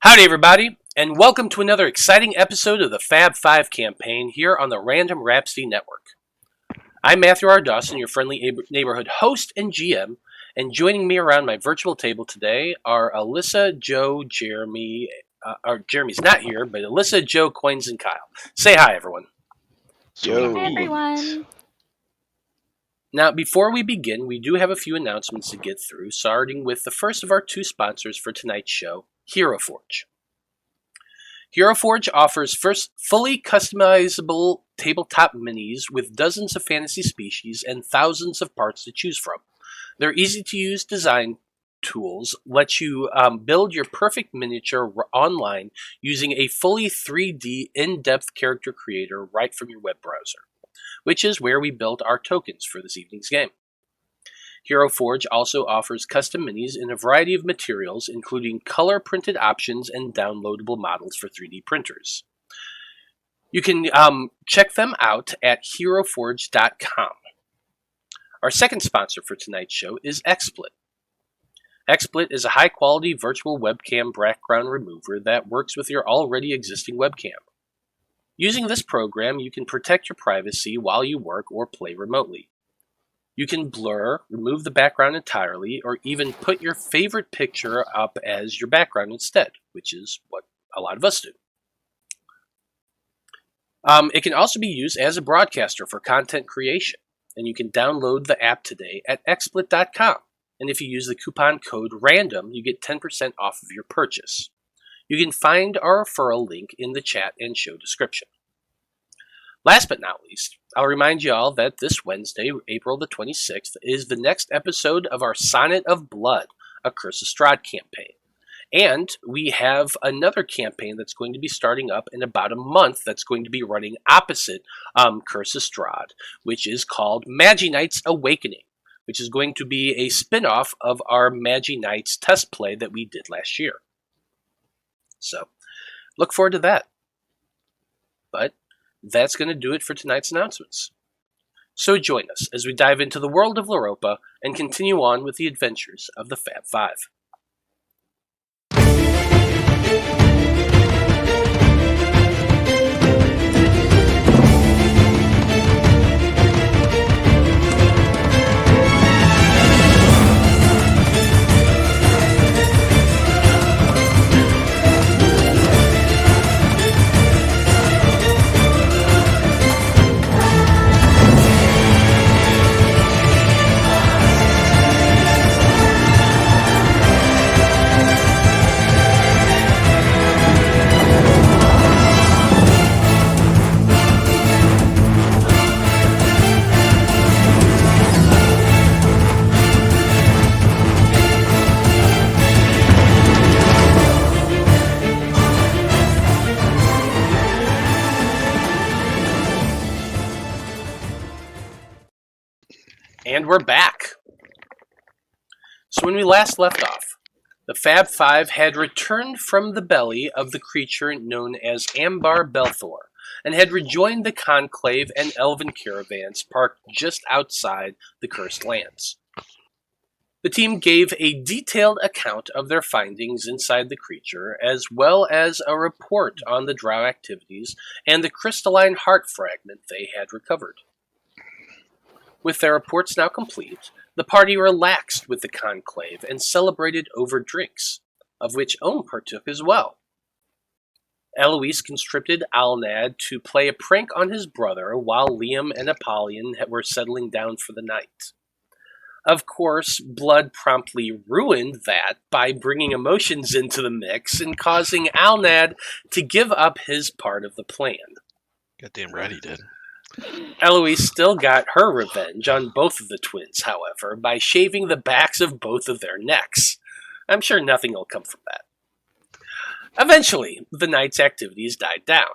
Howdy everybody, and welcome to another exciting episode of the Faab Five campaign here on the Random Rhapsody Network. I'm Matthew R. Dawson, your friendly neighborhood host and GM, and joining me around my virtual table today are Alyssa, Joe, Jeremy, Jeremy's not here, but Alyssa, Joe, Koines, and Kyle. Say hi everyone. Yo. Hi everyone. Now, before we begin, we do have a few announcements to get through, starting with the first of our two sponsors for tonight's show, Hero Forge. Hero Forge offers fully customizable tabletop minis with dozens of fantasy species and thousands of parts to choose from. Their easy-to-use design tools let you build your perfect miniature online using a fully 3D in-depth character creator right from your web browser, which is where we built our tokens for this evening's game. Hero Forge also offers custom minis in a variety of materials, including color-printed options and downloadable models for 3D printers. You can check them out at heroforge.com. Our second sponsor for tonight's show is XSplit. XSplit is a high-quality virtual webcam background remover that works with your already existing webcam. Using this program, you can protect your privacy while you work or play remotely. You can blur, remove the background entirely, or even put your favorite picture up as your background instead, which is what a lot of us do. It can also be used as a broadcaster for content creation, and you can download the app today at xsplit.com. And if you use the coupon code RANDOM, you get 10% off of your purchase. You can find our referral link in the chat and show description. Last but not least, I'll remind you all that this Wednesday, April the 26th, is the next episode of our Sonnet of Blood, a Curse of Strahd campaign. And we have another campaign that's going to be starting up in about a month that's going to be running opposite Curse of Strahd, which is called Magi Knights Awakening, which is going to be a spin-off of our Magi Knights test play that we did last year. So, look forward to that. But that's going to do it for tonight's announcements. So join us as we dive into the world of Loroupa and continue on with the adventures of the Faab Five. And we're back. So when we last left off, the Faab Five had returned from the belly of the creature known as Ambar Belthor, and had rejoined the Conclave and Elven caravans parked just outside the Cursed Lands. The team gave a detailed account of their findings inside the creature, as well as a report on the drow activities and the crystalline heart fragment they had recovered. With their reports now complete, the party relaxed with the Conclave and celebrated over drinks, of which Ohm partook as well. Eloise conscripted Alnad to play a prank on his brother while Liam and Apollyon were settling down for the night. Of course, Blood promptly ruined that by bringing emotions into the mix and causing Alnad to give up his part of the plan. Goddamn right he did. Eloise still got her revenge on both of the twins, however, by shaving the backs of both of their necks. I'm sure nothing will come from that. Eventually, the night's activities died down,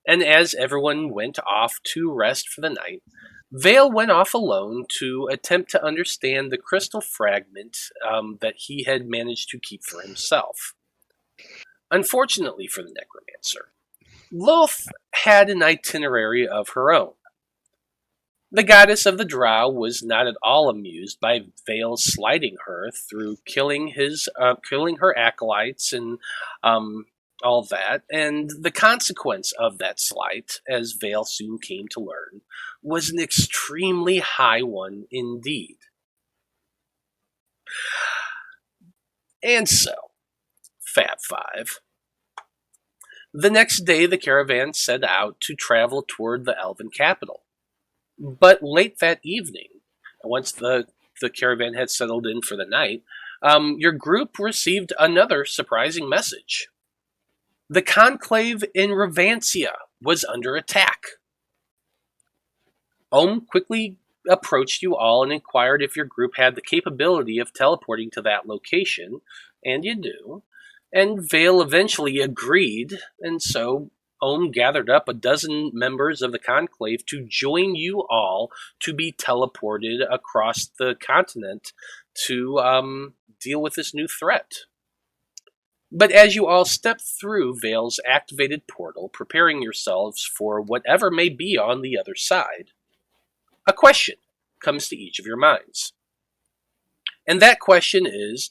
and as everyone went off to rest for the night, Veil went off alone to attempt to understand the crystal fragment that he had managed to keep for himself. Unfortunately for the necromancer, Loth had an itinerary of her own. The goddess of the drow was not at all amused by Veil slighting her through killing her acolytes and all that, and the consequence of that slight, as Veil soon came to learn, was an extremely high one indeed. And so, Faab Five. The next day, the caravan set out to travel toward the elven capital. But late that evening, once the caravan had settled in for the night, your group received another surprising message. The Conclave in Revancia was under attack. Ohm quickly approached you all and inquired if your group had the capability of teleporting to that location, and you do. And Veil eventually agreed, and so Ohm gathered up a dozen members of the Conclave to join you all to be teleported across the continent to deal with this new threat. But as you all step through Veil's activated portal, preparing yourselves for whatever may be on the other side, a question comes to each of your minds. And that question is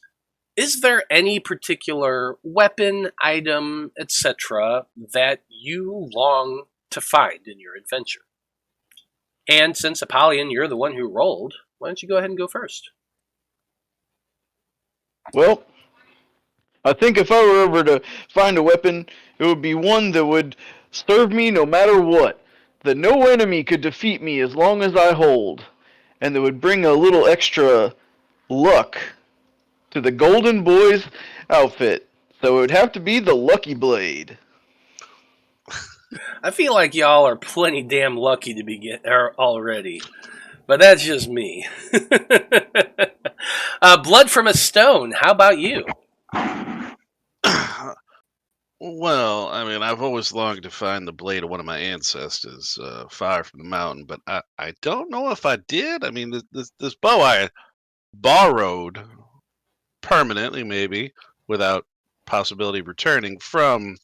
there any particular weapon, item, etc. that you long to find in your adventure? And since Apollyon, you're the one who rolled, why don't you go ahead and go first? Well, I think if I were ever to find a weapon, it would be one that would serve me no matter what, that no enemy could defeat me as long as I hold, and that would bring a little extra luck to the Golden Boi's outfit. So it would have to be the Lucky Blade. I feel like y'all are plenty damn lucky to begin already, but that's just me. Blood from a Stone, how about you? Well, I mean, I've always longed to find the blade of one of my ancestors, Fire from the Mountain, but I don't know if I did. I mean, this bow I borrowed permanently, maybe, without possibility of returning from,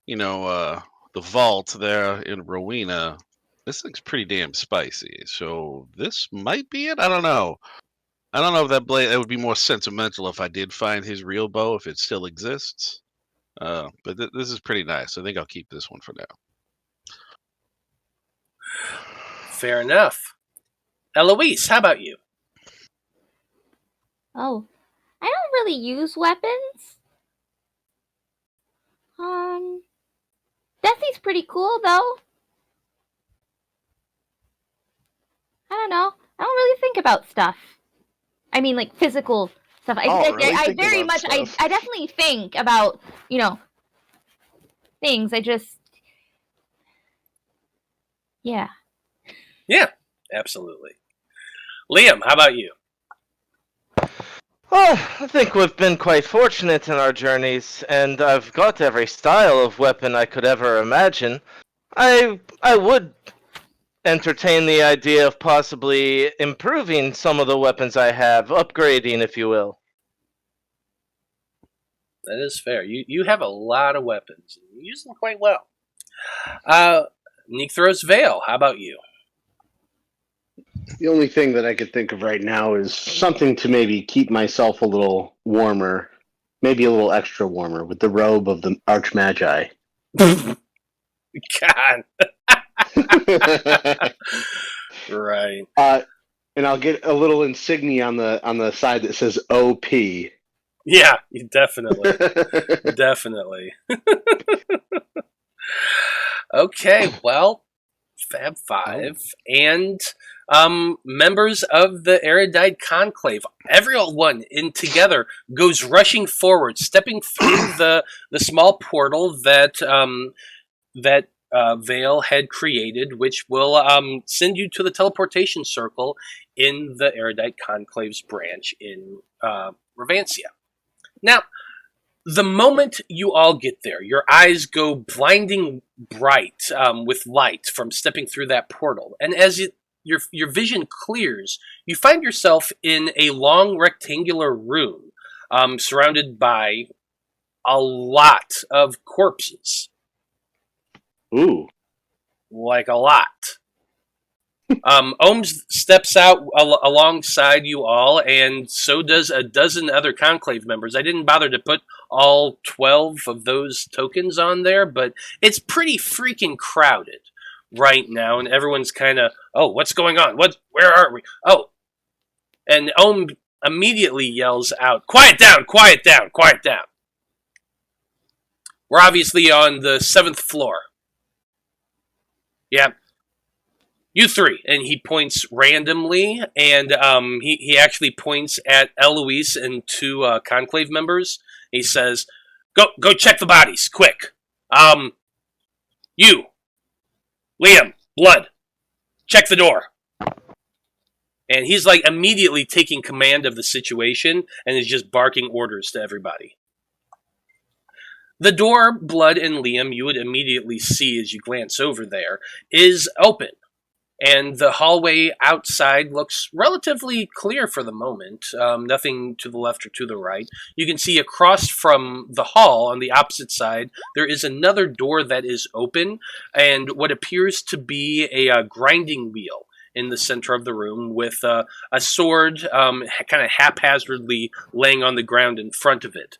the vault there in Rowena. This thing's pretty damn spicy, so this might be it. I don't know. I don't know if that blade, it would be more sentimental if I did find his real bow, if it still exists. But this is pretty nice. I think I'll keep this one for now. Fair enough. Eloise, how about you? Oh, I don't really use weapons. Desi's pretty cool though. I don't know. I don't really think about stuff. I mean, like physical stuff. I definitely think about, things. Yeah. Yeah, absolutely. Liam, how about you? Well, I think we've been quite fortunate in our journeys, and I've got every style of weapon I could ever imagine. I would entertain the idea of possibly improving some of the weapons I have, upgrading, if you will. That is fair. You have a lot of weapons, and you use them quite well. Necthros Veil, how about you? The only thing that I could think of right now is something to maybe keep myself a little warmer, maybe a little extra warmer, with the robe of the Archmagi. God. Right. And I'll get a little insignia on the side that says OP. Yeah, definitely. Definitely. Okay, well, Faab Five and members of the Erudite Conclave, everyone in together goes rushing forward, stepping through the small portal that Veil had created, which will send you to the teleportation circle in the Erudite Conclave's branch in Revancia. Now, the moment you all get there, your eyes go blinding bright with light from stepping through that portal. And as your vision clears, you find yourself in a long rectangular room surrounded by a lot of corpses. Ooh. Like a lot. Ohms steps out alongside you all, and so does a dozen other Conclave members. I didn't bother to put all 12 of those tokens on there, but it's pretty freaking crowded right now, and everyone's kind of, oh, what's going on? Where are we? Oh, and Ohm immediately yells out, quiet down, quiet down, quiet down. We're obviously on the 7th floor. Yeah. You three. And he points randomly, and he actually points at Eloise and 2 Conclave members. He says, Go check the bodies, quick. You, Liam, Blood, check the door. And he's like immediately taking command of the situation and is just barking orders to everybody. The door, Blood and Liam, you would immediately see as you glance over there, is open. And the hallway outside looks relatively clear for the moment. Nothing to the left or to the right. You can see across from the hall on the opposite side, there is another door that is open and what appears to be a grinding wheel in the center of the room with a sword kind of haphazardly laying on the ground in front of it.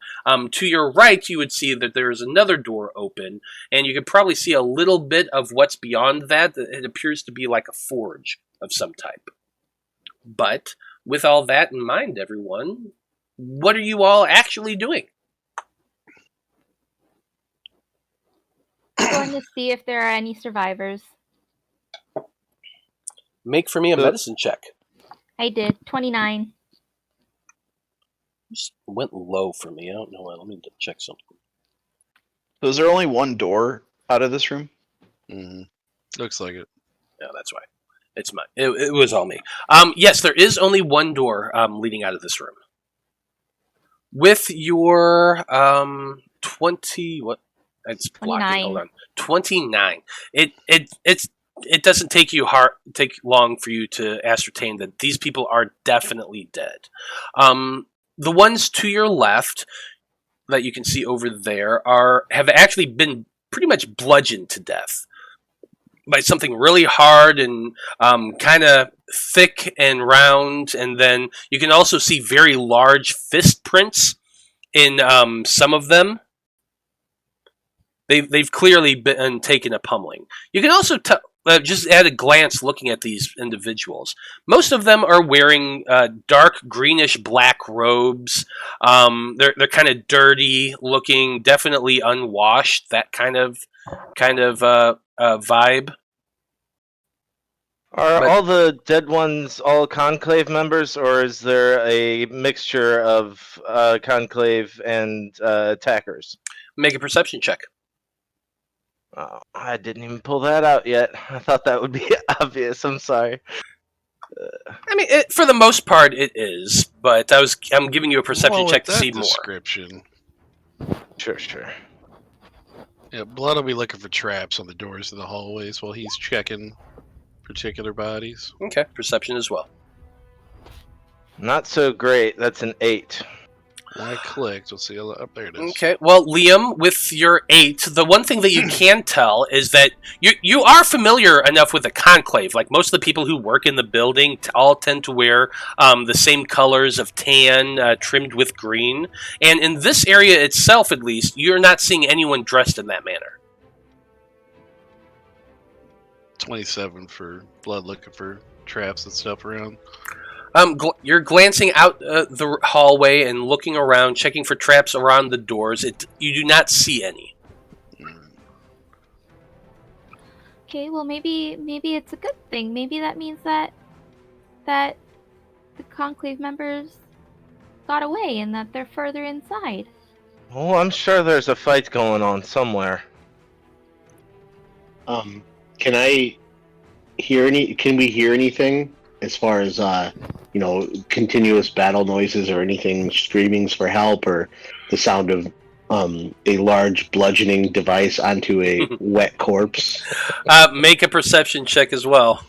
To your right, you would see that there is another door open, and you could probably see a little bit of what's beyond that. It appears to be like a forge of some type. But with all that in mind, everyone, what are you all actually doing? I'm going to see if there are any survivors. Make for me a medicine check. I did. 29. Just went low for me. I don't know why. Let me check something. So is there only one door out of this room? Mm-hmm. Looks like it. Yeah, that's why. It's my. It was all me. Yes, there is only one door leading out of this room. With your 20 what? It's blocking. 29. Hold on. 29. It doesn't take long for you to ascertain that these people are definitely dead. The ones to your left that you can see over there have actually been pretty much bludgeoned to death by something really hard and kind of thick and round, and then you can also see very large fist prints in some of them. They've clearly been taken a pummeling. You can also just at a glance looking at these individuals, most of them are wearing dark greenish black robes. They're kind of dirty looking, definitely unwashed. That kind of vibe. Are all the dead ones all Conclave members, or is there a mixture of Conclave and attackers? Make a perception check. Oh, I didn't even pull that out yet. I thought that would be obvious. I'm sorry. I mean, for the most part, it is, but I'm giving you a perception check to see more. Description. Sure. Yeah, Blood will be looking for traps on the doors of the hallways while he's checking particular bodies. Okay, perception as well. Not so great. That's an 8. When I clicked, we'll see. Up there it is. Okay, well, Liam, with your 8, the one thing that you can tell is that you are familiar enough with the Conclave. Like, most of the people who work in the building all tend to wear the same colors of tan trimmed with green. And in this area itself, at least, you're not seeing anyone dressed in that manner. 27 for Blood looking for traps and stuff around. You're glancing out the hallway and looking around, checking for traps around the doors. You do not see any. Okay, well maybe it's a good thing. Maybe that means that the Conclave members got away and that they're further inside. Oh, I'm sure there's a fight going on somewhere. Can we hear anything as far as continuous battle noises or anything, screamings for help, or the sound of a large bludgeoning device onto a wet corpse? Make a perception check as well.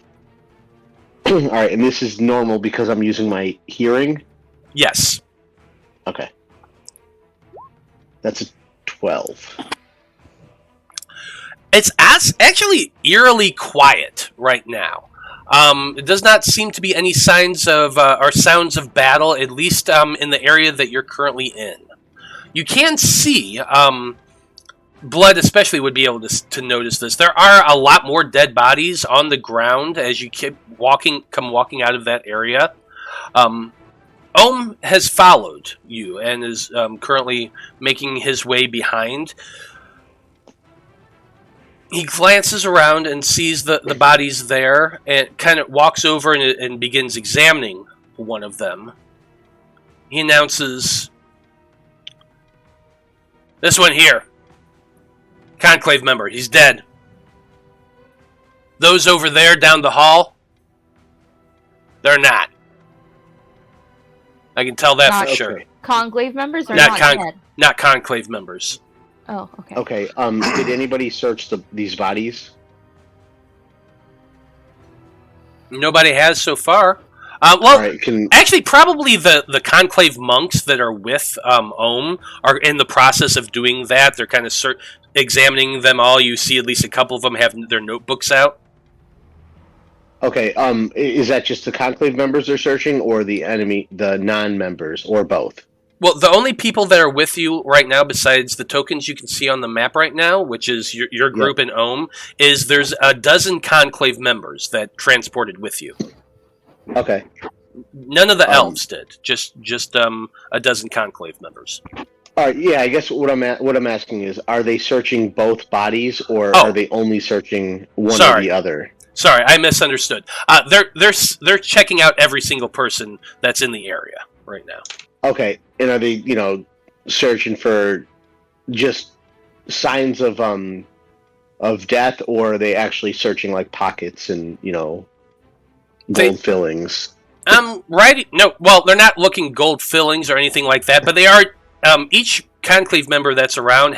All right, and this is normal because I'm using my hearing? Yes. Okay. That's a 12. It's actually eerily quiet right now. It does not seem to be any signs of or sounds of battle, at least in the area that you're currently in. You can see, Blood especially would be able to notice this. There are a lot more dead bodies on the ground as you keep come walking out of that area. Ohm has followed you and is currently making his way behind. He glances around and sees the bodies there and kind of walks over and begins examining one of them. He announces, "This one here. Conclave member. He's dead. Those over there down the hall, they're not. I can tell that for sure. Conclave members are not dead. Not Conclave members. Oh, okay. Okay. Did anybody search these bodies? Nobody has so far. Well, right, actually, probably the Conclave monks that are with Ohm are in the process of doing that. They're kind of examining them all. You see at least a couple of them have their notebooks out. Okay, is that just the Conclave members are searching, or the non-members, or both? Well, the only people that are with you right now, besides the tokens you can see on the map right now, which is your group and Ohm, is there's a dozen Conclave members that transported with you. Okay. None of the elves did. Just a dozen Conclave members. All right. Yeah, I guess what I'm asking is, are they searching both bodies, or are they only searching one or the other? Sorry, I misunderstood. They're checking out every single person that's in the area right now. Okay, and are they searching for just signs of death, or are they actually searching like pockets and gold fillings? Right. No, well, they're not looking gold fillings or anything like that, but they are. Each Conclave member that's around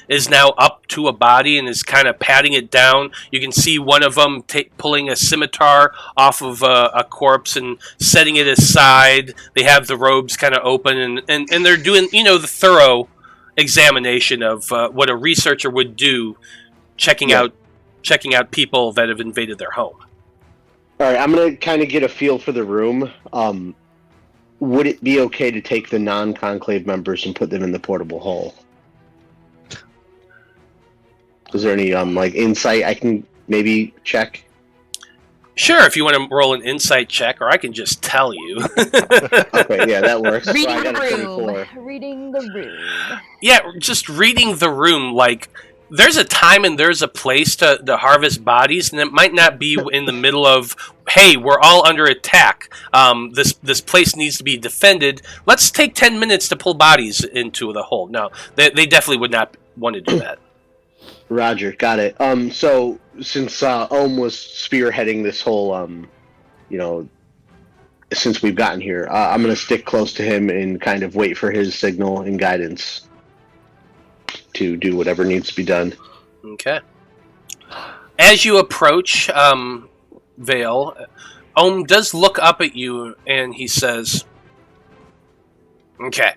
is now up to a body and is kind of patting it down. You can see one of them pulling a scimitar off of a corpse and setting it aside. They have the robes kind of open and they're doing the thorough examination of what a researcher would do, checking out people that have invaded their home. All right, I'm gonna kind of get a feel for the room. Would it be okay to take the non-Conclave members and put them in the portable hull? Is there any insight I can maybe check? Sure, if you want to roll an insight check, or I can just tell you. Okay, yeah, that works. Reading the room. Yeah, just reading the room. Like, there's a time and there's a place to harvest bodies, and it might not be in the middle of, hey, we're all under attack. This place needs to be defended. Let's take 10 minutes to pull bodies into the hole. No, they definitely would not want to do that. Roger, got it. So since Ohm was spearheading this whole, since we've gotten here, I'm going to stick close to him and kind of wait for his signal and guidance to do whatever needs to be done. Okay. As you approach Veil, Ohm does look up at you and he says, "Okay.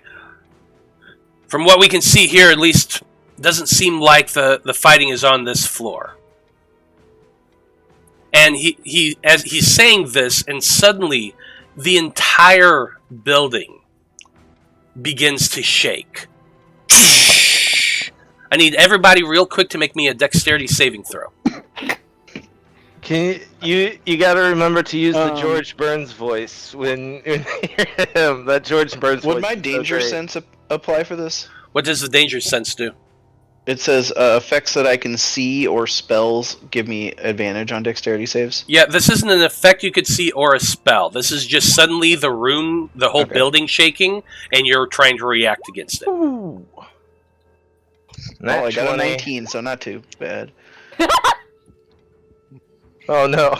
From what we can see here, at least, doesn't seem like the fighting is on this floor." And he as he's saying this, and suddenly the entire building begins to shake. I need everybody real quick to make me a dexterity saving throw. Can you got to remember to use the George Burns voice when you hear him. That George Burns voice. Would my danger sense apply for this? What does the danger sense do? It says effects that I can see or spells give me advantage on dexterity saves. Yeah, this isn't an effect you could see or a spell. This is just suddenly the room, the whole building shaking, and you're trying to react against it. Ooh. I got a 19, so not too bad. Oh no.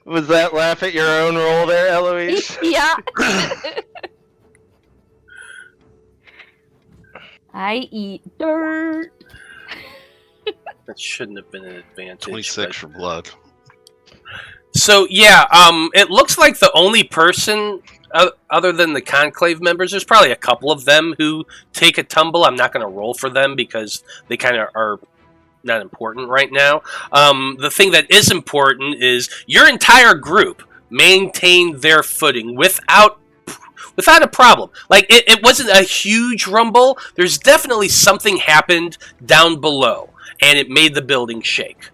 Was that laugh at your own roll there, Eloise? Yeah. I eat dirt. That shouldn't have been an advantage. 26 for blood. So yeah, it looks like the only person other than the Conclave members, there's probably a couple of them who take a tumble. I'm not going to roll for them because they kind of are not important right now. The thing that is important is your entire group maintained their footing without a problem. Like, it wasn't a huge rumble. There's definitely something happened down below, and it made the building shake.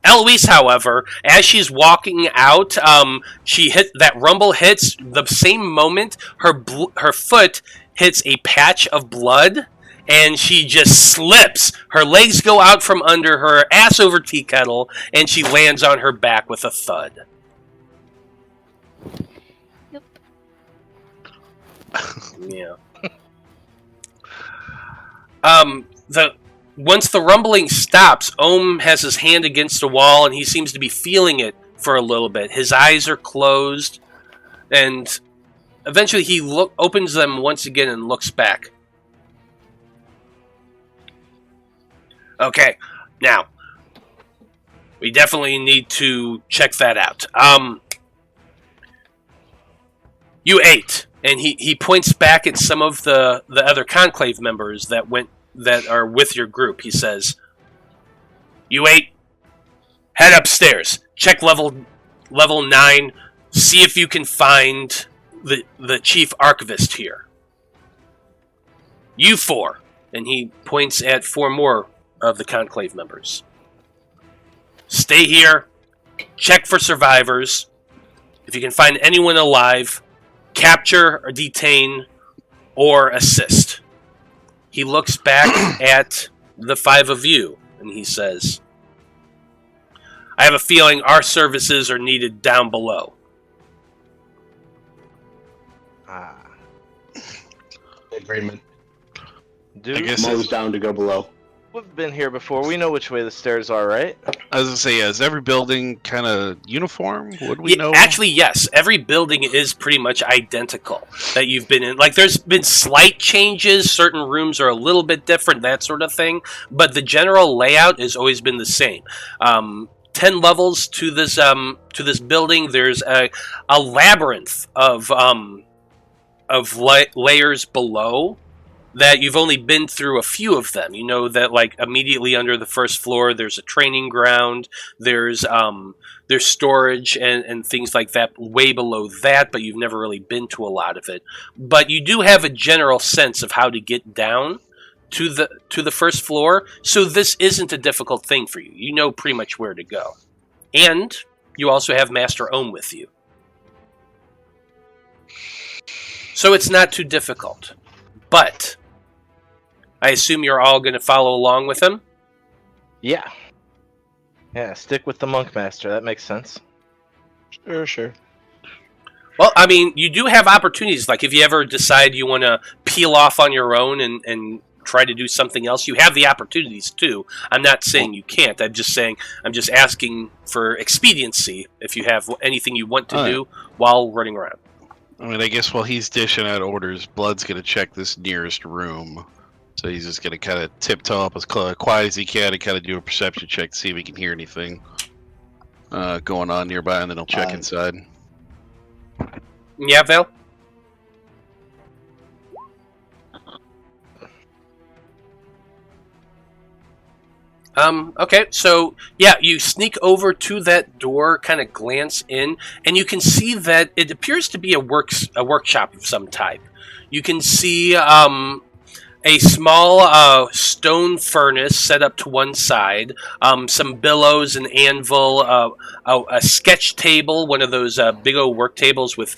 Eloise, however, as she's walking out, that rumble hits the same moment her foot hits a patch of blood, and she just slips. Her legs go out from under her, ass over tea kettle, and she lands on her back with a thud. Yep. Yeah. Once the rumbling stops, Ohm has his hand against the wall, and he seems to be feeling it for a little bit. His eyes are closed, and eventually he opens them once again and looks back. Okay, now, we definitely need to check that out. You ate, and he points back at some of the other Conclave members that are with your group. He says, "You ate. Head upstairs. Check level 9. See if you can find the chief archivist here. You 4," and he points at 4 more of the Conclave members. "Stay here. Check for survivors. If you can find anyone alive, capture or detain or assist." He looks back at the 5 of you, and he says, "I have a feeling our services are needed down below." Agreement. Dude, I guess Mo's down to go below. we've been here before. We know which way the stairs are, right? I was gonna say, is every building kind of uniform? Would we know? Actually, yes. Every building is pretty much identical that you've been in. Like, there's been slight changes. Certain rooms are a little bit different, that sort of thing. But the general layout has always been the same. 10 levels to this building. There's a labyrinth of layers below that you've only been through a few of them. You know that, like, immediately under the first floor, there's a training ground. There's storage and things like that way below that, but you've never really been to a lot of it. But you do have a general sense of how to get down to the first floor, so this isn't a difficult thing for you. You know pretty much where to go. And you also have Master Ohm with you. So it's not too difficult. But I assume you're all going to follow along with him? Yeah. Yeah, stick with the monk master. That makes sense. Sure. Well, I mean, you do have opportunities. Like, if you ever decide you want to peel off on your own and try to do something else, you have the opportunities too. I'm not saying you can't. I'm just asking for expediency if you have anything you want to do while running around. I mean, I guess while he's dishing out orders, Blood's gonna check this nearest room. So he's just gonna kind of tiptoe up as quiet as he can and kind of do a perception check to see if he can hear anything going on nearby, and then he'll check inside. Yeah, Val? Okay, so, yeah, you sneak over to that door, kind of glance in, and you can see that it appears to be a workshop of some type. You can see a small stone furnace set up to one side, some billows, an anvil, a sketch table, one of those big old work tables with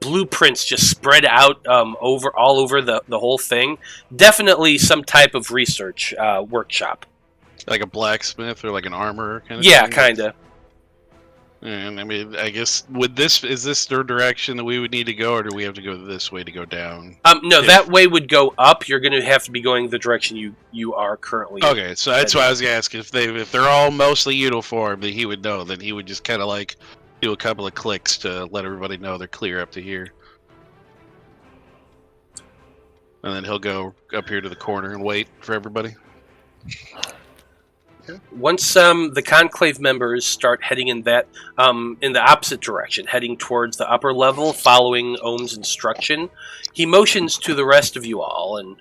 blueprints just spread out all over the whole thing. Definitely some type of research workshop. Like a blacksmith or like an armorer kind of Yeah, thing? kind of. And I mean, I guess is this the direction that we would need to go, or do we have to go this way to go down? No, that way would go up. You're going to have to be going the direction you are currently. Okay, so that's why I was gonna ask if they're all mostly uniform, that he would know. Then he would just kind of like do a couple of clicks to let everybody know they're clear up to here, and then he'll go up here to the corner and wait for everybody. Once the Conclave members start heading in the opposite direction, heading towards the upper level, following Ohm's instruction, he motions to the rest of you all and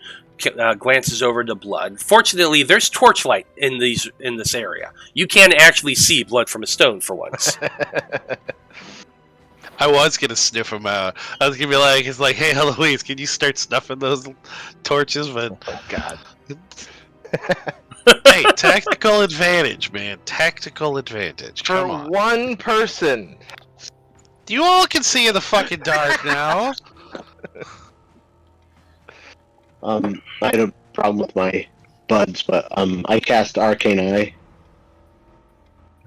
glances over to Blood. Fortunately, there's torchlight in this area. You can actually see blood from a stone for once. I was gonna sniff him out. I was gonna be like, "It's like, hey, Eloise, can you start snuffing those torches?" But Oh God. hey, tactical advantage, man. Tactical advantage. For Come on. one person. You all can see in the fucking dark now. I had a problem with my buds, but I cast Arcane Eye.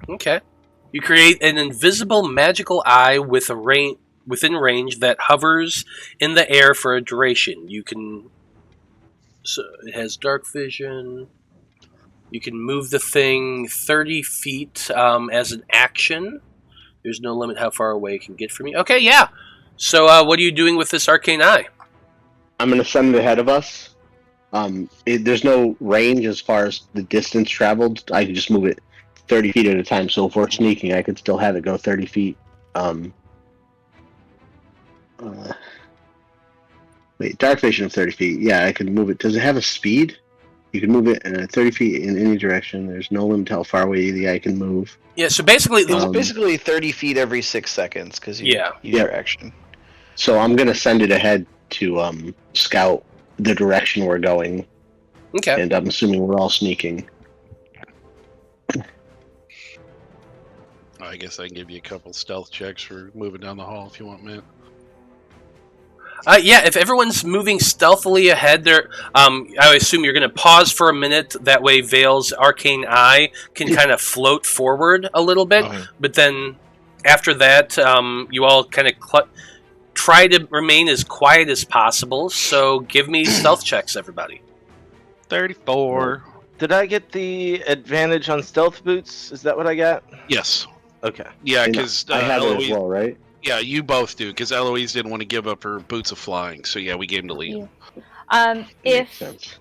Okay. You create an invisible magical eye with within range that hovers in the air for a duration. So it has dark vision. You can move the thing 30 feet as an action. There's no limit how far away it can get from you. Okay, yeah. So what are you doing with this arcane eye? I'm going to send it ahead of us. There's no range as far as the distance traveled. I can just move it 30 feet at a time. So if we're sneaking, I could still have it go 30 feet. Wait, dark vision of 30 feet. Yeah, I can move it. Does it have a speed? You can move it 30 feet in any direction. There's no limit to how far away the eye can move. Yeah, so basically... It's basically 30 feet every 6 seconds, because you use your action. So I'm going to send it ahead to scout the direction we're going. Okay. And I'm assuming we're all sneaking. I guess I can give you a couple stealth checks for moving down the hall if you want, man. Yeah, if everyone's moving stealthily ahead, I assume you're going to pause for a minute. That way, Veil's arcane eye can kind of float forward a little bit. Okay. But then, after that, you all kind of try to remain as quiet as possible. So, give me stealth checks, everybody. 34. Did I get the advantage on stealth boots? Is that what I got? Yes. Okay. Yeah, And because I have it Eloise. as well, right? Yeah, you both do, because Eloise didn't want to give up her boots of flying. So yeah, we gave him to lead. Makes sense.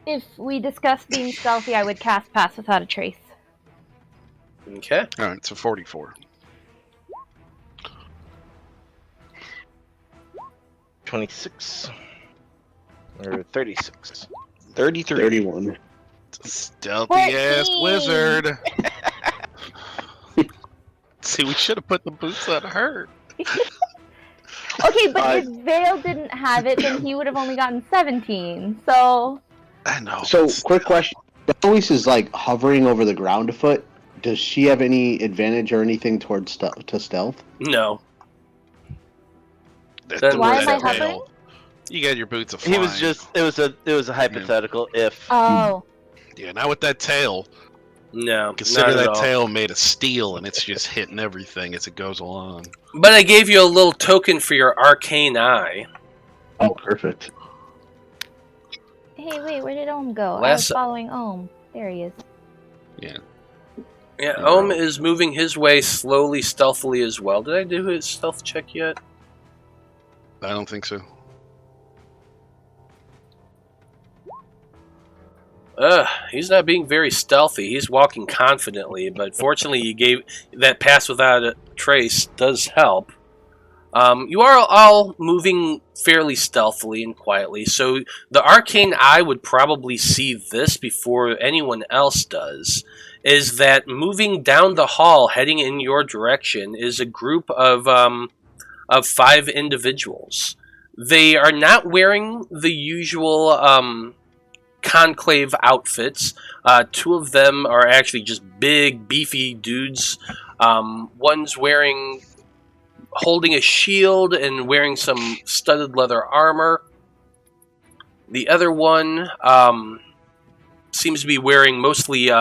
If we discuss being stealthy, I would cast Pass Without a Trace. Okay. All right, so 44. 26. Or 36. 33. 31. It's a stealthy ass 14. wizard. See, we should have put the boots on her. Okay, but if Veil didn't have it, then he would have only gotten 17. So. I know. So, quick question. Eloise is like hovering over the ground a foot. Does she have any advantage or anything towards stealth? No. Why am I hovering? You got your boots of flying. He was just. It was a hypothetical if. Oh. Yeah, not with that tail. No. Consider not at that all. tail made of steel, and it's just hitting everything as it goes along. But I gave you a little token for your arcane eye. Oh, perfect. Hey, wait, where did Ohm go? I was Last- following Ohm. There he is. Yeah. Yeah, Ohm is moving his way slowly, stealthily as well. Did I do his stealth check yet? I don't think so. He's not being very stealthy. He's walking confidently, but fortunately, you gave that Pass Without a Trace does help. You are all moving fairly stealthily and quietly, so the arcane eye would probably see this before anyone else does. Is that moving down the hall, heading in your direction, is a group of 5 individuals. They are not wearing the usual Conclave outfits. 2 of them are actually just big, beefy dudes. One's holding a shield and wearing some studded leather armor. The other one seems to be wearing mostly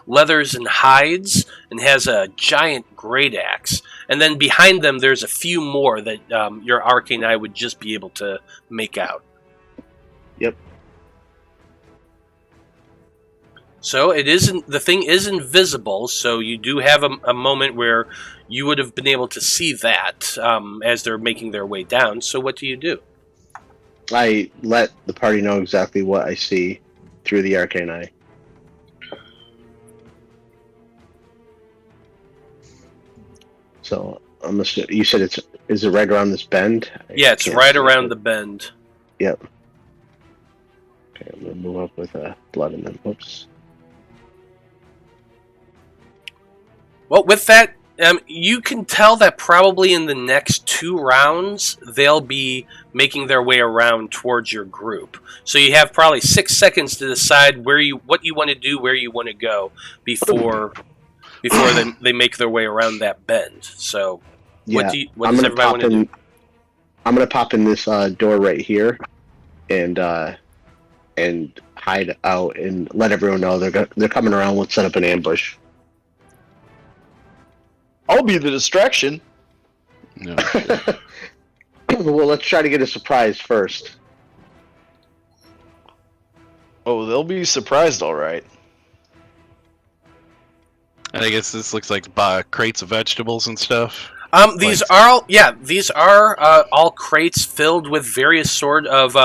leathers and hides and has a giant great axe. And then behind them, there's a few more that your arcane eye would just be able to make out. Yep. So the thing is invisible, so you do have a moment where you would have been able to see that as they're making their way down. So what do you do? I let the party know exactly what I see through the arcane eye. So you said is it right around this bend? Yeah, it's right around the bend. Yep. Okay, I'm gonna move up with blood and then whoops. Well, with that, you can tell that probably in the next 2 rounds, they'll be making their way around towards your group. So you have probably 6 seconds to decide what you want to do, where you want to go before they make their way around that bend. So, Yeah, what does everybody want to do? I'm gonna pop in this door right here, and hide out and let everyone know they're coming around. Let's set up an ambush. I'll be the distraction. No. Well, let's try to get a surprise first. Oh, they'll be surprised, all right. And I guess this looks like crates of vegetables and stuff. These are all crates filled with various sort of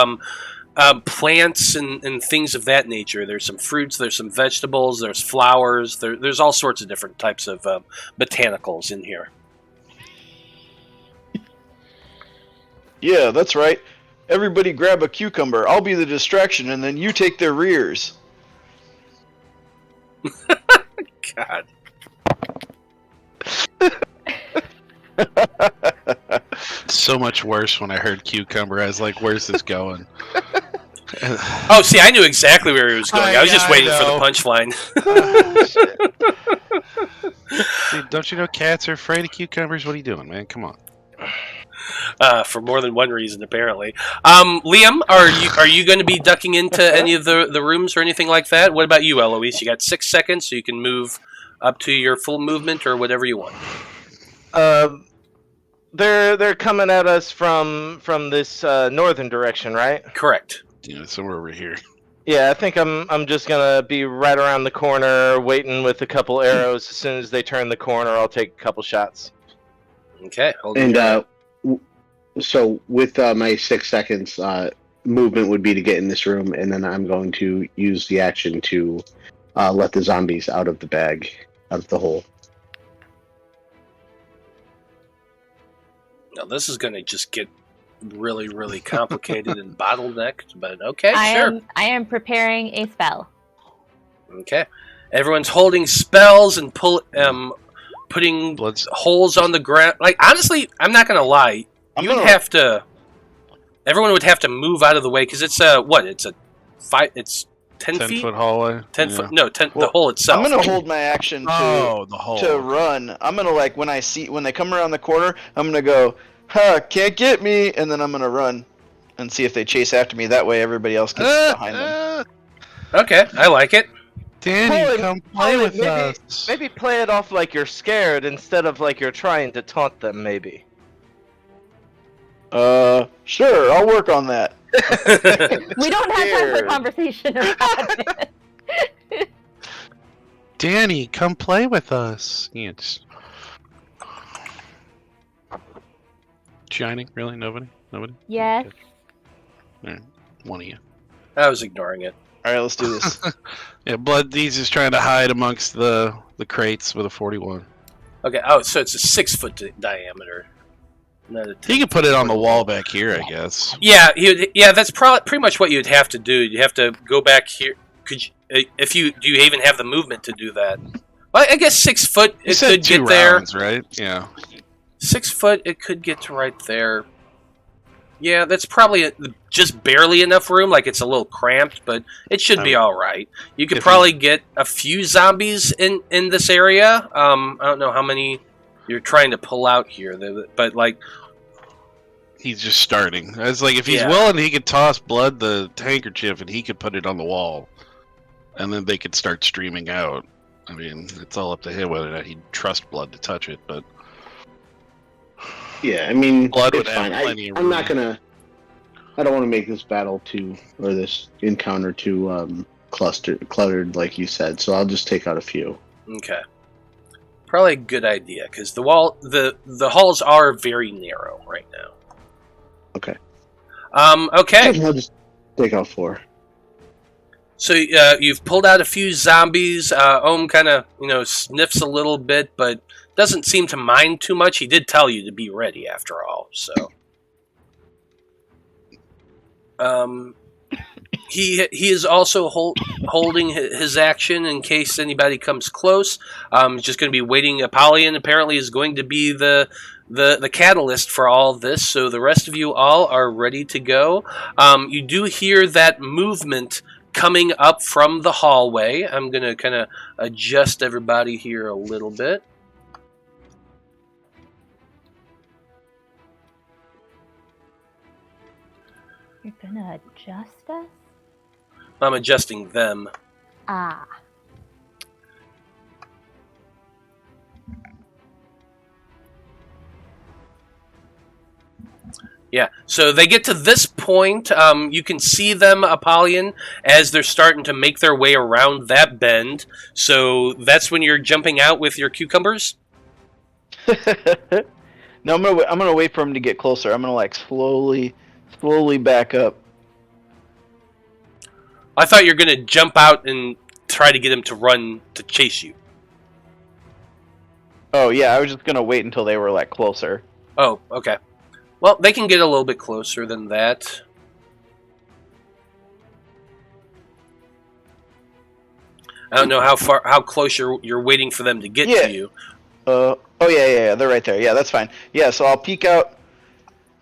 plants and things of that nature. There's some fruits, there's some vegetables, there's flowers, there's all sorts of different types of botanicals in here. Yeah, that's right. Everybody grab a cucumber. I'll be the distraction, and then you take their rears. God. So much worse when I heard cucumber. I was like, where's this going? Oh, see, I knew exactly where he was going. I was just waiting for the punchline. See, don't you know cats are afraid of cucumbers? What are you doing, man? Come on. For more than one reason, apparently. Liam, are you going to be ducking into any of the rooms or anything like that? What about you, Eloise? You got 6 seconds, so you can move up to your full movement or whatever you want. They're coming at us from this northern direction, right? Correct. Yeah, somewhere over here. Yeah, I think I'm just gonna be right around the corner, waiting with a couple arrows. As soon as they turn the corner, I'll take a couple shots. Okay. So with my 6 seconds, movement would be to get in this room, and then I'm going to use the action to let the zombies out of the bag, out of the hole. Now, this is going to just get really, really complicated and bottlenecked, but okay, I sure. I am preparing a spell. Okay. Everyone's holding spells and putting holes on the ground. Like, honestly, I'm not going to lie. Everyone would have to move out of the way, because it's it's 10 feet? 10-foot hallway? 10 foot? No, the hole itself. I'm gonna hold my action the hole. to run. I'm gonna when they come around the corner, I'm gonna go, can't get me, and then I'm gonna run and see if they chase after me. That way, everybody else gets behind them. Okay, I like it. Danny, come play with us. Maybe play it off like you're scared instead of like you're trying to taunt them. Maybe. Sure, I'll work on that. We don't have time for conversation about it. Danny, come play with us. Yeah, just... Shining? Really? Nobody? Yes. Okay. All right. One of you. I was ignoring it. All right, let's do this. Yeah, Blood's just trying to hide amongst the crates with a 41. Okay, oh, so it's a 6 foot diameter. He could put it on the wall back here, I guess. Yeah, that's pretty much what you'd have to do. You have to go back here. Do you even have the movement to do that? Well, I guess 6 foot it could get rounds, there. Right? Yeah. 6 foot it could get to right there. Yeah, that's probably just barely enough room. Like, it's a little cramped, but it should be all right. You could probably get a few zombies in this area. I don't know how many you're trying to pull out here, but like. He's just starting. It's like if he's willing, he could toss Blood the handkerchief and he could put it on the wall. And then they could start streaming out. I mean, it's all up to him whether or not he'd trust Blood to touch it, but... Yeah, I mean, Blood would it's have fine. plenty of I'm room. not gonna... I don't want to make this battle or this encounter too cluttered, like you said, so I'll just take out a few. Okay. Probably a good idea, because the halls are very narrow right now. Okay. Okay. I'll just take out 4. So you've pulled out a few zombies. Ohm kind of sniffs a little bit, but doesn't seem to mind too much. He did tell you to be ready, after all. So, he is also holding his action in case anybody comes close. Just going to be waiting. Apollyon apparently is going to be the catalyst for all this. So the rest of you all are ready to go. You do hear that movement coming up from the hallway. I'm going to kind of adjust everybody here a little bit. You're gonna adjust us? I'm adjusting them. Ah. Yeah, so they get to this point. You can see them, Apollyon, as they're starting to make their way around that bend. So that's when you're jumping out with your cucumbers? No, I'm gonna wait for him to get closer. I'm gonna like slowly back up. I thought you were going to jump out and try to get him to run to chase you. Oh yeah, I was just gonna wait until they were like closer. Oh, okay. Well, they can get a little bit closer than that. I don't know how close you're waiting for them to get to you. Oh yeah, they're right there. Yeah, that's fine. Yeah, so I'll peek out.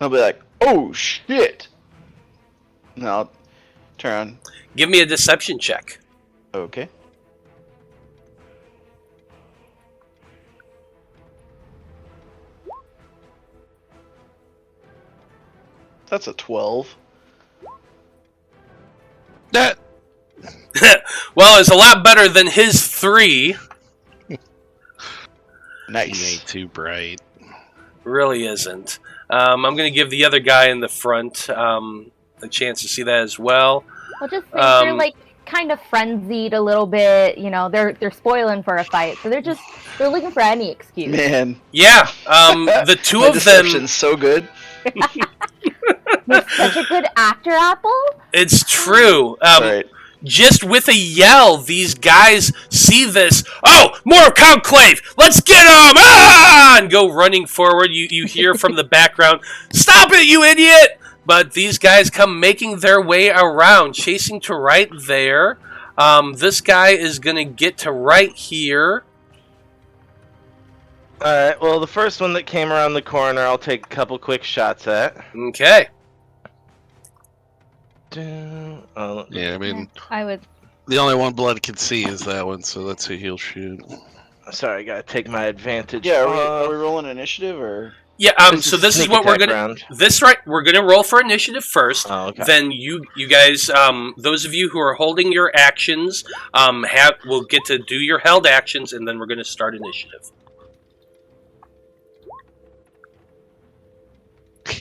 I'll be like, oh shit. And I'll turn on. Give me a deception check. Okay. That's a 12. That. Well, it's a lot better than his 3. Nice. He ain't too bright. Really isn't. I'm going to give the other guy in the front a chance to see that as well. Well, just think they're like kind of frenzied a little bit. You know, they're spoiling for a fight, so they're looking for any excuse. Man. Yeah. The two My of them. deception's so good. You're such a good actor, Apple. It's true. Right. Just with a yell, these guys see this. Oh, more Conclave! Let's get them! Ah! And go running forward. You hear from the background, "Stop it, you idiot!" But these guys come making their way around, chasing to right there. This guy is going to get to right here. Alright, well, the first one that came around the corner, I'll take a couple quick shots at. Okay. Yeah, I mean, I would. the only one Blood can see is that one, so that's who he'll shoot. Sorry, I gotta take my advantage. Yeah, are we rolling initiative or? Yeah. This So is this is sneak what we're attack gonna. round. We're gonna roll for initiative first. Oh, okay. Then you guys, those of you who are holding your actions, will get to do your held actions, and then we're gonna start initiative.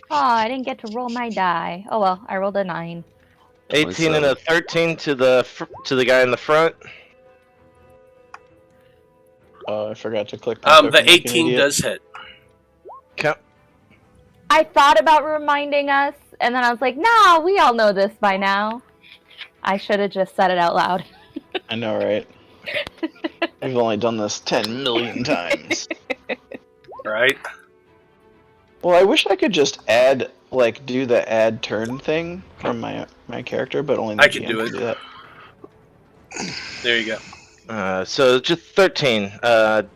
Oh, I didn't get to roll my die. Oh well, I rolled a 9. 18 and a 13 to the guy in the front. I forgot to click. The 18 does hit. Okay. I thought about reminding us, and then I was like, "Nah, we all know this by now." I should have just said it out loud. I know, right? We've only done this 10 million times. Right. Well, I wish I could just add, like, do the add turn thing from my character, but only the I can GM do can it. do that. There you go. So just 13.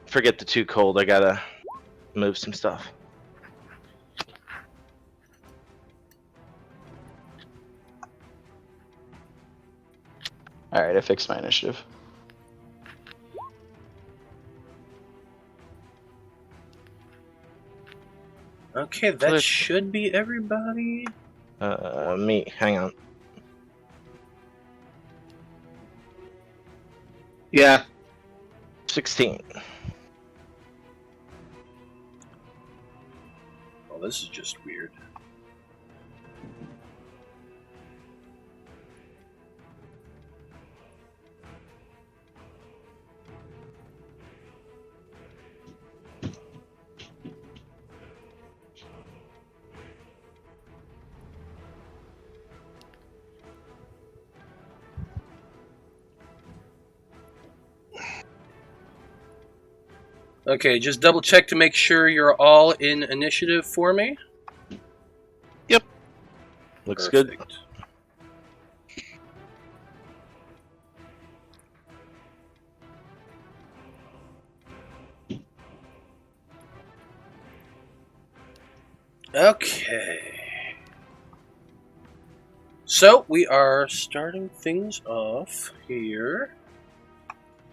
Forget the 2 cold. I gotta move some stuff. Alright, I fixed my initiative. Okay, that should be everybody. Me. Hang on. Yeah. 16. Oh, this is just weird. Okay, just double check to make sure you're all in initiative for me. Yep. Looks good. Perfect. Okay. So, we are starting things off here.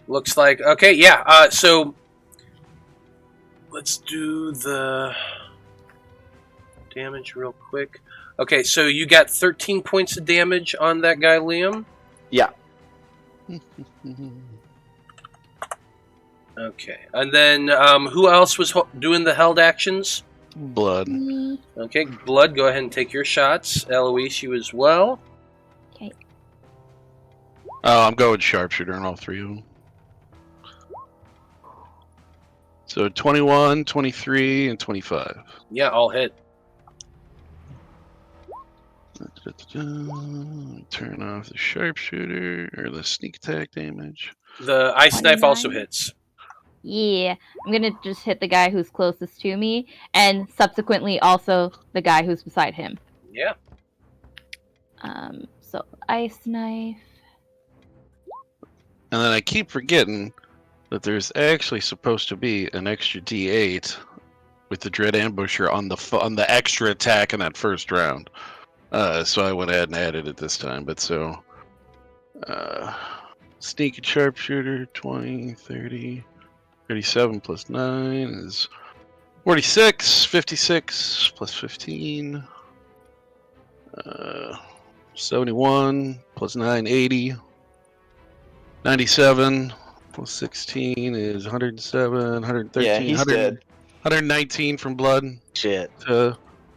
Looks like... Okay, yeah, so... Let's do the damage real quick. Okay, so you got 13 points of damage on that guy, Liam? Yeah. Okay, and then who else was doing the held actions? Blood. Okay, Blood, go ahead and take your shots. Eloise, you as well. Okay. Oh, I'm going sharpshooter on all three of them. So 21, 23, and 25. Yeah, all hit. Turn off the sharpshooter, or the sneak attack damage. The ice knife also 29. hits. Yeah, I'm gonna just hit the guy who's closest to me, and subsequently also the guy who's beside him. Yeah. So ice knife. And then I keep forgetting that there's actually supposed to be an extra D8 with the Dread Ambusher on the extra attack in that first round. So I went ahead and added it this time. But so, sneak and sharpshooter, 20, 30, 37 plus 9 is 46, 56 plus 15, 71 plus 9, 80, 97 plus 16 is 107, 113, Yeah, he's dead. 119 from Blood. Shit.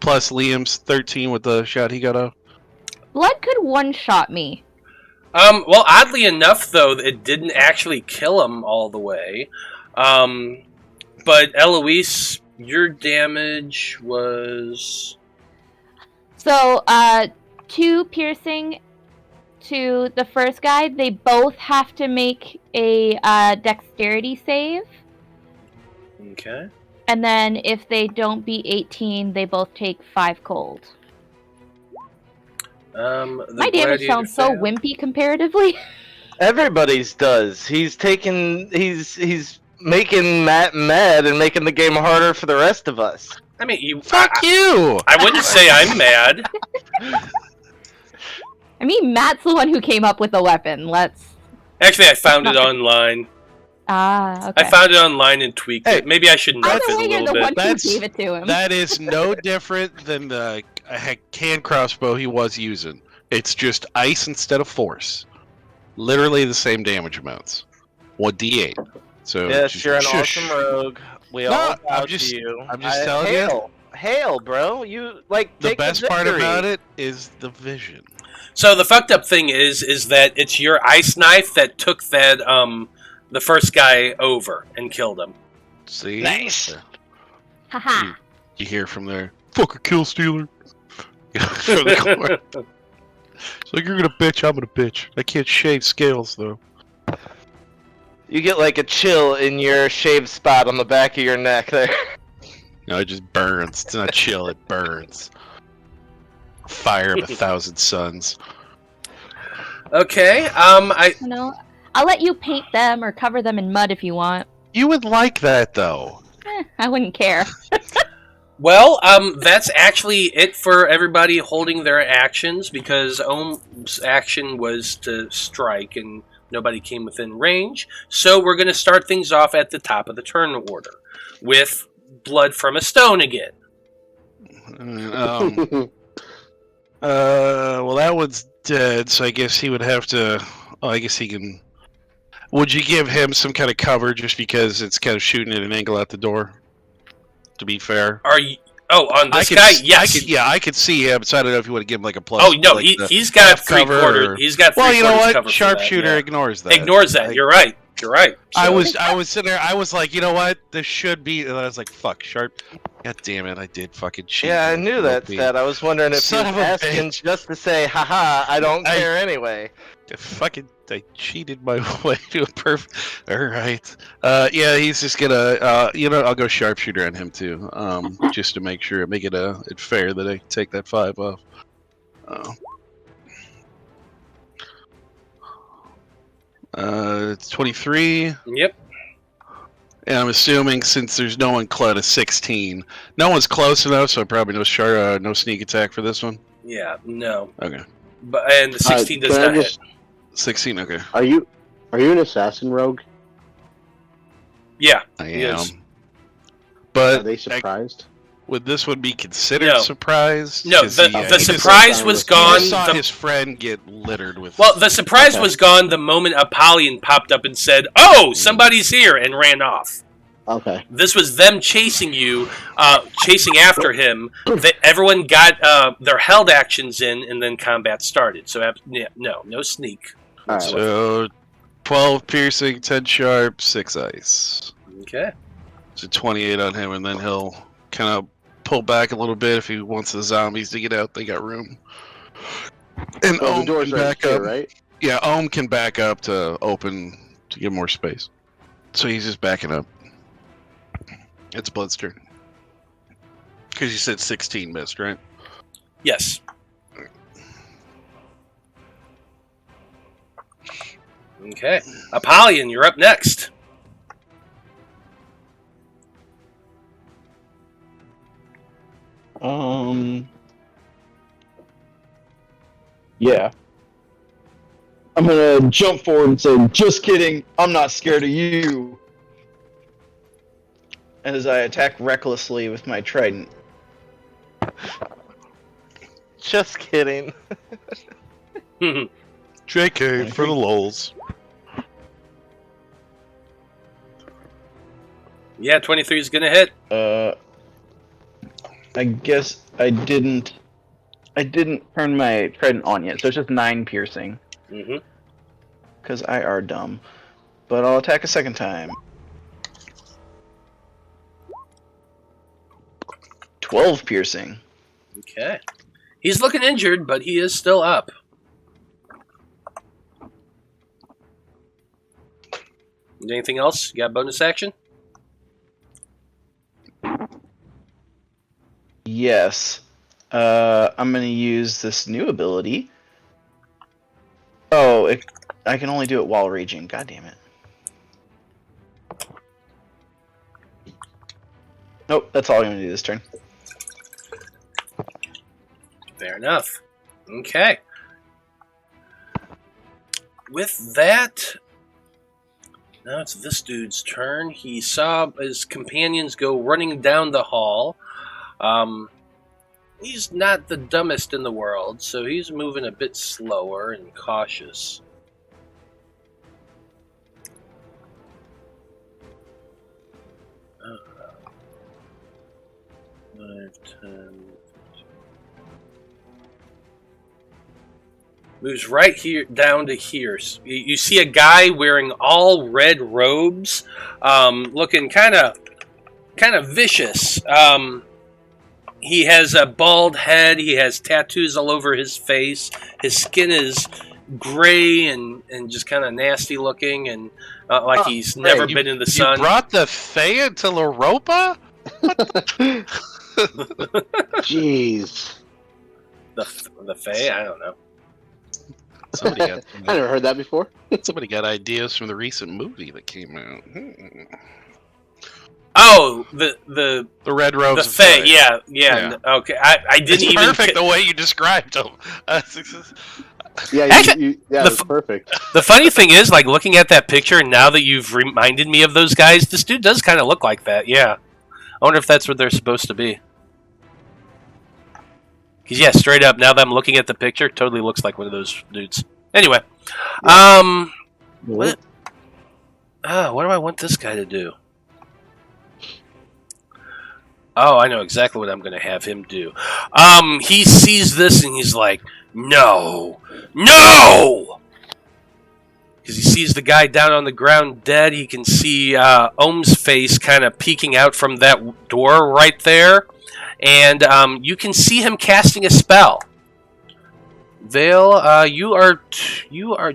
Plus Liam's 13 with the shot he got off. Blood could one-shot me. Well, oddly enough, though, it didn't actually kill him all the way. But Eloise, your damage was... So, 2 piercing to the first guy. They both have to make a dexterity save. Okay. And then if they don't beat 18, they both take 5 cold. My damage sounds so wimpy comparatively. Everybody's does. He's making Matt mad and making the game harder for the rest of us. I mean, Fuck you! I wouldn't say I'm mad. I mean, Matt's the one who came up with the weapon. Actually, I found it online. Okay. I found it online and tweaked it. Maybe I should nerf it a you're little the bit. one who gave it to him. That is no different than the hand crossbow he was using. It's just ice instead of force. Literally the same damage amounts. 1d8. So Yes, you're an shush. awesome rogue. We No, all I'm bow just- to you. I'm just telling you. Hail, bro. You The take best part victory. about it is the vision. So the fucked up thing is that it's your ice knife that took that the first guy over and killed him. See? Nice. Haha. You hear from there, fucker kill stealer. From the corner. It's like, you're gonna bitch, I'm gonna bitch. I can't shave scales, though. You get like a chill in your shaved spot on the back of your neck there. No, it just burns. It's not chill, it burns. Fire of 1,000 suns. Okay. You know, I'll let you paint them or cover them in mud if you want. You would like that, though. I wouldn't care. Well, that's actually it for everybody holding their actions, because Ohm's action was to strike and nobody came within range. So we're going to start things off at the top of the turn order with Blood from a Stone again. Well, that one's dead, so I guess he would have to... Oh, I guess he can... Would you give him some kind of cover just because it's kind of shooting at an angle out the door? To be fair. Are you... Oh, on this guy? Yes. I could see him, so I don't know if you want to give him like a plus. Oh, no, like he's got half 3 cover quarters. or- He's got 3 Well, you know quarters what? cover for Sharpshooter that, yeah. ignores that. Ignores that. Like, You're right. You're right. I So- was sitting there. I was like, you know what? This should be. And I was like, fuck, sharp. God damn it! I did fucking cheat. Yeah, I knew that stat. I was wondering if he Son was of a asking bitch. just to say, haha, I don't care anyway. I cheated my way to a perfect. All right. Yeah, he's just gonna. I'll go sharpshooter on him too. Just to make it fair that I take that 5 off. It's 23. Yep. And I'm assuming since there's no one close to 16, no one's close enough, so probably no sneak attack for this one. Yeah. No. Okay. And the 16 does not hit. 16. Okay. Are you an assassin rogue? Yeah. I he am. is. But Are they surprised? would this one be considered No. surprise? No, the surprise was gone. He saw his friend get littered with. Well, the surprise was gone the moment Apollyon popped up and said, "Oh, somebody's here," and ran off. Okay. This was them chasing you, chasing after him. Everyone got their held actions in, and then combat started. So, no sneak. All right. So 12 piercing, 10 sharp, 6 ice. Okay. So 28 on him, and then he'll kind of pull back a little bit if he wants the zombies to get out. They got room. And Well, the Ohm door's can right back here, up. right? Yeah, Ohm can back up to open to get more space. So he's just backing up. It's Blood's turn. Because you said 16 missed, right? Yes. Okay. Apollyon, you're up next. Yeah. I'm gonna jump forward and say, "Just kidding. I'm not scared of you." As I attack recklessly with my trident. Just kidding. JK for the lols. Yeah, 23 is gonna hit. I guess I didn't turn my trident on yet, so it's just 9 piercing. Mm-hmm. Because I are dumb. But I'll attack a second time. 12 piercing. Okay. He's looking injured, but he is still up. Anything else? You got bonus action? Yes. I'm gonna use this new ability. Oh, I can only do it while raging. God damn it. Nope, that's all I'm gonna do this turn. Fair enough. Okay. With that, now it's this dude's turn. He saw his companions go running down the hall. He's not the dumbest in the world, so he's moving a bit slower and cautious. Uh, 5, 10... Moves right here down to here. You see a guy wearing all red robes, looking kind of vicious. He has a bald head. He has tattoos all over his face. His skin is gray and just kind of nasty looking, and like he's never been in the sun. You brought the Fae to Loroupa? Jeez. The Fae? I don't know. Somebody got, I never heard that before. somebody got ideas from the recent movie that came out. Oh, the Red Robes. the Fae. Yeah. Okay, I didn't It's even. perfect the way you described them. Yeah, Actually, that was perfect. The funny thing is, like, looking at that picture, now that you've reminded me of those guys, this dude does kind of look like that, yeah. I wonder if that's what they're supposed to be. Because, yeah, straight up, now that I'm looking at the picture, totally looks like one of those dudes. Anyway. What do I want this guy to do? Oh, I know exactly what I'm going to have him do. He sees this and he's like, No! because he sees the guy down on the ground dead. He can see Ohm's face kind of peeking out from that door right there. And you can see him casting a spell. Veil, you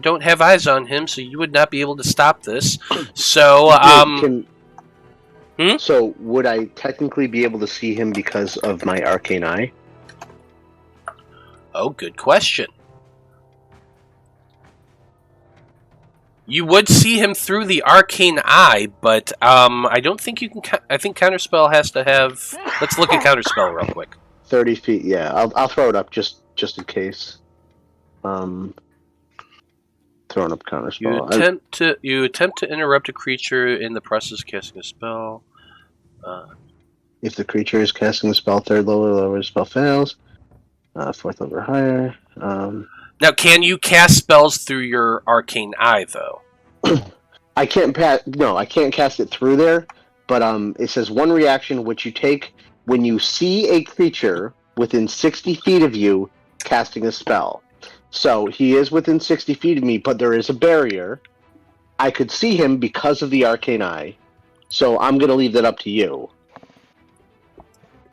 don't have eyes on him, so you would not be able to stop this. So, So would I technically be able to see him because of my arcane eye? Oh, good question. You would see him through the arcane eye, but I don't think you can. I think counterspell has to have. Let's look at counterspell real quick. 30 feet. Yeah, I'll throw it up just in case. Throwing up counterspell. You attempt to interrupt a creature in the process of casting a spell. If the creature is casting a spell, third level, lower spell fails. Fourth level or higher. Now, can you cast spells through your arcane eye, though? I can't cast it through there. But it says one reaction which you take when you see a creature within 60 feet of you casting a spell. So he is within 60 feet of me, but there is a barrier. I could see him because of the arcane eye. So I'm going to leave that up to you.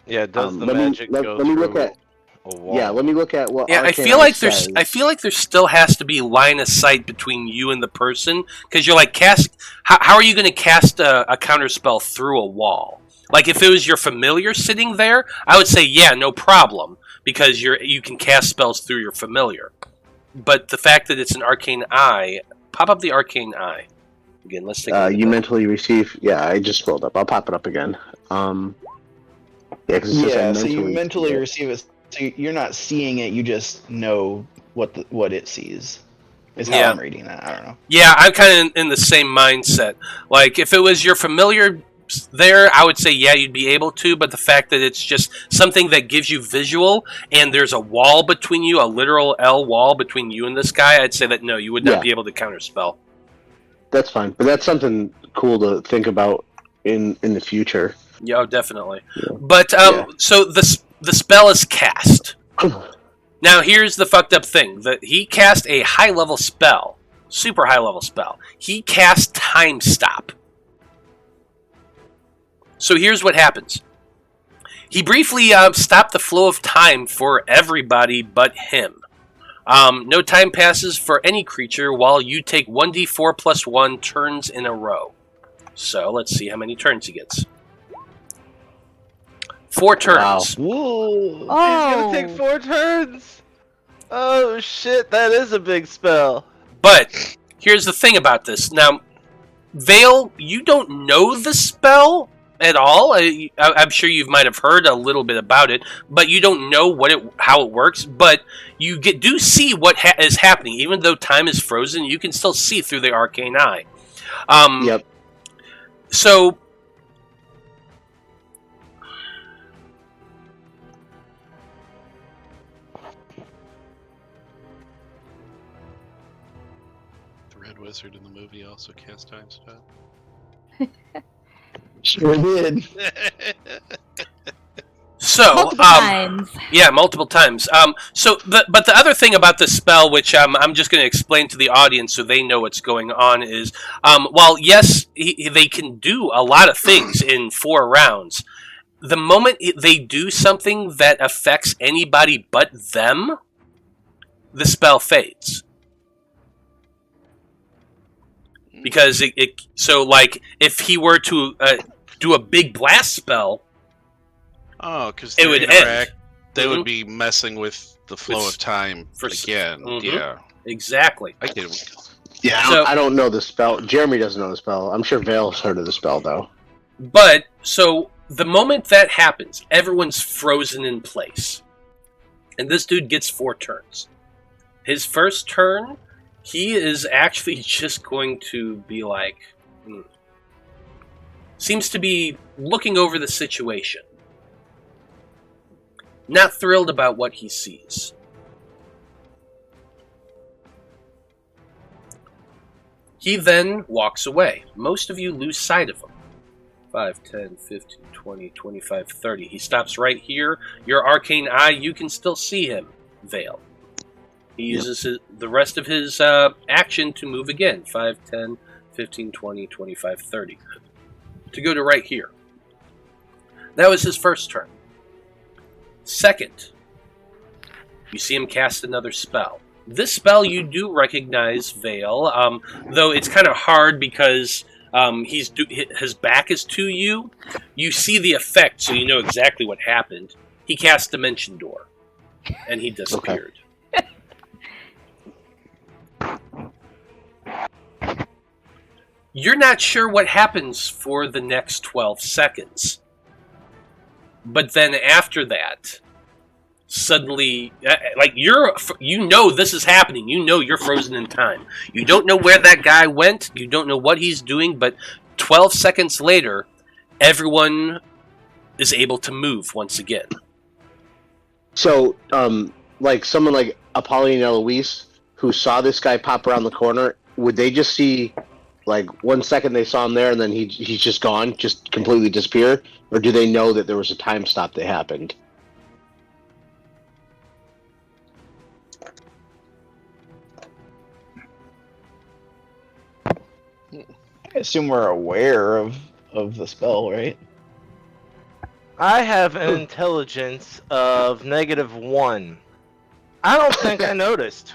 Yeah, does the magic go let me through look at a wall? Yeah, let me look at what. Yeah, I arcane feel eye like says. I feel like there still has to be line of sight between you and the person, because you're like How are you going to cast a counter spell through a wall? Like if it was your familiar sitting there, I would say yeah, no problem, because you can cast spells through your familiar. But the fact that it's an arcane eye, pop up the arcane eye again. Let's take a look at you that. mentally receive. Yeah, I just scrolled up. I'll pop it up again. Yeah, because it says so you mentally receive it. So you're not seeing it. You just know what it sees. Is how I'm reading that. I don't know. Yeah, I'm kind of in the same mindset. Like if it was your familiar there, I would say yeah, you'd be able to. But the fact that it's just something that gives you visual, and there's a wall between you, a literal L wall between you and this guy, I'd say that no, you would not be able to counterspell. That's fine, but that's something cool to think about in the future. Yeah, oh, definitely. Yeah. But so the spell is cast. Now here's the fucked up thing: that he cast a high level spell, super high level spell. He cast Time Stop. So here's what happens. He briefly stopped the flow of time for everybody but him. No time passes for any creature while you take 1d4 plus 1 turns in a row. So let's see how many turns he gets. 4 turns. Wow. Whoa! He's gonna take 4 turns! Oh shit, that is a big spell. But here's the thing about this. Now, Veil, you don't know the spell at all. I'm sure you might have heard a little bit about it, but you don't know how it works. But you do see what is happening, even though time is frozen. You can still see through the arcane eye. Yep. So The Red Wizard in the movie also cast Time Stop. Sure did. So, Multiple times. Yeah, multiple times. But the other thing about this spell, which I'm just going to explain to the audience so they know what's going on, is while yes, they can do a lot of things in 4 rounds, the moment they do something that affects anybody but them, the spell fades. Because so like if he were to do a big blast spell. Oh, because it would end. They would be messing with the flow of time again. Mm-hmm. Yeah, exactly. I get it. Yeah, I don't know the spell. Jeremy doesn't know the spell. I'm sure Vale's heard of the spell though. But so the moment that happens, everyone's frozen in place, and this dude gets 4 turns. His first turn, he is actually just going to be like, seems to be looking over the situation. Not thrilled about what he sees. He then walks away. Most of you lose sight of him. 5, 10, 15, 20, 25, 30. He stops right here. Your arcane eye, you can still see him, Veil. He uses the rest of his action to move again. 5, 10, 15, 20, 25, 30. To go to right here. That was his first turn. Second, you see him cast another spell. This spell you do recognize, Veil, though it's kind of hard because his back is to you. You see the effect, so you know exactly what happened. He cast Dimension Door, and he disappeared. You're not sure what happens for the next 12 seconds. But then after that, suddenly, you know this is happening. You know you're frozen in time. You don't know where that guy went. You don't know what he's doing. But 12 seconds later, everyone is able to move once again. So, like someone like Apollyon and Eloise, who saw this guy pop around the corner, would they just see, like, 1 second they saw him there and then he's just gone, just completely disappear? Or do they know that there was a time stop that happened? I assume we're aware of the spell, right? I have an intelligence of -1. I don't think I noticed.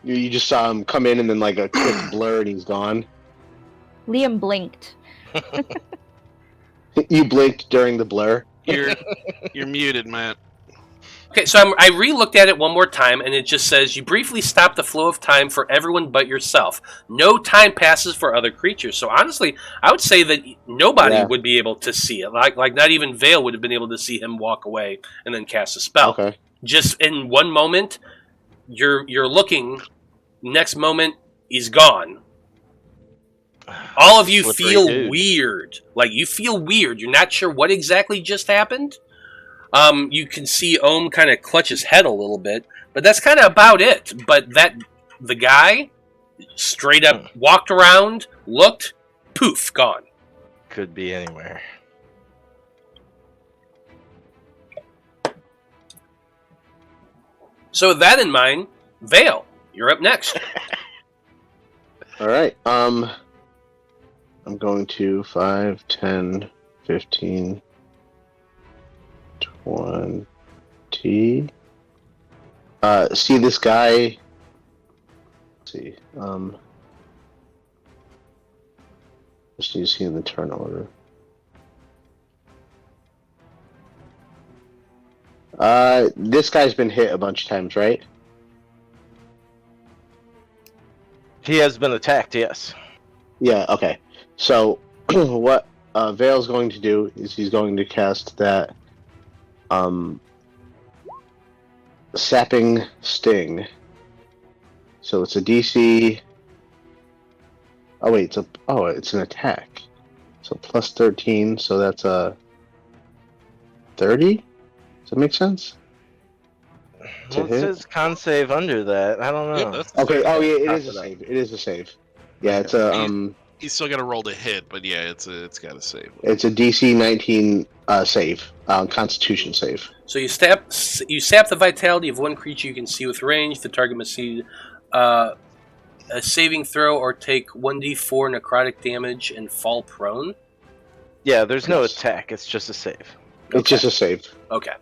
You just saw him come in and then like a quick blur and he's gone. Liam blinked. You blinked during the blur. You're muted, Matt. Okay, so I re-looked at it one more time, and it just says, you briefly stop the flow of time for everyone but yourself. No time passes for other creatures. So honestly, I would say that nobody would be able to see it. Like not even Veil would have been able to see him walk away and then cast a spell. Okay. Just in one moment, you're looking, next moment, he's gone. All of you feel weird. Like, you feel weird. You're not sure what exactly just happened. You can see Ohm kind of clutch his head a little bit, but that's kind of about it. But the guy straight up walked around, looked, poof, gone. Could be anywhere. So with that in mind, Veil, you're up next. All right. I'm going to 5, 10, 15, 20. See this guy. Let's see. Just need to see in the turn order. This guy's been hit a bunch of times, right? He has been attacked, yes. Yeah, okay. So, what Veil's going to do is he's going to cast that Sapping Sting. So it's a DC... Oh, wait, it's an attack. So plus 13, so that's a 30? Does that make sense? Well, it says con save under that. I don't know. Yeah, Okay, oh yeah, it is a save. It is a save. Yeah, it's a He's still got to roll to hit, but yeah, it's got to save. It's a DC 19 save, Constitution save. So you sap the vitality of one creature you can see with range. The target must see a saving throw or take 1d4 necrotic damage and fall prone. Yeah, there's no attack. It's just a save. It's just a save. Okay.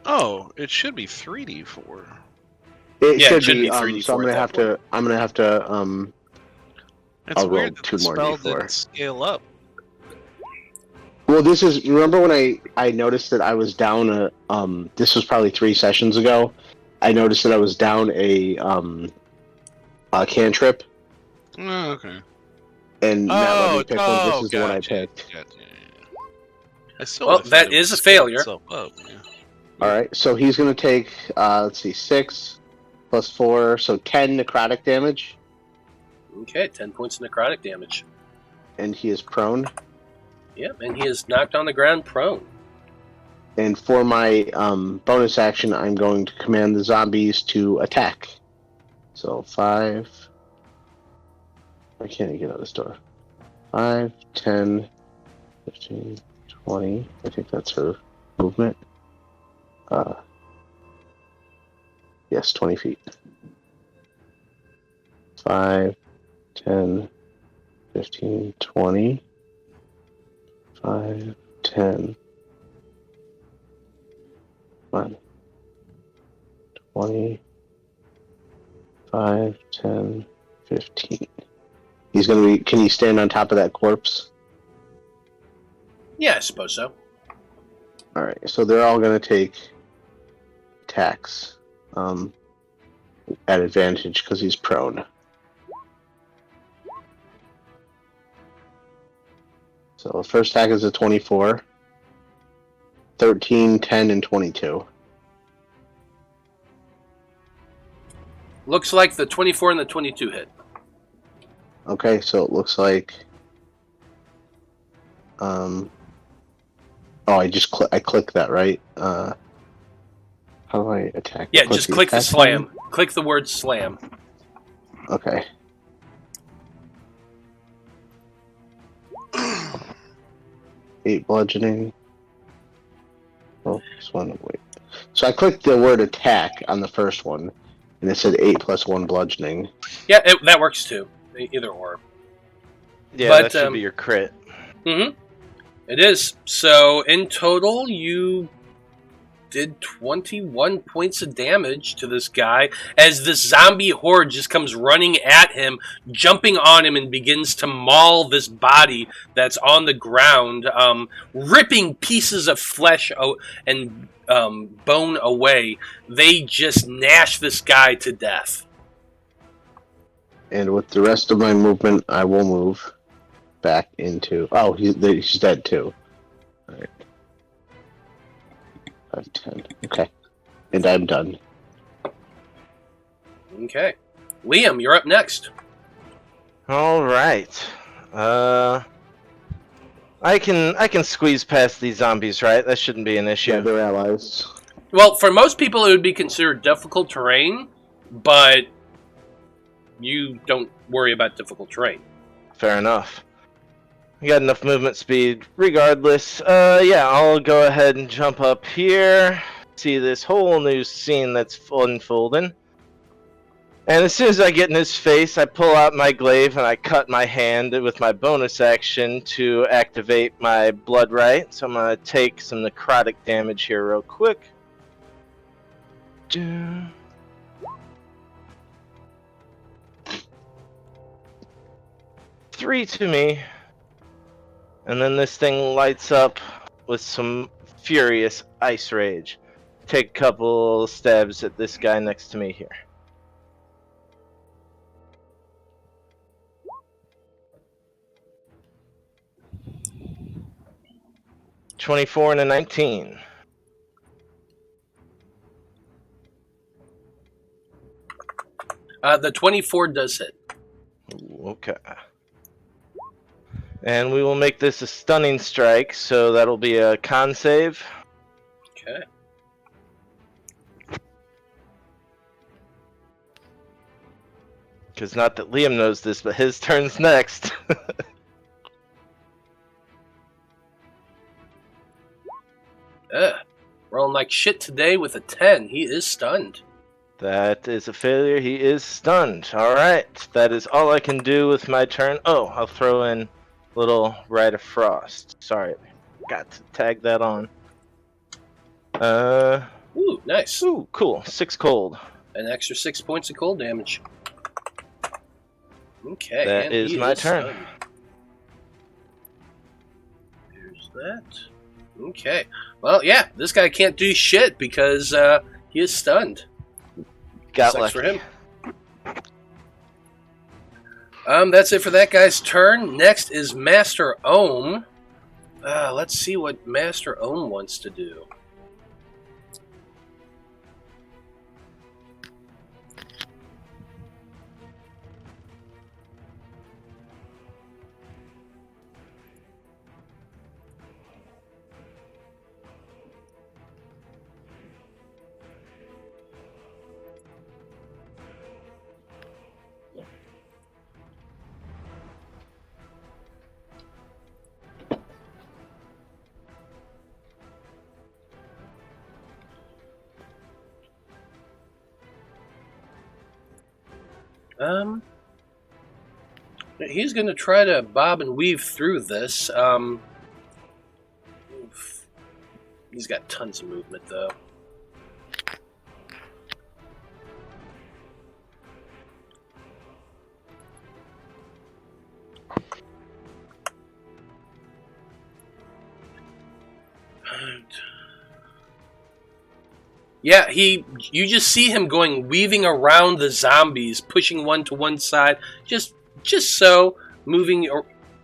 Oh, it should be 3d4. It should be 3d4. So I'm gonna have to. It's I'll roll weird that 2 the more spell d4. didn't scale up. Well, this is. Remember when I noticed that I was down this was probably 3 sessions ago. I noticed that I was down a cantrip. Oh, okay. And Matt let me pick one. This is the one I picked. Gotcha. I still Well, that is a failure. Up, yeah. All right, so he's going to take, let's see, 6 plus 4, so 10 necrotic damage. Okay, 10 points of necrotic damage. And he is prone. Yep, and he is knocked on the ground prone. And for my bonus action, I'm going to command the zombies to attack. So 5... I can't get out of this door. 5, 10, 15, 20. I think that's her movement. Yeah, Yes, 20 feet. 5, 10, 15, 20. 5, 10. 1, 20. 5, 10, 15. He's gonna be. Can he stand on top of that corpse? Yeah, I suppose so. All right. So they're all gonna take attacks at advantage because he's prone. So the first attack is a 24, 13, 10, and 22. Looks like the 24 and the 22 hit. Okay, so it looks like. Oh, I clicked that, right? How do I attack? Yeah, just click the attack slam. button? Click the word slam. Okay. Eight bludgeoning. Oh, just one. Wait. So I clicked the word attack on the first one, and it said 8 plus 1 bludgeoning. Yeah, that works too. Either or. Yeah, But, that should be your crit. Mm-hmm. It is. So in total, you did 21 points of damage to this guy as this zombie horde just comes running at him, jumping on him, and begins to maul this body that's on the ground, ripping pieces of flesh and bone away. They just gnash this guy to death. And with the rest of my movement, I will move back into. Oh, he's dead too. All right. 5, 10. Okay. And I'm done. Okay. Liam, you're up next. All right. I can squeeze past these zombies, right? That shouldn't be an issue. Yeah, they're allies. Well, for most people, it would be considered difficult terrain, but you don't worry about difficult terrain. Fair enough. I got enough movement speed regardless. Yeah, I'll go ahead and jump up here. See this whole new scene that's unfolding. And as soon as I get in his face, I pull out my glaive and I cut my hand with my bonus action to activate my blood right. So I'm going to take some necrotic damage here real quick. 3 to me. And then this thing lights up with some furious ice rage. Take a couple stabs at this guy next to me here. (24 and a 19). The 24 does hit. Okay. And we will make this a stunning strike, so that'll be a con save. Okay. Because not that Liam knows this, but his turn's next. Rolling like shit today with a 10. He is stunned. That is a failure. He is stunned. Alright. That is all I can do with my turn. Oh, I'll throw in little Rite of Frost. Sorry. Got to tag that on. Ooh, nice. Ooh, cool. 6 cold. An extra 6 points of cold damage. Okay. That and is he my turn. Stunned. Here's that. Okay. Well, yeah, this guy can't do shit because he is stunned. Got Sucks lucky. for him. That's it for that guy's turn. Next is Master Ohm. Let's see what Master Ohm wants to do. He's going to try to bob and weave through this. He's got tons of movement, though. Yeah, you just see him weaving around the zombies, pushing one to one side, just so, moving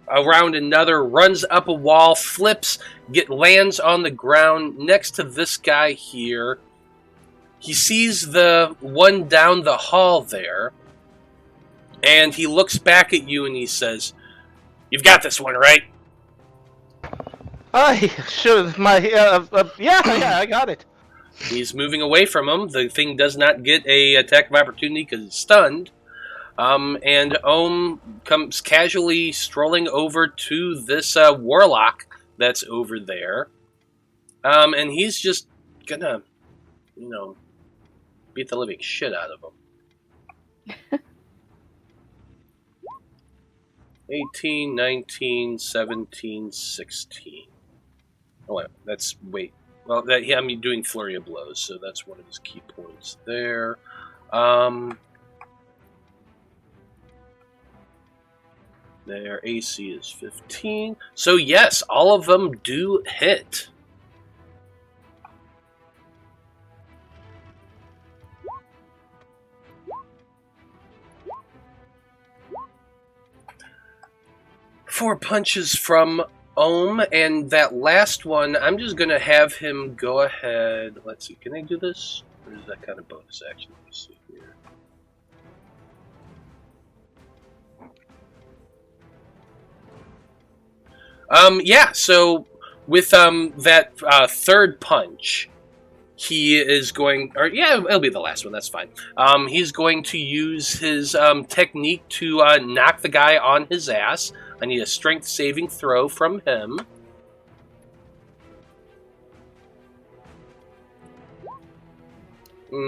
around another, runs up a wall, flips, lands on the ground next to this guy here. He sees the one down the hall there, and he looks back at you and he says, "You've got this one, right?" I should yeah, I got it. He's moving away from him. The thing does not get a attack of opportunity because it's stunned. And Ohm comes casually strolling over to this warlock that's over there. And he's just gonna, beat the living shit out of him. 18, 19, 17, 16. Oh, wait. Well, I'm doing Flurry of Blows, so that's one of his key points there. Their AC is 15. So yes, all of them do hit. Four punches from Ohm, and that last one, I'm just going to have him go ahead. Let's see, can I do this? Or is that kind of bonus action? Let me see here. Yeah, so with that third punch, he is going, it'll be the last one, that's fine. He's going to use his technique to knock the guy on his ass. I need a strength saving throw from him.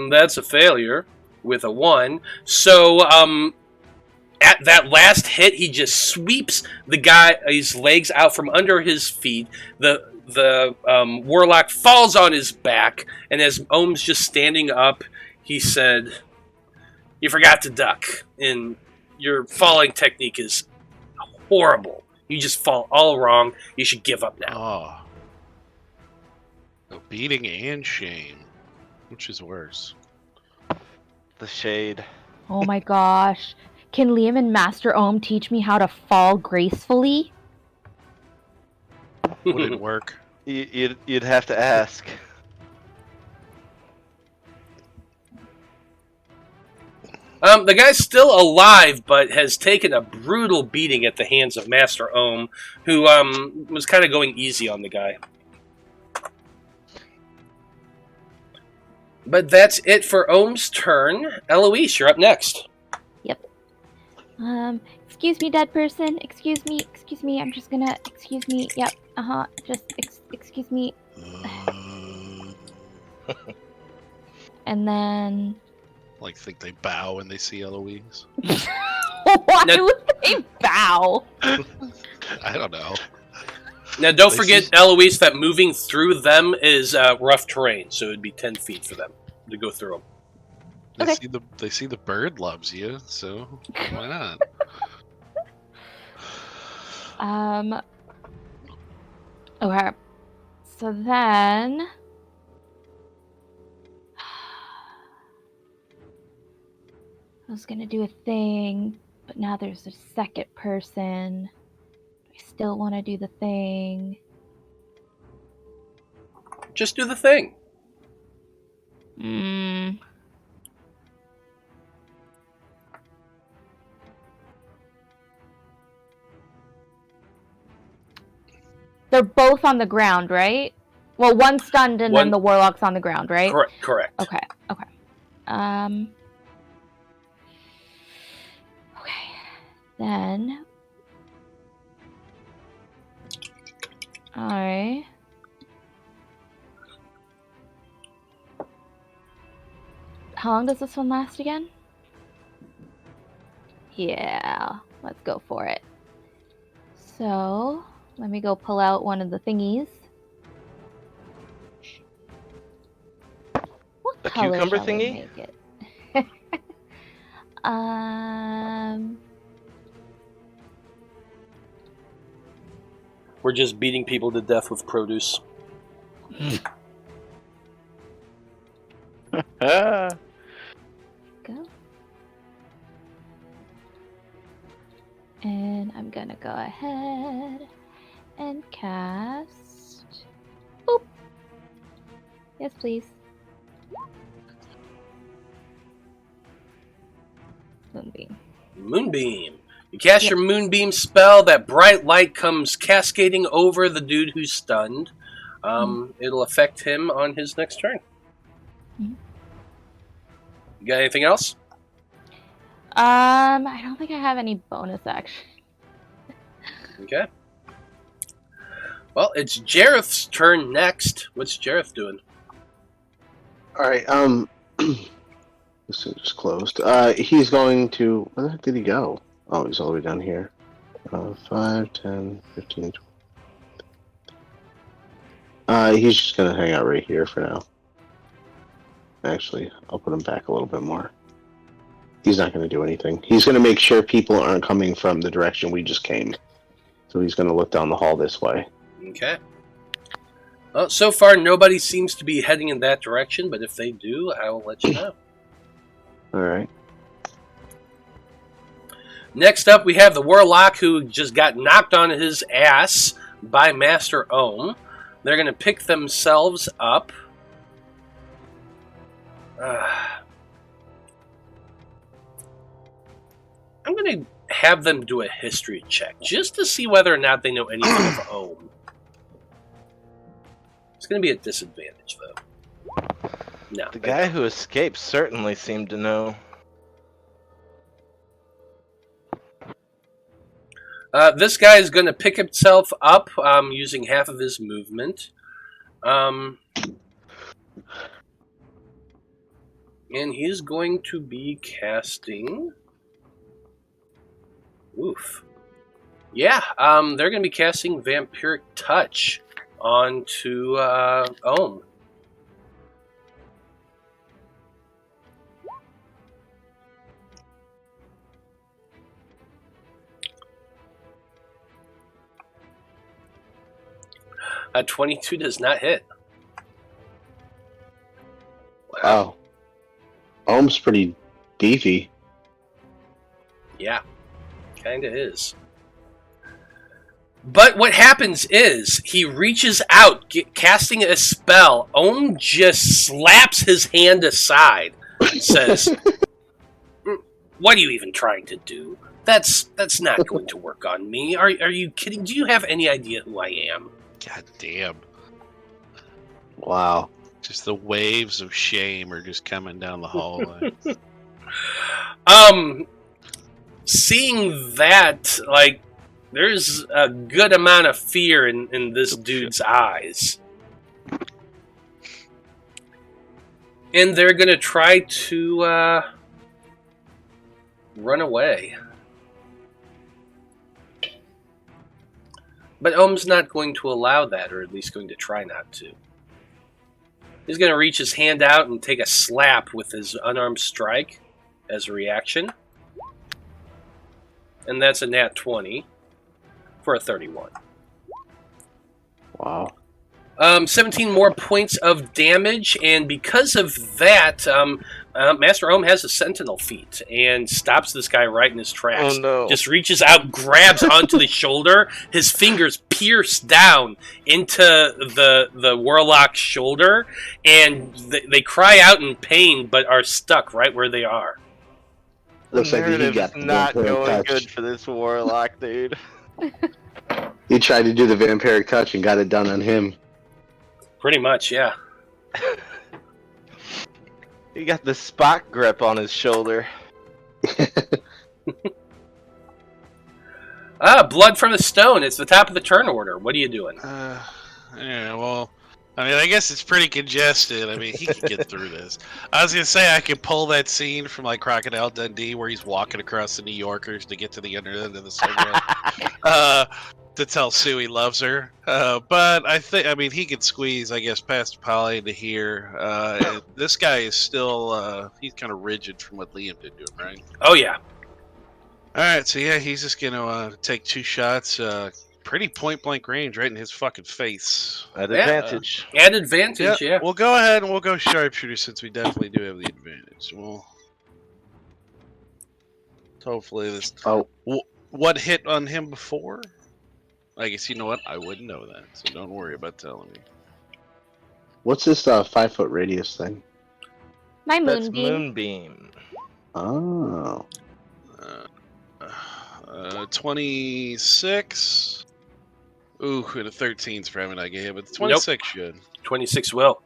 That's a failure with a 1. So, at that last hit, he just sweeps the guy's legs out from under his feet. The warlock falls on his back, and as Ohm's just standing up, he said, "You forgot to duck, and your falling technique is horrible. You just fall all wrong. You should give up now." Oh. Beating and shame. Which is worse? The shade. Oh my gosh. Can Liam and Master Ohm teach me how to fall gracefully? Would it work? You'd have to ask. The guy's still alive, but has taken a brutal beating at the hands of Master Ohm, who was kind of going easy on the guy. But that's it for Ohm's turn. Eloise, you're up next. Yep. Excuse me, dead person. Excuse me. I'm just gonna, excuse me. Yep. Just, excuse me. And then... Think they bow when they see Eloise? Why would they bow? I don't know. Now, don't forget, Eloise, that moving through them is rough terrain, so it'd be 10 feet for them to go through them. They see the bird loves you, so why not? Okay. So then... I was gonna do a thing, but now there's a second person. I still want to do the thing. Just do the thing. They're both on the ground, right? Well, one's stunned and then the warlock's on the ground, right? Correct. Okay. Then... Alright. How long does this one last again? Yeah, let's go for it. So, let me go pull out one of the thingies. What A color cucumber shall we thingy? make it? We're just beating people to death with produce. Ah. Go. And I'm gonna go ahead and cast. Boop. Yes, please. Moonbeam. Moonbeam. You cast your Moonbeam spell. That bright light comes cascading over the dude who's stunned. It'll affect him on his next turn. Mhm. You got anything else? I don't think I have any bonus action. Okay. Well, it's Jareth's turn next. What's Jareth doing? All right. This thing just closed. He's going to. Where the heck did he go? Oh, he's all the way down here. 5, 10, 15, 20. He's just gonna hang out right here for now. Actually, I'll put him back a little bit more. He's not gonna do anything. He's gonna make sure people aren't coming from the direction we just came. So he's gonna look down the hall this way. Okay. Well, so far nobody seems to be heading in that direction, but if they do, I will let you know. All right. Next up, we have the Warlock who just got knocked on his ass by Master Ohm. They're going to pick themselves up. I'm going to have them do a history check just to see whether or not they know anything of Ohm. It's going to be a disadvantage, though. No. The guy who escaped certainly seemed to know. This guy is going to pick himself up using half of his movement. And he's going to be casting... Oof. Yeah, they're going to be casting Vampiric Touch onto Ohm. A 22 does not hit. Wow. Ohm's pretty beefy. Yeah, kind of is. But what happens is, he reaches out, casting a spell. Ohm just slaps his hand aside and says, "What are you even trying to do? That's not going to work on me. Are you kidding? Do you have any idea who I am?" God damn. Wow. Just the waves of shame are just coming down the hallway. Seeing that, like, there's a good amount of fear in this dude's eyes. And they're going to try to run away. But Ohm's not going to allow that, or at least going to try not to. He's going to reach his hand out and take a slap with his unarmed strike as a reaction. And that's a nat 20 for a 31. Wow. 17 more points of damage, and because of that, Master Ohm has a Sentinel feat and stops this guy right in his tracks. Oh no. Just reaches out, grabs onto the shoulder, his fingers pierce down into the Warlock's shoulder, and they cry out in pain, but are stuck right where they are. Looks like he Narrative's got the not vampiric going touch. good for this Warlock, dude. He tried to do the vampiric touch and got it done on him. Pretty much, yeah. He got the spot grip on his shoulder. Blood from the Stone. It's the top of the turn order. What are you doing? Yeah, well, I mean, I guess it's pretty congested. I mean, he can get through this. I was gonna say I could pull that scene from like Crocodile Dundee where he's walking across the New Yorkers to get to the other end of the subway to tell Sue he loves her. But I mean, he could squeeze, I guess, past Polly to here. And this guy is still he's kind of rigid from what Liam did to him, right? Oh yeah. All right, so yeah, he's just gonna take 2 shots. Pretty point blank range, right in his fucking face. At Yeah. advantage. At advantage, yeah. We'll go ahead and we'll go sharpshooter since we definitely do have the advantage. Well, hopefully this. Oh, What hit on him before? I guess you know what? I wouldn't know that, so don't worry about telling me. what's this 5-foot radius thing? My That's moonbeam. moonbeam. Oh. 26. Ooh, and a 13's probably not gonna hit, but the 26 should. 26 will.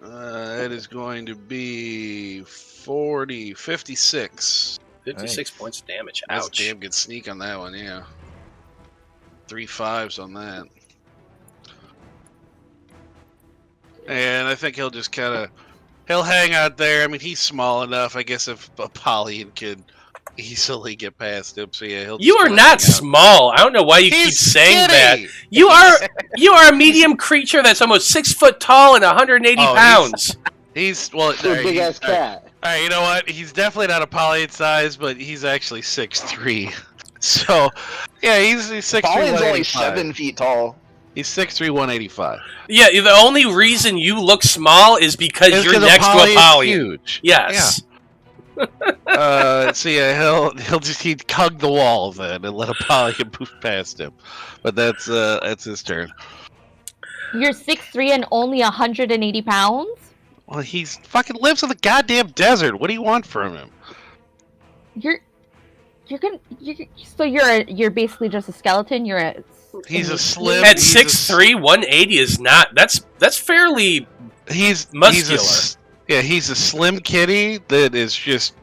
It is going to be 56. 56 Nice. points of damage. That's a Ouch. damn good sneak on that one, yeah. 3 5s on that. And I think he'll just he'll hang out there. I mean, he's small enough. I guess if Apollyon could easily get past him, so yeah, he'll. You just are kinda not hang out. small. I don't know why you keep He's saying that. skinny. You are a medium creature that's almost 6 foot tall and 180 Oh, pounds. He's well. It's a big ass cat. All right, you know what? He's definitely not Apollyon size, but he's actually 6'3". So, yeah, he's 6'3", Pollyon's only 185. 7 feet tall. He's 6'3", 185. Yeah, the only reason you look small is because It's you're 'cause next to Apollyon's Apollyon. huge. Yes. So yeah, he'd hug the wall then and let Apollyon move past him. But that's his turn. You're 6'3" and only 180 pounds? Well, he's fucking lives in the goddamn desert. What do you want from him? So you're basically just a skeleton. He's a slim. At he's a 6'3", 180 is not. That's fairly muscular. He's a slim kitty that is just.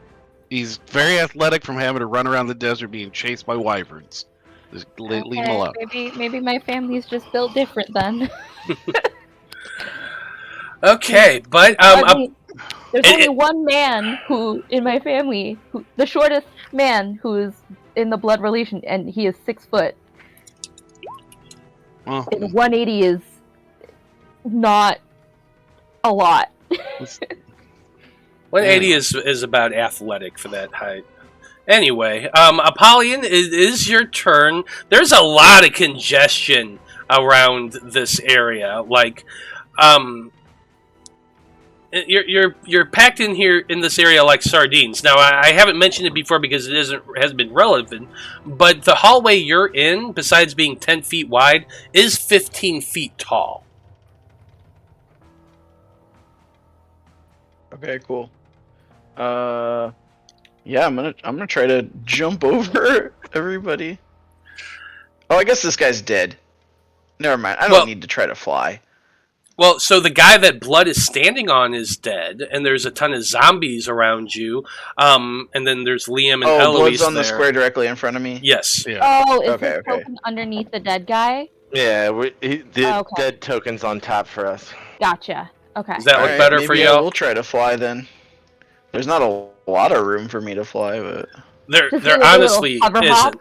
He's very athletic from having to run around the desert being chased by wyverns. Just leave him alone. Maybe my family's just built different then. Okay, but there's only one man who in my family, the shortest man who's in the blood relation, and he is 6 foot. Well, And 180 is not a lot. 180 is about athletic for that height. Anyway, Apollyon, it is your turn. There's a lot of congestion around this area. Like, you're packed in here in this area like sardines. Now, I haven't mentioned it before because it hasn't been relevant, but the hallway you're in, besides being 10 feet wide, is 15 feet tall. Okay, cool. Yeah, I'm gonna try to jump over everybody. Oh, I guess this guy's dead. Never mind. I don't need to try to fly. Well, so the guy that Blood is standing on is dead, and there's a ton of zombies around you. And then there's Liam and Eloise Blood's on there. the square directly in front of me. Yes. yeah. Oh, is Okay, this okay. token underneath the dead guy? Yeah, the Okay. dead token's on top for us. Gotcha. Okay. Does that look Alright, better for maybe you? I will try to fly then. There's not a lot of room for me to fly, but There Just do a little honestly hover isn't. hop.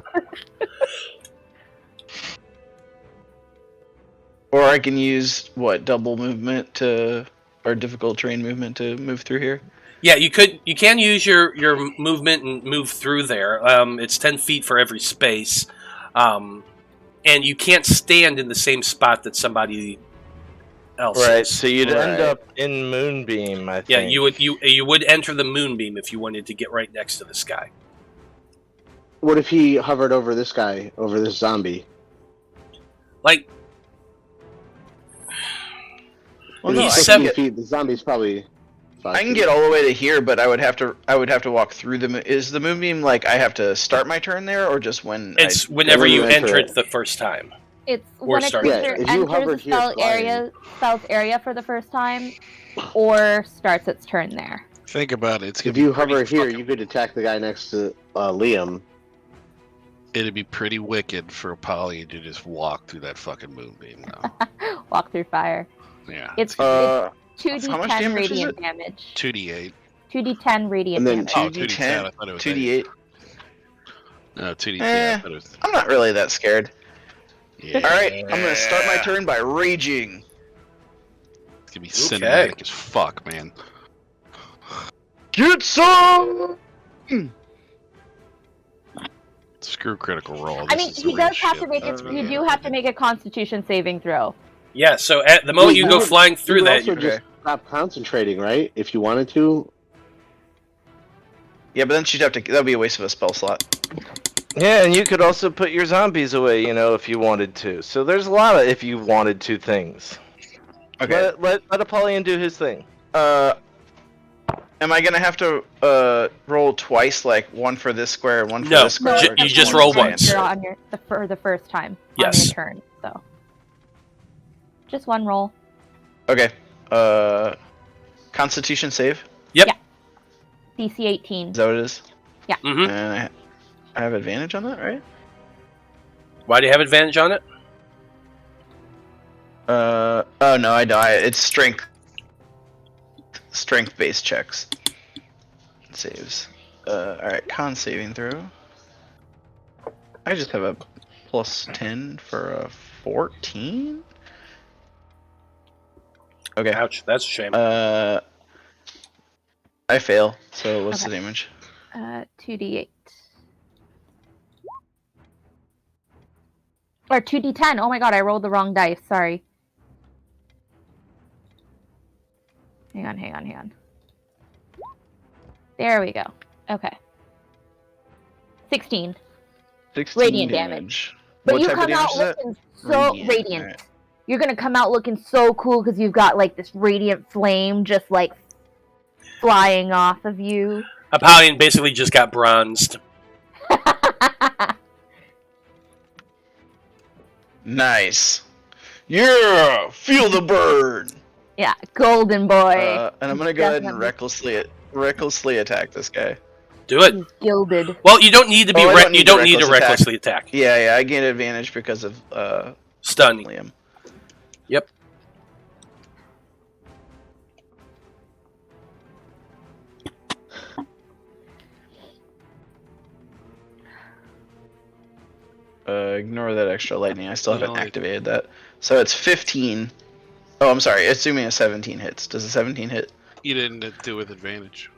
or I can use double movement or difficult terrain movement to move through here. Yeah, you can use your movement and move through there. It's 10 feet for every space. And you can't stand in the same spot that somebody else Right, is. so you'd end Right. up in Moonbeam, I think. Yeah, you would enter the moonbeam if you wanted to get right next to this guy. What if he hovered over this guy, over this zombie? Like, Well, no, He's I seven- can, 15 feet. The zombie's probably 5 I can feet. get all the way to here, but I would have to walk through the. Is the moonbeam like I have to start my turn there, or just when? it's whenever when you you enter enter it. it the first time. It's Or when a start- creature Yeah, if you enters hover the here flying. spell's area for the first time, or starts its turn there. Think about it. It's gonna If you be pretty hover here, fucking- you could attack the guy next to Liam. It'd be pretty wicked for Apollyon to just walk through that fucking moonbeam now. Walk through fire. Yeah. It's how 2d10 much damage is radiant it? damage. 2d8. 2d10 radiant And then damage. Oh, 2d10, 2d10. I thought it was 2d8. No, 2d10. Eh. I thought it was... I'm not really that scared. Yeah. Alright, I'm gonna start my turn by raging. It's gonna be cinematic as fuck, man. Get some! Screw critical role. I mean, he does have to make it. You do have to make a Constitution saving throw. Yeah, so at the moment you go flying through that, you could also just stop concentrating, right? If you wanted to. Yeah, but then she'd have to. That'd be a waste of a spell slot. Yeah, and you could also put your zombies away, if you wanted to. So there's a lot of if you wanted to things. Okay. Let Apollyon do his thing. Am I gonna have to roll twice, like one for this square and one for No, this square? ju- or you just one roll for once. You're on for the first time Yes. on your turn. So just one roll. Okay. Constitution save. DC 18. Is that what it is? hmm And I have advantage on that, right? Why do you have advantage on it? Oh no, I die. It's strength-based checks. Saves. Alright, con saving throw. I just have a plus 10 for a 14? Okay. Ouch, that's a shame. I fail. So what's Okay. the damage? 2d8. Or 2d10. Oh my god, I rolled the wrong dice. Sorry. Hang on. There we go. Okay. 16. 16 Radiant damage. But What you type of come out damage is that? looking so radiant. Alright. You're gonna come out looking so cool because you've got like this radiant flame just like flying off of you. Apollyon basically just got bronzed. Nice. Yeah! Feel the burn! Yeah, golden boy. And I'm gonna go ahead and Definitely. recklessly attack this guy. Do it. He's gilded. Well, you don't need to be. Oh, I don't You need don't to need to reckless attack. recklessly attack. Yeah, I gain advantage because of Stunning. Liam. Yep. Ignore that extra lightning. I still haven't No, activated that. So it's 15. Oh, I'm sorry. Assuming a 17 hits. Does a 17 hit? You didn't do with advantage.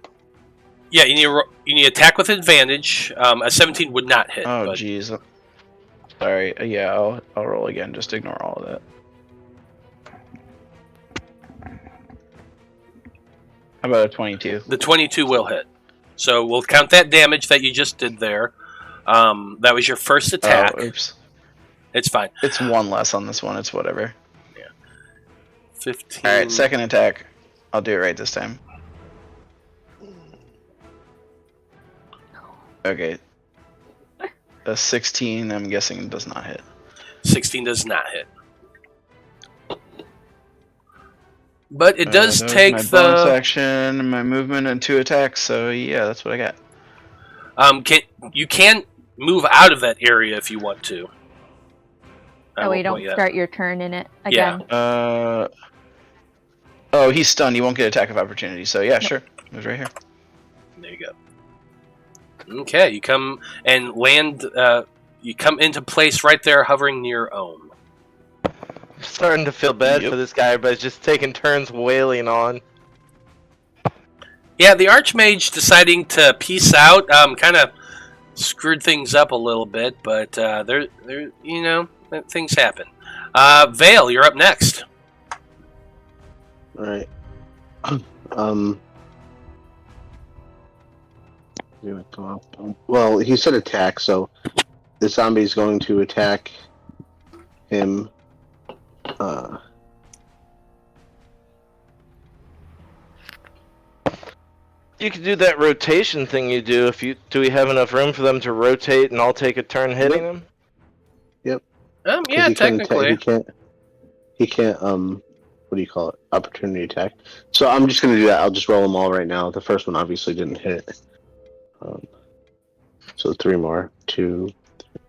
Yeah, you need to attack with advantage. A 17 would not hit. Oh, but jeez. Sorry. Yeah, I'll roll again. Just ignore all of that. How about a 22? the 22 will hit. So we'll count that damage that you just did there. That was your first attack. Oh, oops. It's fine. It's one less on this one. It's whatever. 15. Alright, second attack. I'll do it right this time. Okay. A 16, I'm guessing, does not hit. 16 does not hit. But it does That was take my bonus the. action, my movement, and 2 attacks. So yeah, that's what I got. You can move out of that area if you want to. I Oh, will you don't point that. start your turn in it again. Oh, he's stunned. He won't get attack of opportunity. So yeah, sure. Move right here. There you go. Okay, you come and land. You come into place right there, hovering near Ohm. I'm starting to feel bad Yep. for this guy, but just taking turns wailing on. Yeah, the Archmage deciding to peace out kind of screwed things up a little bit, but there, things happen. Veil, you're up next. Right. Well, he said attack, so the zombie's going to attack him. You could do that rotation thing you do. Do we have enough room for them to rotate and I'll take a turn hitting them? Because Yeah, he can't technically. he can't, what do you call it? Opportunity attack. So I'm just going to do that. I'll just roll them all right now. The first one obviously didn't hit. So 3 more. 2, 3.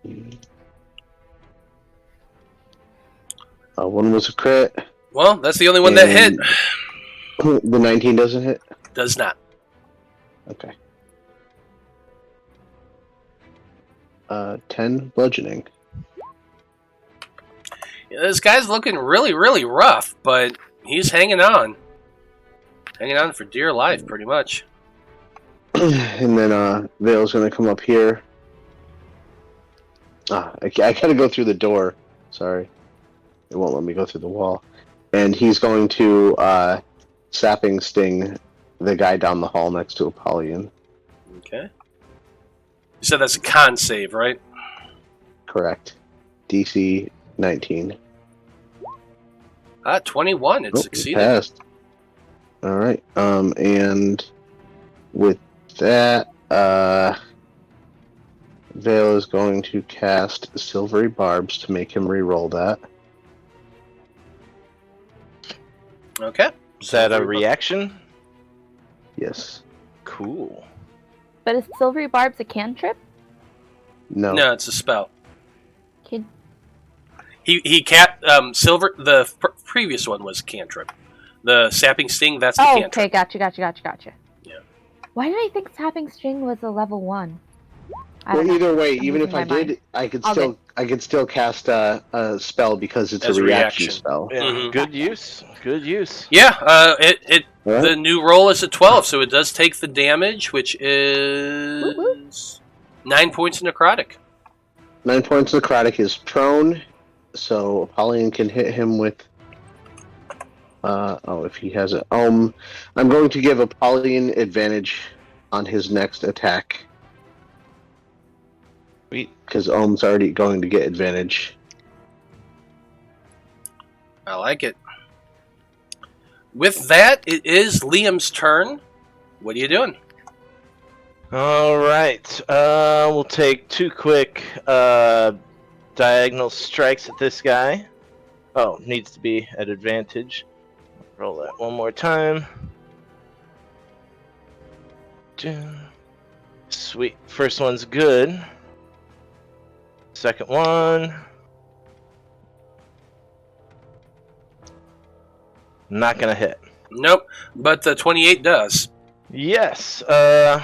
One was a crit. Well, that's the only one that hit. The 19 doesn't hit? Does not. Okay. 10 bludgeoning. Yeah, this guy's looking really, really rough, but he's hanging on. Hanging on for dear life, pretty much. And then Veil's going to come up here. I gotta go through the door. Sorry. It won't let me go through the wall. And he's going to sapping sting the guy down the hall next to Apollyon. Okay. You said that's a con save, right? Correct. DC 19. 21. It succeeded. Passed. Alright. And with that, Veil is going to cast Silvery Barbs to make him re-roll that. Okay. Is that a reaction? Yes. Cool. But is Silvery Barbs a cantrip? No. No, it's a spell. Kid. He silver. The previous one was cantrip. The sapping sting. That's the cantrip. Okay, gotcha. Yeah. Why did I think Sapping String was a level 1? I Well, don't know. either way, I'm even losing if I my mind. did, Okay. I could still cast a spell because it's As a a reaction reaction. spell. Yeah, Mhm. Good use. Good use. Yeah. Alright? The new roll is a 12, so it does take the damage, which is 9 points necrotic. 9 points necrotic is prone, so Apollyon can hit him with. If he has it. I'm going to give Apollyon advantage on his next attack. Sweet. Because Ohm's already going to get advantage. I like it. With that, it is Liam's turn. What are you doing? All right. We'll take 2 quick diagonal strikes at this guy. Oh, needs to be at advantage. Roll that one more time. Sweet. First one's good. Second one. Not gonna hit. Nope, but the 28 does. Yes. We'll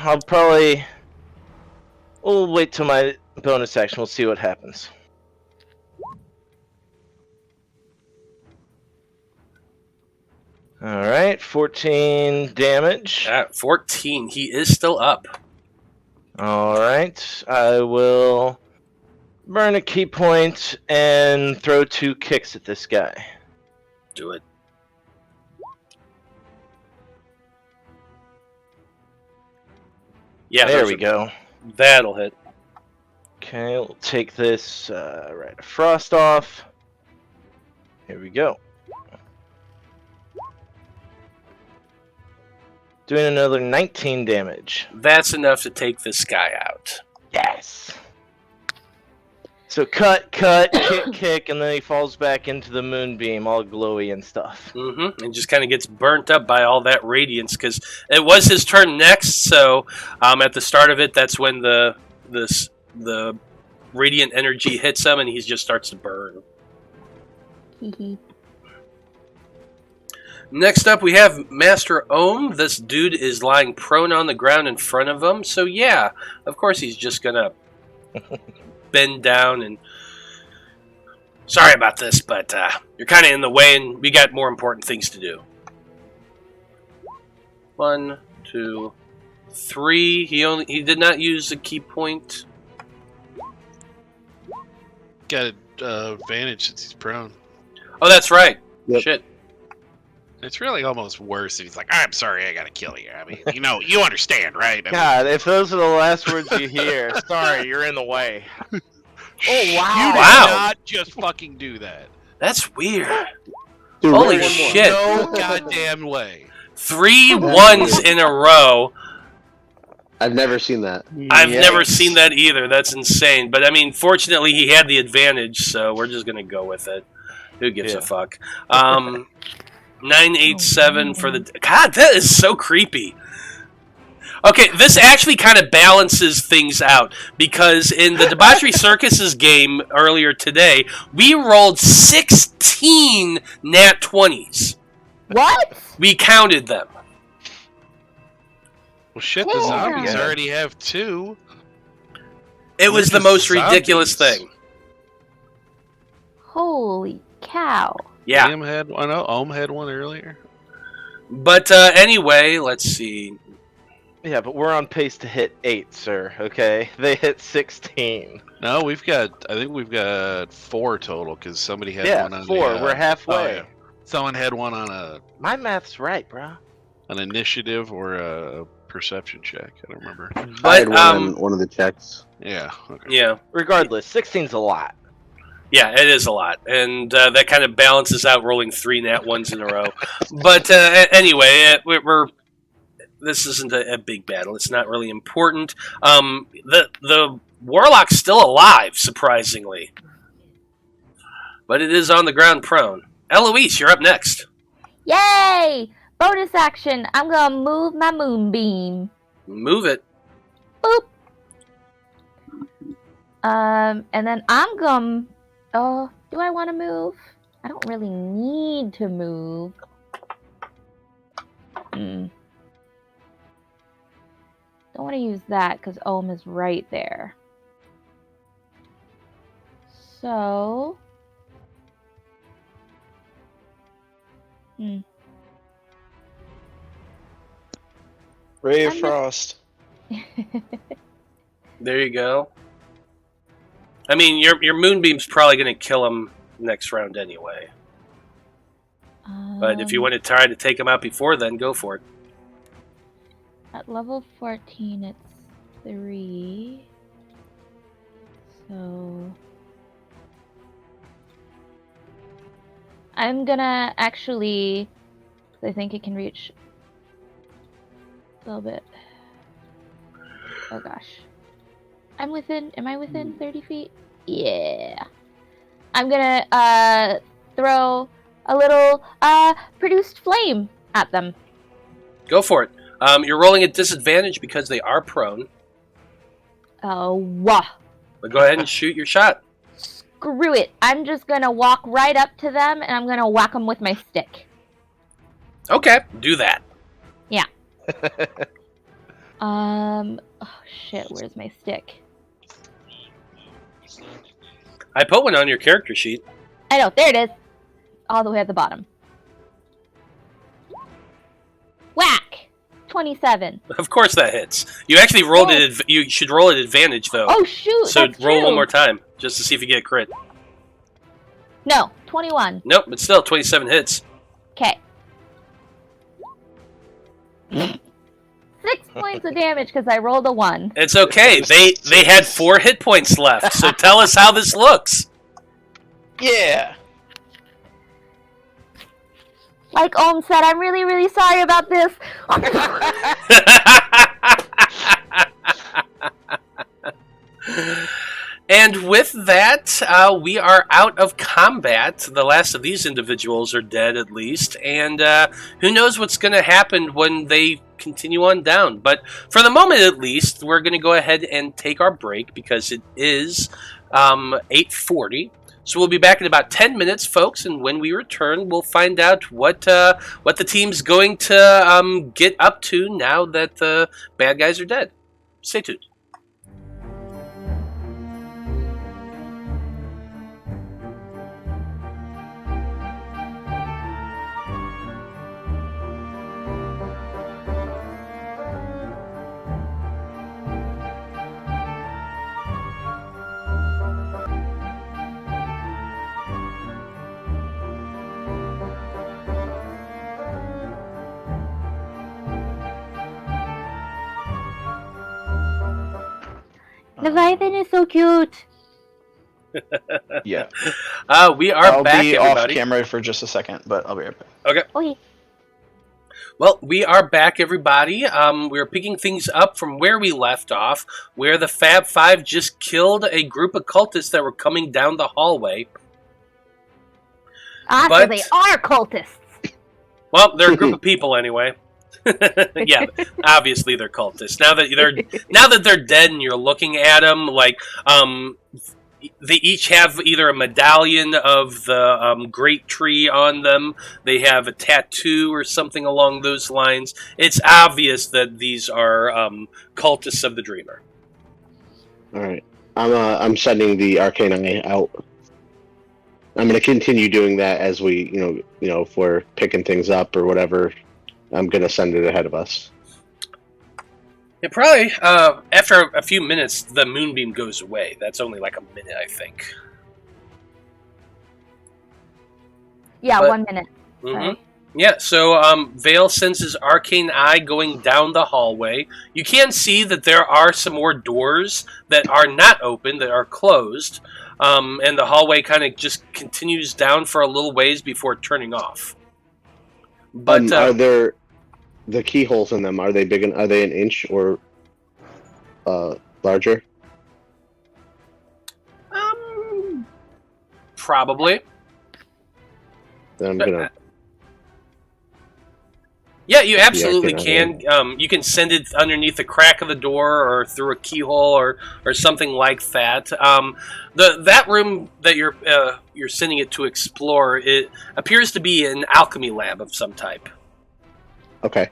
wait till my bonus action. We'll see what happens. Alright, 14 damage. At 14, he is still up. Alright, I will burn a key point and throw 2 kicks at this guy. Do it. Yeah, There we go. That'll hit. Okay, we'll take this Rite of Frost off. Here we go. Doing another 19 damage. That's enough to take this guy out. Yes! So cut, kick, and then he falls back into the moonbeam, all glowy and stuff. Mm-hmm. And just kind of gets burnt up by all that radiance, because it was his turn next, so at the start of it, that's when the radiant energy hits him, and he just starts to burn. Next up, we have Master Ohm. This dude is lying prone on the ground in front of him, so yeah, of course he's just gonna bend down and... Sorry about this, but you're kind of in the way, and we got more important things to do. 1, 2, 3. He did not use a key point. Got advantage since he's prone. Oh, that's right. Yep. Shit. It's really almost worse if he's like, I'm sorry, I gotta kill you. I mean, you understand, right? I mean, God, if those are the last words you hear, sorry, you're in the way. Oh, wow. You did Wow. not just fucking do that. That's weird. Dude, Holy one more. shit. No goddamn way. 3 ones in a row. I've never seen that. I've never seen that either. That's insane. But, I mean, fortunately, he had the advantage, so we're just going to go with it. Who gives a fuck? 987 for the... God, that is so creepy. Okay, this actually kind of balances things out because in the Debauchery Circus's game earlier today, we rolled 16 nat 20s. What? We counted them. Well, shit, the Damn. zombies already have 2. It was the just most ridiculous zombies. thing. Holy cow. Yeah. Liam had one. Ohm had one earlier. But anyway, let's see. Yeah, but we're on pace to hit 8, sir. Okay, they hit 16. No, I think we've got 4 total because somebody had Yeah, one on 4. the, We're halfway. oh, yeah. Someone had one on My math's right, bro. an initiative or a perception check. I don't remember. I But had one on one of the checks. Yeah. Okay. yeah. Regardless, 16's a lot. Yeah, it is a lot, and that kind of balances out rolling 3 nat 1s in a row. But anyway, this isn't a big battle. It's not really important. The warlock's still alive, surprisingly, but it is on the ground prone. Eloise, you're up next. Yay! Bonus action. I'm gonna move my moonbeam. Move it. Boop. And then I'm gonna. Oh, do I want to move? I don't really need to move. Don't want to use that because Ohm is right there. So. Ray of I'm Frost. There you go. I mean, your moonbeam's probably going to kill him next round anyway. But if you want to try to take him out before then, go for it. At level 14, it's 3. So. I'm gonna actually. I think it can reach a little bit. Oh gosh. Am I within 30 feet? Yeah. I'm gonna throw a little produced flame at them. Go for it. You're rolling at disadvantage because they are prone. Oh, wah. But go ahead and shoot your shot. Screw it. I'm just gonna walk right up to them and I'm gonna whack them with my stick. Okay, do that. Yeah. Oh shit, where's my stick? I put one on your character sheet. I know, there it is. All the way at the bottom. Whack! 27. Of course that hits. You actually rolled it. You should roll at advantage though. Oh shoot! So that's roll true. one more time just to see if you get a crit. No, 21. Nope, but still 27 hits. Okay. 6 points of damage because I rolled a 1. It's okay. They had 4 hit points left. So tell us how this looks. Yeah. Like Ohm said, I'm really, really sorry about this. And with that, we are out of combat. The last of these individuals are dead, at least. And who knows what's going to happen when they continue on down. But for the moment, at least, we're going to go ahead and take our break because it is 8:40. So we'll be back in about 10 minutes, folks. And when we return, we'll find out what the team's going to get up to now that the bad guys are dead. Stay tuned. Leviathan is so cute. Yeah. We are I'll back, be everybody. off camera for just a second, but I'll be right back. Okay. Okay. Well, we are back, everybody. We're picking things up from where we left off, where the Faab Five just killed a group of cultists that were coming down the hallway. So But- they are cultists. Well, they're a group of people anyway. Yeah, obviously they're cultists. Now that they're dead and you're looking at them, like they each have either a medallion of the great tree on them, they have a tattoo or something along those lines. It's obvious that these are cultists of the Dreamer. All right, I'm sending the arcane eye out. I'm going to continue doing that as we, if we're picking things up or whatever. I'm going to send it ahead of us. Yeah, probably after a few minutes, the moonbeam goes away. That's only like a minute, I think. Yeah, But- 1 minute. Mm-hmm. Sorry. Yeah, so Veil sends his arcane eye going down the hallway. You can see that there are some more doors that are not open, that are closed, and the hallway kind of just continues down for a little ways before turning off. But Are there the keyholes in them? Are they big? Are they an inch or larger? Probably. Then I'm gonna. Yeah, you absolutely arcane can. You can send it underneath the crack of the door or through a keyhole or something like that. That room that you're sending it to explore, it appears to be an alchemy lab of some type. Okay.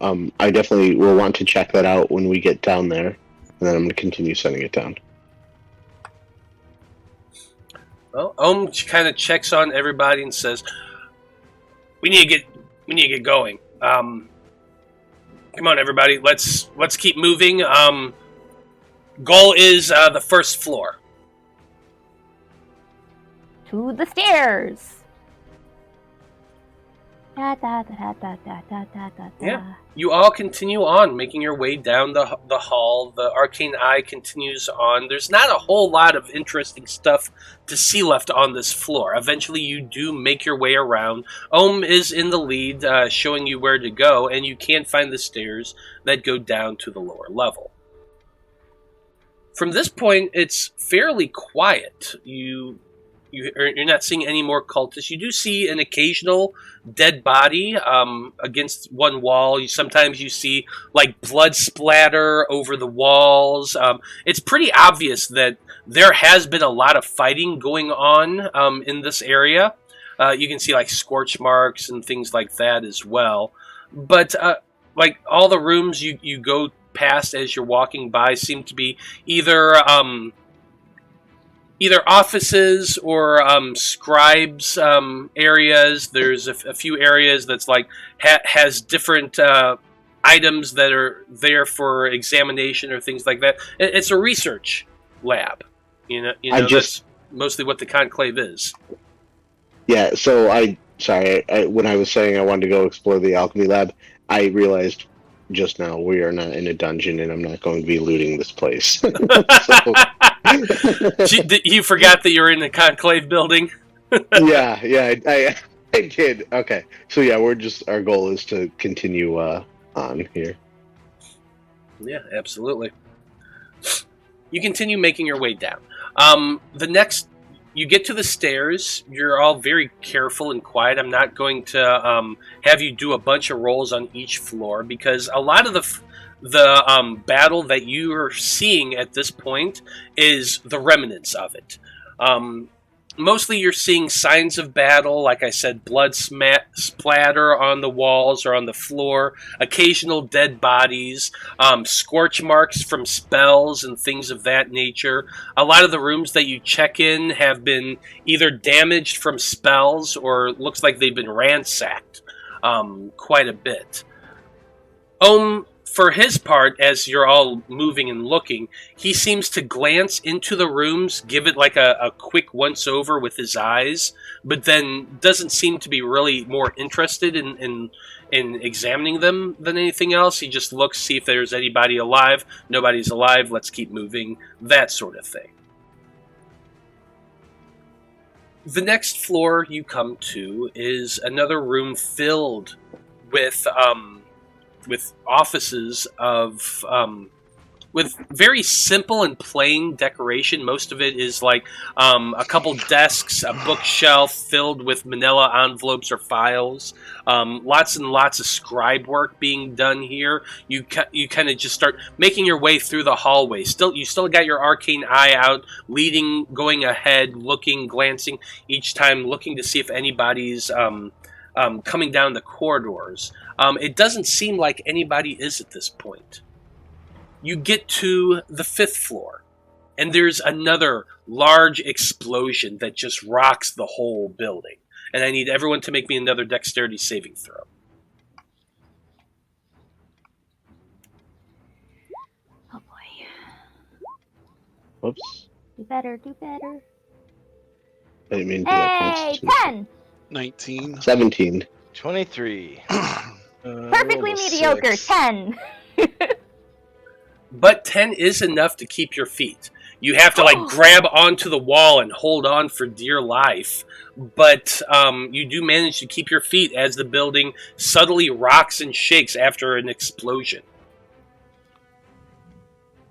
I definitely will want to check that out when we get down there, and then I'm going to continue sending it down. Well, Ohm kind of checks on everybody and says, "We need to get going. Come on, everybody. Let's keep moving. Goal is the first floor." To the stairs. Da, da, da, da, da, da, da, da, Yeah. You all continue on, making your way down the hall. The arcane eye continues on. There's not a whole lot of interesting stuff to see left on this floor. Eventually, you do make your way around. Ohm is in the lead, showing you where to go, and you can find the stairs that go down to the lower level. From this point, it's fairly quiet. You're not seeing any more cultists. You do see an occasional dead body against one wall. Sometimes you see like blood splatter over the walls. It's pretty obvious that there has been a lot of fighting going on in this area. You can see like scorch marks and things like that as well. But like all the rooms you go past as you're walking by seem to be either offices or scribes areas. There's a few areas that's like has different items that are there for examination or things like that. It's a research lab. That's mostly what the Conclave is. Yeah, so I when I was saying I wanted to go explore the alchemy lab, I realized just now we are not in a dungeon and I'm not going to be looting this place. So... You forgot that you're in the Conclave building? yeah, I did. Okay, so yeah, our goal is to continue on here. Yeah, absolutely. You continue making your way down. You get to the stairs. You're all very careful and quiet. I'm not going to have you do a bunch of rolls on each floor because a lot of the battle that you are seeing at this point is the remnants of it. Mostly you're seeing signs of battle, like I said, blood splatter on the walls or on the floor, occasional dead bodies, scorch marks from spells and things of that nature. A lot of the rooms that you check in have been either damaged from spells or looks like they've been ransacked quite a bit. For his part, as you're all moving and looking, he seems to glance into the rooms, give it like a quick once-over with his eyes, but then doesn't seem to be really more interested in examining them than anything else. He just looks, see if there's anybody alive. Nobody's alive, let's keep moving, that sort of thing. The next floor you come to is another room filled with offices of with very simple and plain decoration. Most of it is like a couple desks, a bookshelf filled with manila envelopes or files. Lots and lots of scribe work being done here. You kind of just start making your way through the hallway. You still got your arcane eye out, leading, going ahead, looking, glancing each time, looking to see if anybody's coming down the corridors. It doesn't seem like anybody is at this point. You get to the 5th floor, and there's another large explosion that just rocks the whole building. And I need everyone to make me another dexterity saving throw. Oh boy. Whoops. Do better, do better. I didn't mean to do that. Hey, Constitution. 10! 19. 17. 23. Perfectly mediocre, 10! But 10 is enough to keep your feet. You have to grab onto the wall and hold on for dear life. But you do manage to keep your feet as the building subtly rocks and shakes after an explosion.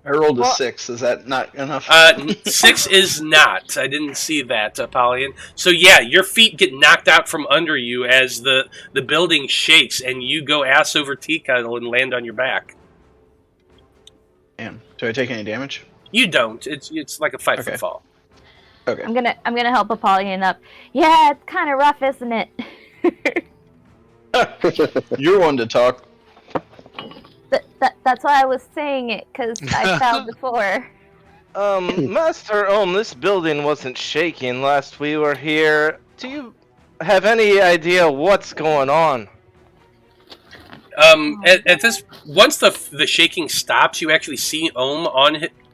I rolled a 6. Is that not enough? 6 is not. I didn't see that, Apollyon. So yeah, your feet get knocked out from under you as the building shakes, and you go ass over tea kettle and land on your back. Damn. Do I take any damage? You don't. It's like a 5-foot fall. Okay. I'm gonna help Apollyon up. Yeah, it's kind of rough, isn't it? You're one to talk. That's why I was saying it, because I fell before. Master this building wasn't shaking last we were here. Do you have any idea what's going on? At this, once the shaking stops, you actually see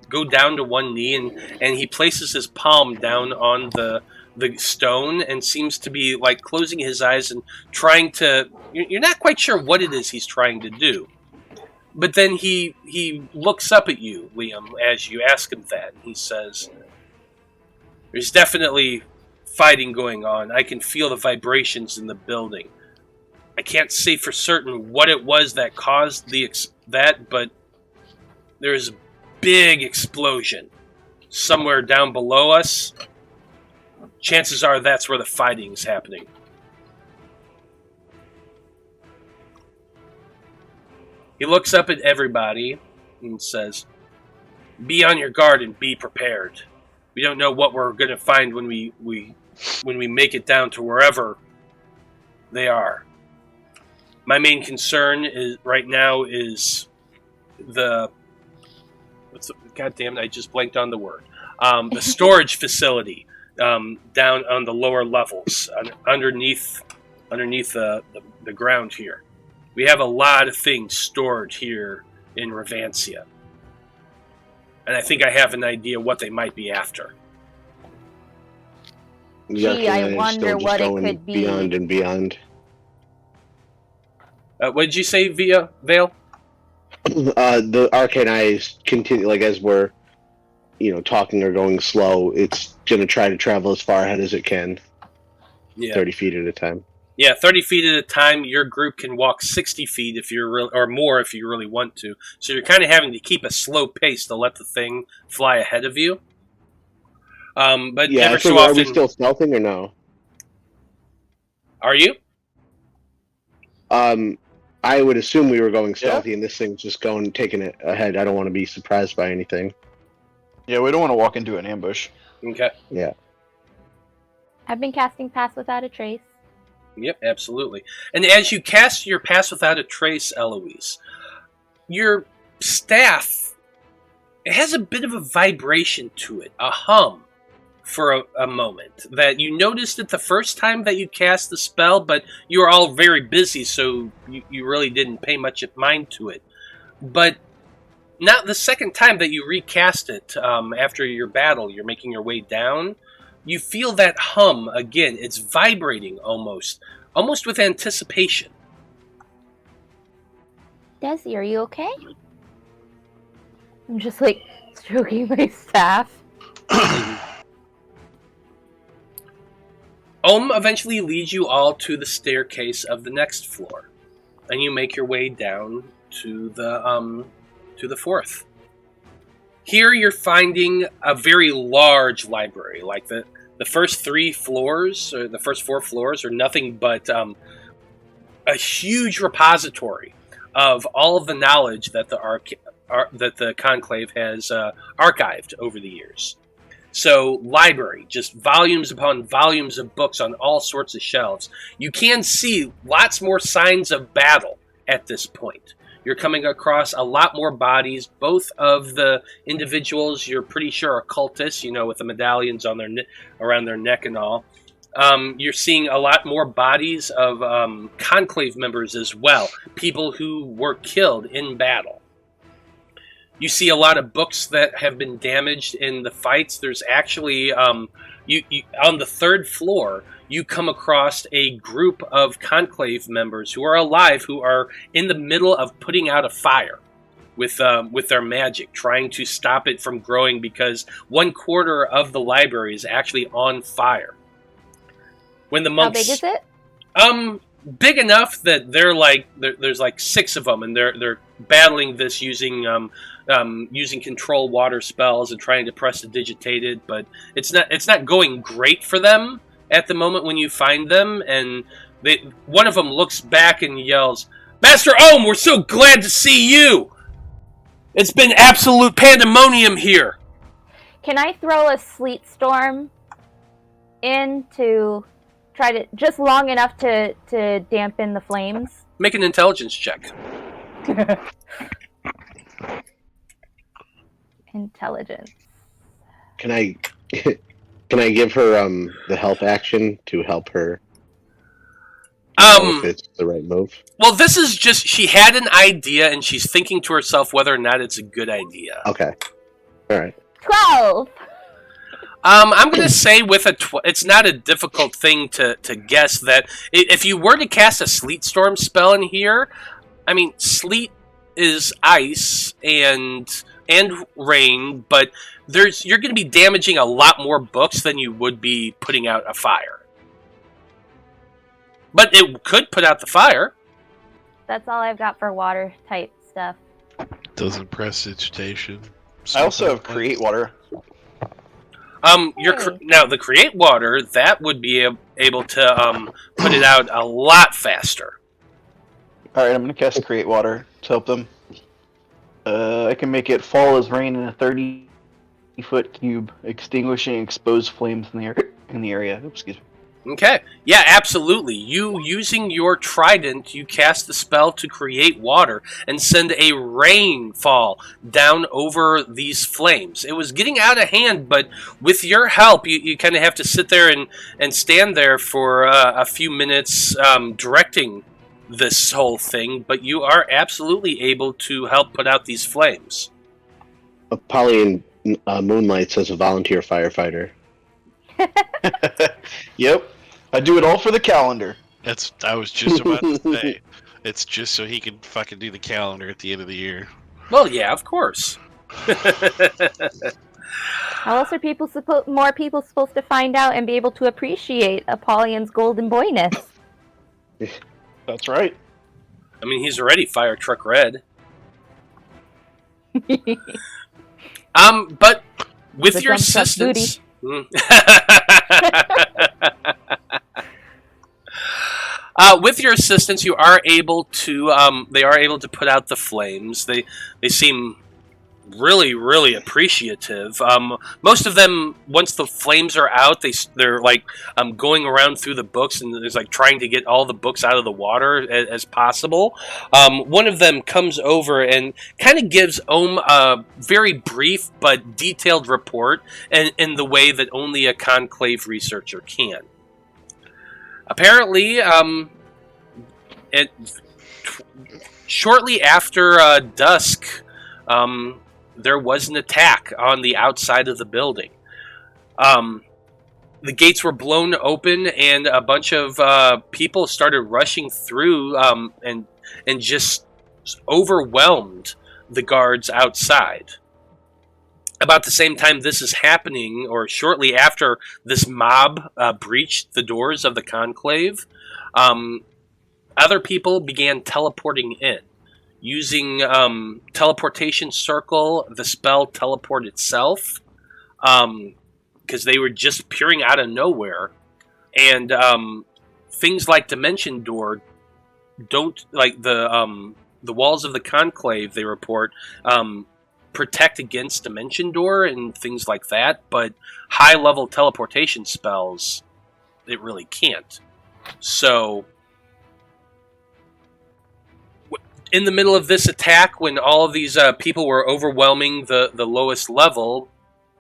go down to one knee, and he places his palm down on the stone and seems to be like closing his eyes and trying to. You're not quite sure what it is he's trying to do. But then he looks up at you, Liam, as you ask him that. And he says, "There's definitely fighting going on. I can feel the vibrations in the building. I can't say for certain what it was that caused that, but there's a big explosion somewhere down below us. Chances are that's where the fighting's happening." He looks up at everybody and says, "Be on your guard and be prepared. We don't know what we're going to find when we make it down to wherever they are. My main concern right now is God damn it, I just blanked on the word. The storage facility down on the lower levels, underneath the ground here. We have a lot of things stored here in Revancia. And I think I have an idea what they might be after." Gee, I wonder what it could be. Beyond and beyond. What did you say, Veil? The arcane eyes continue, like as we're, talking or going slow. It's gonna try to travel as far ahead as it can. Yeah. 30 feet at a time. Yeah, 30 feet at a time. Your group can walk 60 feet if you're or more if you really want to. So you're kind of having to keep a slow pace to let the thing fly ahead of you. But Yeah, ever so so are often, we still stealthing or no? Are you? I would assume we were going stealthy, and this thing's just taking it ahead. I don't want to be surprised by anything. Yeah, we don't want to walk into an ambush. Okay. Yeah. I've been casting Pass Without a Trace. Yep, absolutely. And as you cast your Pass Without a Trace, Eloise, your staff, it has a bit of a vibration to it, a hum for a moment that you noticed it the first time that you cast the spell, but you were all very busy, so you really didn't pay much mind to it. But now the second time that you recast it after your battle, you're making your way down, you feel that hum again. It's vibrating almost with anticipation. Desi, are you okay? I'm just like stroking my staff. Eventually leads you all to the staircase of the next floor, and you make your way down to the 4th. Here you're finding a very large library. Like the first 3 floors, or the first 4 floors, are nothing but a huge repository of all of the knowledge that the Conclave has archived over the years. So, library, just volumes upon volumes of books on all sorts of shelves. You can see lots more signs of battle at this point. You're coming across a lot more bodies. Both of the individuals you're pretty sure are cultists, with the medallions on around their neck and all. You're seeing a lot more bodies of Conclave members as well, people who were killed in battle. You see a lot of books that have been damaged in the fights. There's actually, you on the 3rd floor, you come across a group of Conclave members who are alive, who are in the middle of putting out a fire with their magic, trying to stop it from growing because 1/4 of the library is actually on fire. When the monks, How big is it? Big enough that there's like 6 of them, and they're battling this using control water spells and trying to prestidigitate it, but it's not going great for them at the moment when you find them. And one of them looks back and yells, "Master Ohm, we're so glad to see you! It's been absolute pandemonium here!" Can I throw a sleet storm in to try to just long enough to dampen the flames? Make an intelligence check. Intelligence. Can I give her the help action to help her? If it's the right move. Well, this is just, she had an idea and she's thinking to herself whether or not it's a good idea. Okay. All right. 12. I'm going to say with it's not a difficult thing to guess that if you were to cast a sleet storm spell in here, I mean, sleet is ice and rain, but you're going to be damaging a lot more books than you would be putting out a fire. But it could put out the fire. That's all I've got for water type stuff. Doesn't prestidigitation. I also have create water. Now the create water, that would be able to put it out a lot faster. All right, I'm gonna cast create water to help them. I can make it fall as rain in a 30-foot cube, extinguishing exposed flames in the area. Oops, excuse me. Okay. Yeah, absolutely. You, using your trident, you cast the spell to create water and send a rainfall down over these flames. It was getting out of hand, but with your help, you kind of have to sit there and stand there for a few minutes directing this whole thing, but you are absolutely able to help put out these flames. Apollyon moonlights as a volunteer firefighter. Yep, I do it all for the calendar. I was just about to say. It's just so he can fucking do the calendar at the end of the year. Well, yeah, of course. How else are more people supposed to find out and be able to appreciate Apollyon's golden boyness? That's right. I mean, he's already fire truck red. But with The your dump truck assistance... with your assistance, you are able to. They are able to put out the flames. They seem really, really appreciative. Most of them, once the flames are out, they're like going around through the books and there's like trying to get all the books out of the water as possible. One of them comes over and kind of gives Ohm a very brief but detailed report in the way that only a Conclave researcher can. Apparently, shortly after dusk, there was an attack on the outside of the building. The gates were blown open, and a bunch of people started rushing through and just overwhelmed the guards outside. About the same time this is happening, or shortly after this mob breached the doors of the Conclave, other people began teleporting in. using teleportation circle, the spell teleport itself, because they were just appearing out of nowhere, and things like Dimension Door don't, like the walls of the Conclave, they report, protect against Dimension Door and things like that, but high level teleportation spells, it really can't. So in the middle of this attack, when all of these people were overwhelming the lowest level,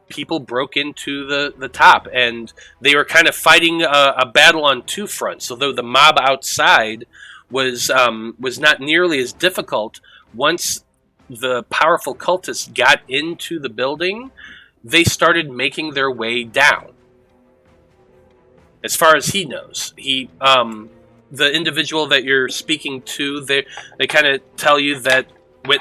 people broke into the top, and they were kind of fighting a battle on two fronts. Although the mob outside was not nearly as difficult, once the powerful cultists got into the building, they started making their way down. As far as he knows, the individual that you're speaking to, they kind of tell you that when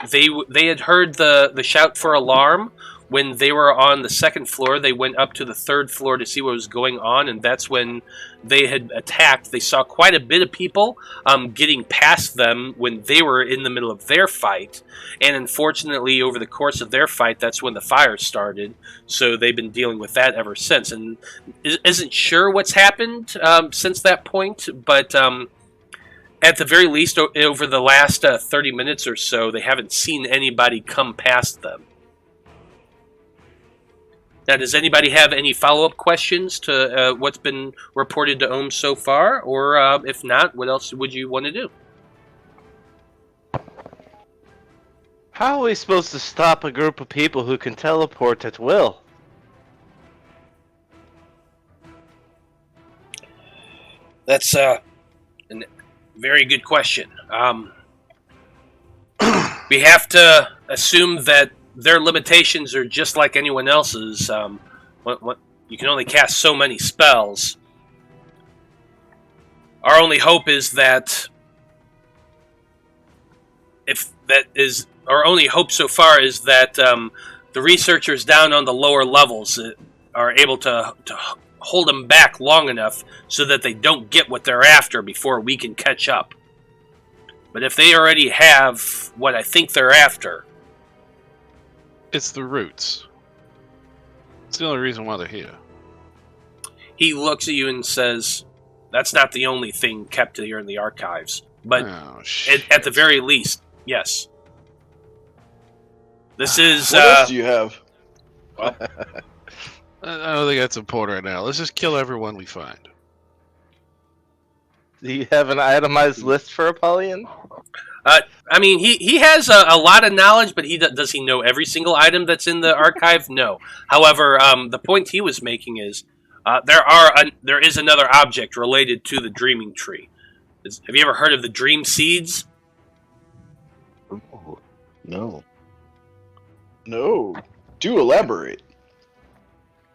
they had heard the shout for alarm. When they were on the second floor, they went up to the third floor to see what was going on, and that's when they had attacked. They saw quite a bit of people getting past them when they were in the middle of their fight, and unfortunately, over the course of their fight, that's when the fire started, so they've been dealing with that ever since, and isn't sure what's happened since that point, but at the very least, over the last 30 minutes or so, they haven't seen anybody come past them. Now, does anybody have any follow-up questions to what's been reported to Ohm so far? Or if not, what else would you want to do? How are we supposed to stop a group of people who can teleport at will? That's a very good question. We have to assume that their limitations are just like anyone else's. You can only cast so many spells. Our only hope is that our only hope so far is that the researchers down on the lower levels are able to hold them back long enough so that they don't get what they're after before we can catch up. But if they already have what I think they're after, it's the roots. It's the only reason why they're here. He looks at you and says, that's not the only thing kept here in the archives. But at the very least, yes. This is... what else do you have? Well, I don't think that's important right now. Let's just kill everyone we find. Do you have an itemized list for Apollyon? I mean, he has a lot of knowledge, but does he know every single item that's in the archive? No. However, the point he was making is there is another object related to the Dreaming Tree. Have you ever heard of the Dream Seeds? Oh, no. No. Do elaborate.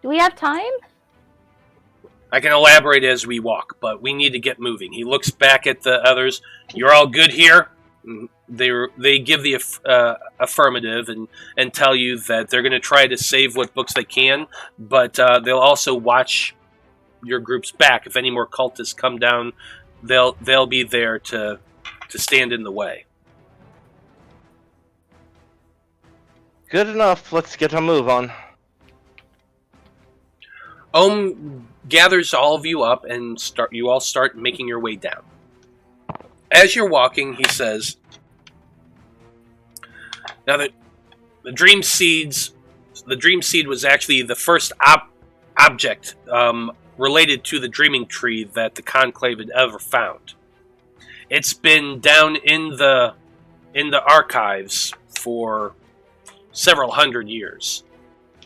Do we have time? I can elaborate as we walk, but we need to get moving. He looks back at the others. You're all good here? They give the affirmative and tell you that they're going to try to save what books they can, but they'll also watch your group's back. If any more cultists come down, they'll be there to stand in the way. Good enough. Let's get a move on. Ohm gathers all of you up and you all start making your way down. As you're walking, he says, now that the Dream Seed was actually the first object related to the Dreaming Tree that the Conclave had ever found. It's been down in the archives for several hundred years.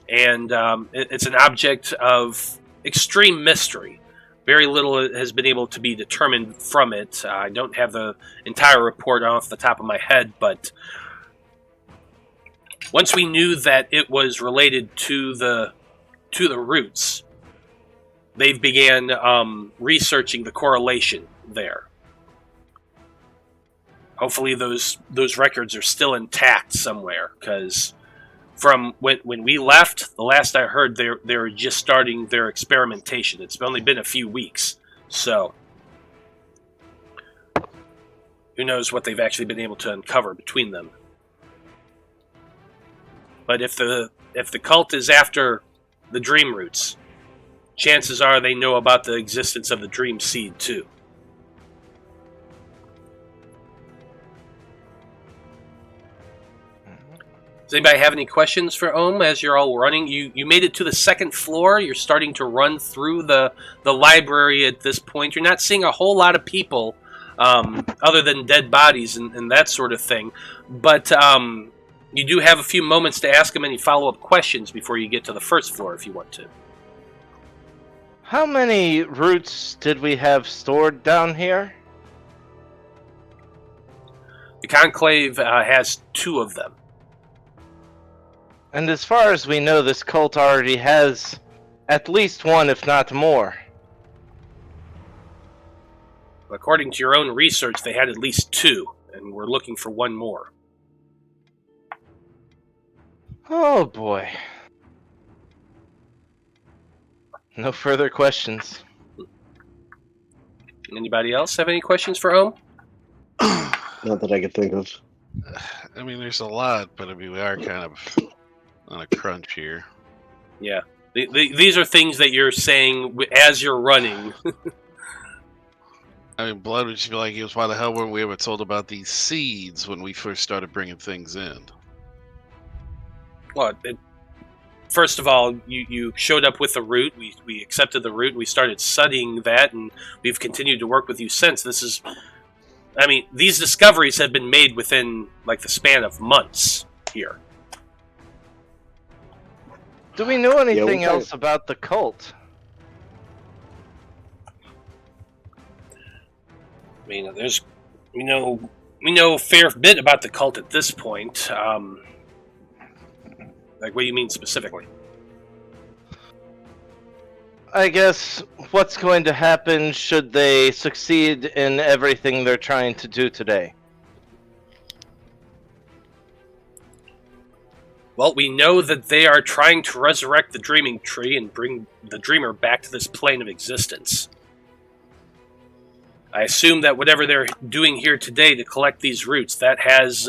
And it's an object of extreme mystery. Very little has been able to be determined from it. I don't have the entire report off the top of my head, but once we knew that it was related to the roots, they began researching the correlation there. Hopefully those records are still intact somewhere, because from when we left, the last I heard, they were just starting their experimentation. It's only been a few weeks, so Who knows what they've actually been able to uncover between them. But if the cult is after the dream roots, chances are they know about the existence of the dream seed too. Does anybody have any questions for Ohm as you're all running? You made it to the second floor. You're starting to run through the library at this point. You're not seeing a whole lot of people other than dead bodies and that sort of thing. But you do have a few moments to ask them any follow-up questions before you get to the first floor if you want to. How many roots did we have stored down here? The Conclave has 2 of them. And as far as we know, this cult already has at least one, if not more. According to your own research, they had at least 2, and we're looking for 1 more. Oh boy. No further questions. Anybody else have any questions for Ohm? Not that I could think of. I mean, there's a lot, but I mean, we are kind of on a crunch here. Yeah. These are things that you're saying as you're running. I mean, Blood would just be like, why the hell weren't we ever told about these seeds when we first started bringing things in? Well, first of all, you showed up with the root. We accepted the root. We started studying that, and we've continued to work with you since. These discoveries have been made within, like, the span of months here. Do we know anything else about the cult? I mean, we know a fair bit about the cult at this point. Like, what do you mean specifically? I guess what's going to happen should they succeed in everything they're trying to do today? Well, we know that they are trying to resurrect the dreaming tree and bring the dreamer back to this plane of existence. I assume that whatever they're doing here today to collect these roots, that has,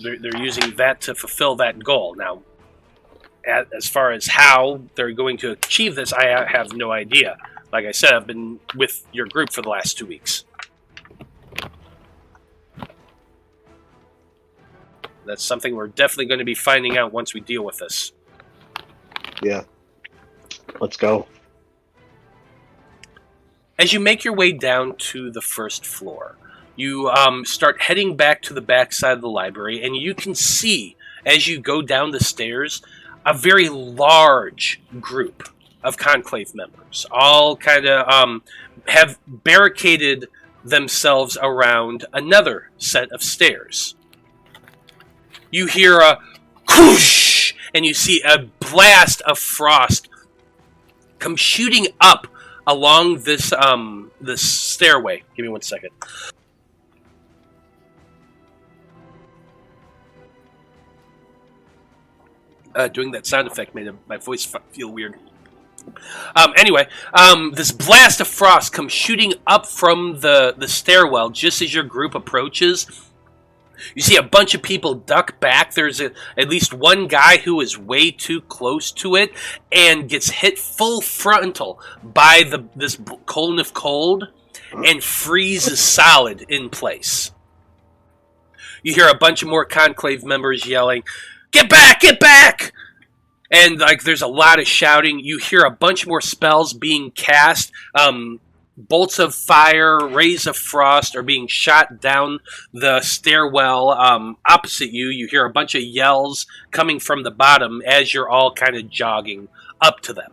they're using that to fulfill that goal. Now, as far as how they're going to achieve this, I have no idea. Like I said, I've been with your group for the last 2 weeks. That's something we're definitely going to be finding out once we deal with this. Yeah. Let's go. As you make your way down to the first floor, you start heading back to the back side of the library, and you can see, as you go down the stairs, a very large group of Conclave members. All kind of have barricaded themselves around another set of stairs. You hear a whoosh, and you see a blast of frost come shooting up along this stairway. Give me 1 second. Doing that sound effect made my voice feel weird. Anyway, this blast of frost comes shooting up from the stairwell just as your group approaches. You see a bunch of people duck back. There's at least one guy who is way too close to it and gets hit full frontal by this cone of cold and freezes solid in place. You hear a bunch of more Conclave members yelling, "Get back! Get back!" And there's a lot of shouting. You hear a bunch more spells being cast. Bolts of fire, rays of frost are being shot down the stairwell opposite you. You hear a bunch of yells coming from the bottom as you're all kind of jogging up to them.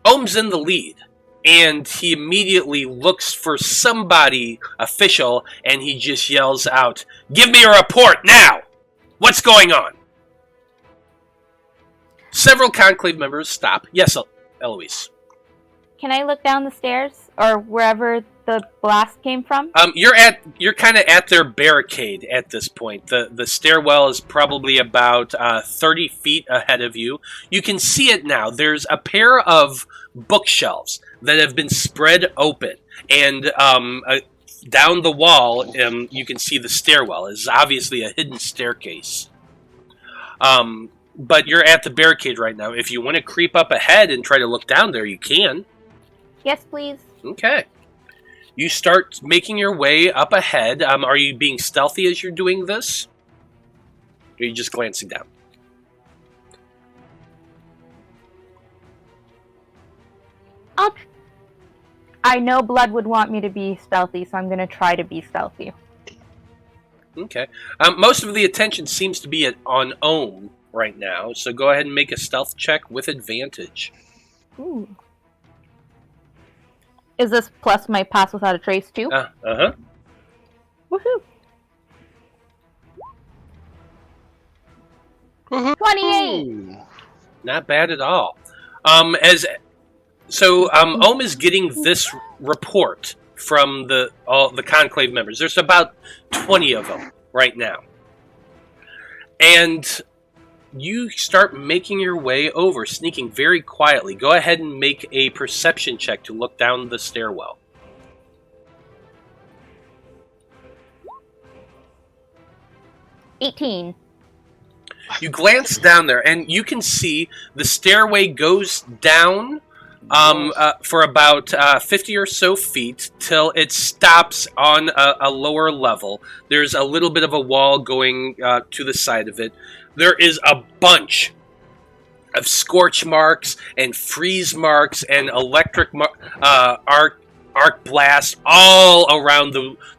Ohm's in the lead, and he immediately looks for somebody official, and he just yells out, "Give me a report now! What's going on?" Several Conclave members stop. Yes, Eloise. Can I look down the stairs or wherever the blast came from? You're kind of at their barricade at this point. The stairwell is probably about 30 feet ahead of you. You can see it now. There's a pair of bookshelves that have been spread open. And down the wall, you can see the stairwell. It's obviously a hidden staircase. But you're at the barricade right now. If you want to creep up ahead and try to look down there, you can. Yes, please. Okay. You start making your way up ahead. Are you being stealthy as you're doing this? Or are you just glancing down? I know Blood would want me to be stealthy, so I'm going to try to be stealthy. Okay. Most of the attention seems to be on Ohm right now, so go ahead and make a stealth check with advantage. Ooh. Is this plus my pass without a trace too? Uh-huh. Woohoo! 28! Not bad at all. Ohm is getting this report from all the Conclave members. There's about 20 of them right now. And you start making your way over, sneaking very quietly. Go ahead and make a perception check to look down the stairwell. 18. You glance down there, and you can see the stairway goes down for about 50 or so feet till it stops on a lower level. There's a little bit of a wall going to the side of it. There is a bunch of scorch marks and freeze marks and electric arc blast all around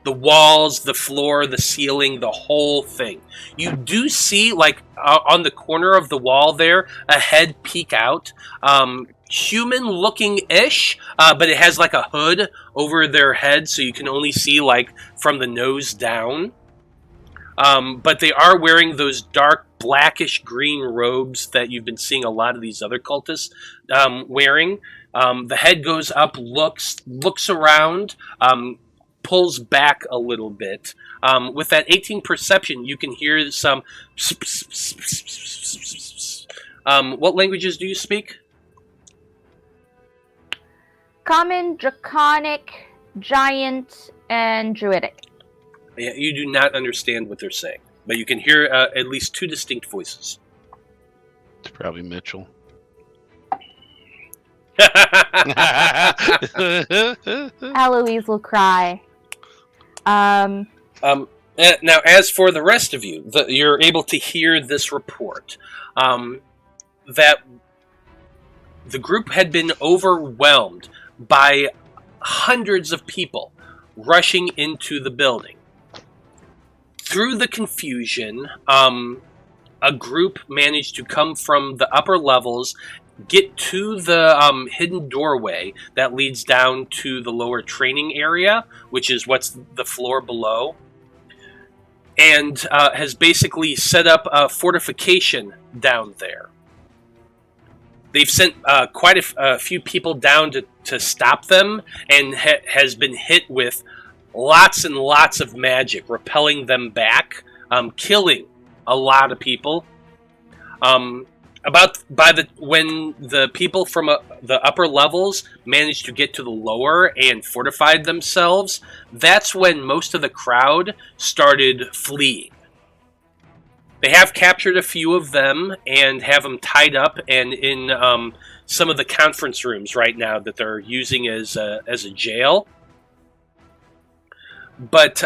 the walls, the floor, the ceiling, the whole thing. You do see, like, on the corner of the wall there, a head peek out. Human-looking-ish, but it has, like, a hood over their head, so you can only see, like, from the nose down. But they are wearing those dark, blackish-green robes that you've been seeing a lot of these other cultists wearing. The head goes up, looks around, pulls back a little bit. With that 18 perception, you can hear some... what languages do you speak? Common, Draconic, Giant, and Druidic. Yeah, you do not understand what they're saying, but you can hear at least two distinct voices. It's probably Mitchell. Eloise will cry. Now, as for the rest of you, you're able to hear this report that the group had been overwhelmed by hundreds of people rushing into the building. Through the confusion, a group managed to come from the upper levels, get to the hidden doorway that leads down to the lower training area, which is what's the floor below, and has basically set up a fortification down there. They've sent quite a few people down to stop them, and has been hit with lots and lots of magic, repelling them back, killing a lot of people. When the people from the upper levels managed to get to the lower and fortified themselves, that's when most of the crowd started fleeing. They have captured a few of them and have them tied up and in some of the conference rooms right now that they're using as a jail. But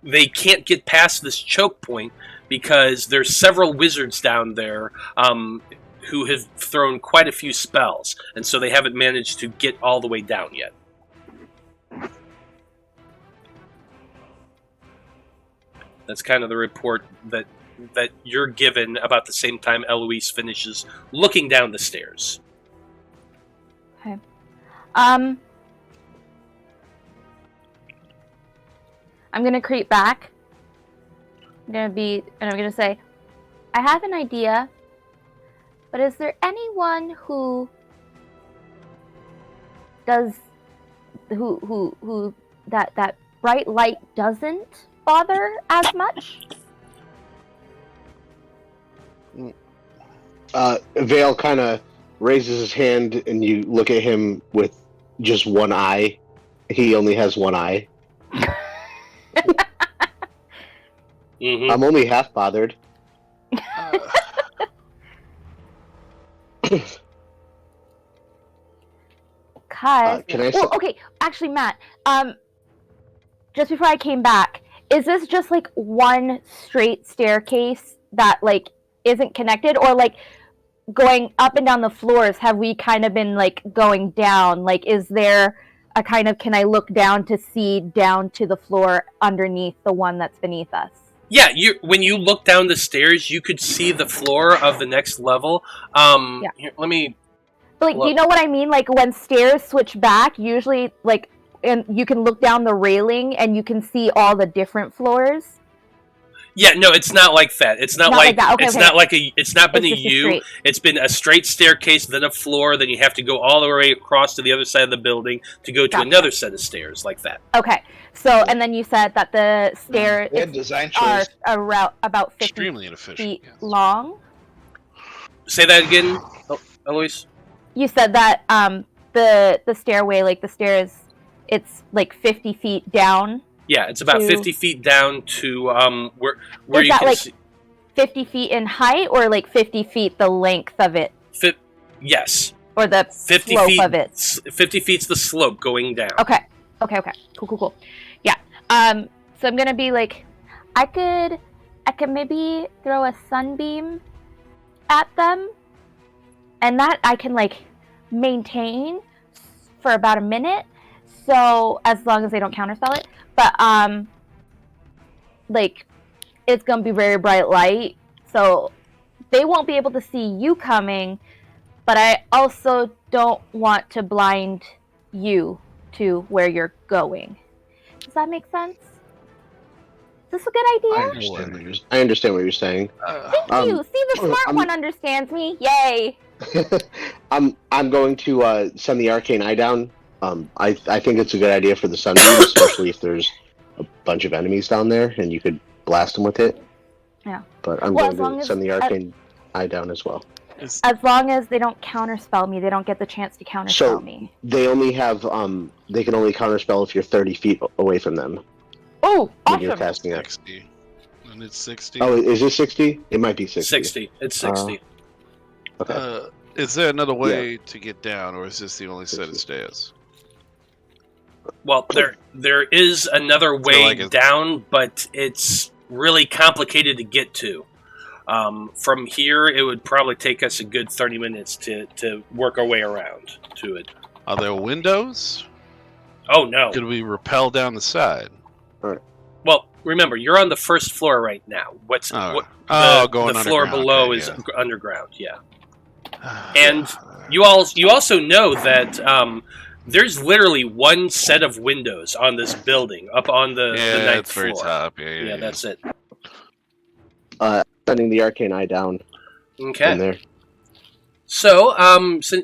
they can't get past this choke point because there's several wizards down there who have thrown quite a few spells, and so they haven't managed to get all the way down yet. That's kind of the report that you're given about the same time Eloise finishes looking down the stairs. Okay. I'm gonna creep back. I'm gonna say, I have an idea, but is there anyone who that bright light doesn't bother as much? Veil kind of raises his hand, and you look at him with just one eye. He only has one eye. Mm-hmm. I'm only half bothered. Cause Can I? well, okay, actually, Matt. Just before I came back, is this just like one straight staircase that like isn't connected, or like going up and down the floors? Have we kind of been like going down? Like, is there a kind of, can I look down to see down to the floor underneath the one that's beneath us? Yeah, when you look down the stairs, you could see the floor of the next level. Here, let me. Like, do you know what I mean? Like, when stairs switch back, usually, like, and you can look down the railing and you can see all the different floors. Yeah, no, it's not like that. It's not like that. Okay, it's okay. not like a. It's not been It's a just a U. straight. It's been a straight staircase, then a floor, then you have to go all the way across to the other side of the building to go to Gotcha. another set of stairs, like that. Okay, so and then you said that the stairs Good design are choice. around about 50 Extremely inefficient. feet Yes. long. Say that again, Eloise. You said that the stairway, like the stairs, it's like 50 feet down. Yeah, it's about To- 50 feet down to where Is you that can like see. 50 feet in height, or like 50 feet the length of it, Yes, or the 50 slope feet. of it? 50 feet's the slope going down. Okay. Cool. Yeah. So I'm gonna be like, I could maybe throw a sunbeam at them, and that I can like maintain for about a minute. So as long as they don't counterspell it, but like it's gonna be very bright light, so they won't be able to see you coming. But I also don't want to blind you to where you're going. Does that make sense? Is this a good idea? I understand what you're saying. Thank you. See, the smart one understands me. Yay. I'm going to send the arcane eye down. I think it's a good idea for the sunbeam, especially if there's a bunch of enemies down there and you could blast them with it. Yeah. But I'm Well, as going long to as- send the arcane eye down as well. As long as they don't counterspell me, they don't get the chance to counterspell me. They only have they can only counterspell if you're 30 feet away from them Oh, when you're awesome. casting it. 60. And it's 60. Oh, is it 60? It might be 60. 60. It's 60. Okay. Is there another way to get down, or is this the only set of stairs? Well, there is another way like it's- down, but it's really complicated to get to. From here, it would probably take us a good 30 minutes to work our way around to it. Are there windows? Oh, no. Could we rappel down the side? Well, remember, you're on the first floor right now. Oh, The going the floor underground, below okay, is yeah. underground, yeah. And you also know that there's literally one set of windows on this building up on the ninth it's very floor. top. Yeah, that's it. Sending the arcane eye down in Okay. there. So,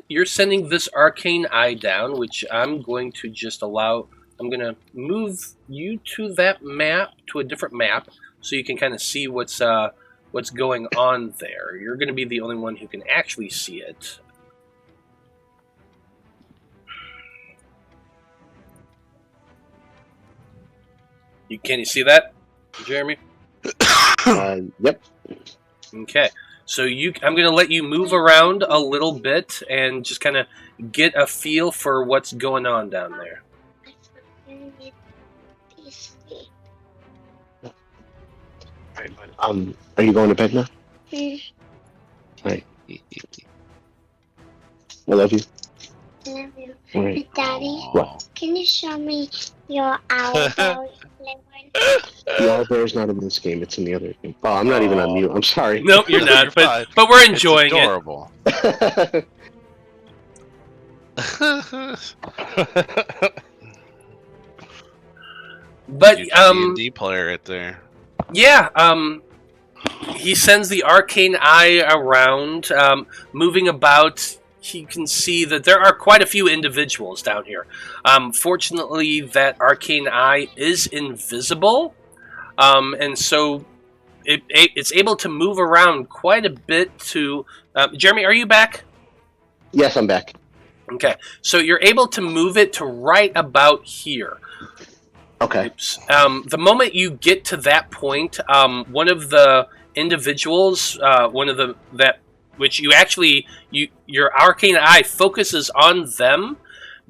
you're sending this arcane eye down, which I'm going to just allow. I'm going to move you to that map, to a different map, so you can kind of see what's going on there. You're going to be the only one who can actually see it. Can you see that, Jeremy? Yep. Okay. So I'm going to let you move around a little bit and just kind of get a feel for what's going on down there. Are you going to bed now? Right. I love you. Love you. Right. Daddy, What? can you show me your owl bear? The owl bear's not in this game. It's in the other game. Oh, I'm not even on mute. I'm sorry. Nope, you're not. You're fine. but we're It's enjoying it. adorable. But D&D player right there. yeah, he sends the arcane eye around, moving about. He can see that there are quite a few individuals down here. Fortunately, that arcane eye is invisible, and so it's able to move around quite a bit. To Jeremy, are you back? Yes, I'm back. Okay, so you're able to move it to right about here. Okay. Oops. The moment you get to that point, one of the individuals, your arcane eye focuses on them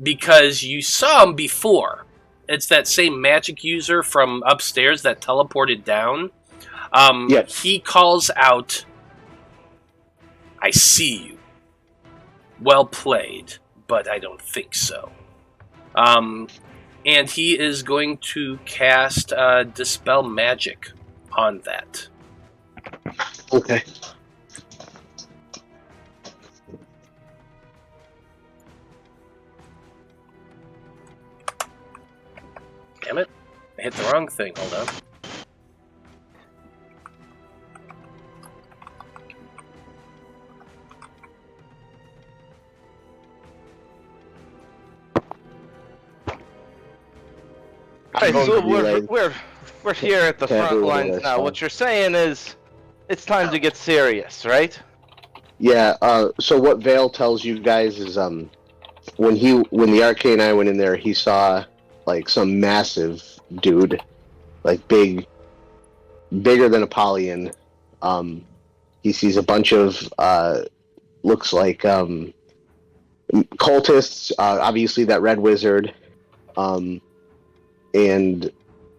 because you saw him before. It's that same magic user from upstairs that teleported down. Yep. He calls out, "I see you. Well played, but I don't think so." And he is going to cast Dispel Magic on that. Okay. Damn it. I hit the wrong thing. Hold on. Alright, going so to relay- we're here at the Can I front do lines this, now. huh? What you're saying is it's time to get serious, right? Yeah. So what Veil tells you guys is when the arcane eye went in there, he saw like some massive dude, like bigger than Apollyon. He sees a bunch of looks like cultists, obviously that red wizard, and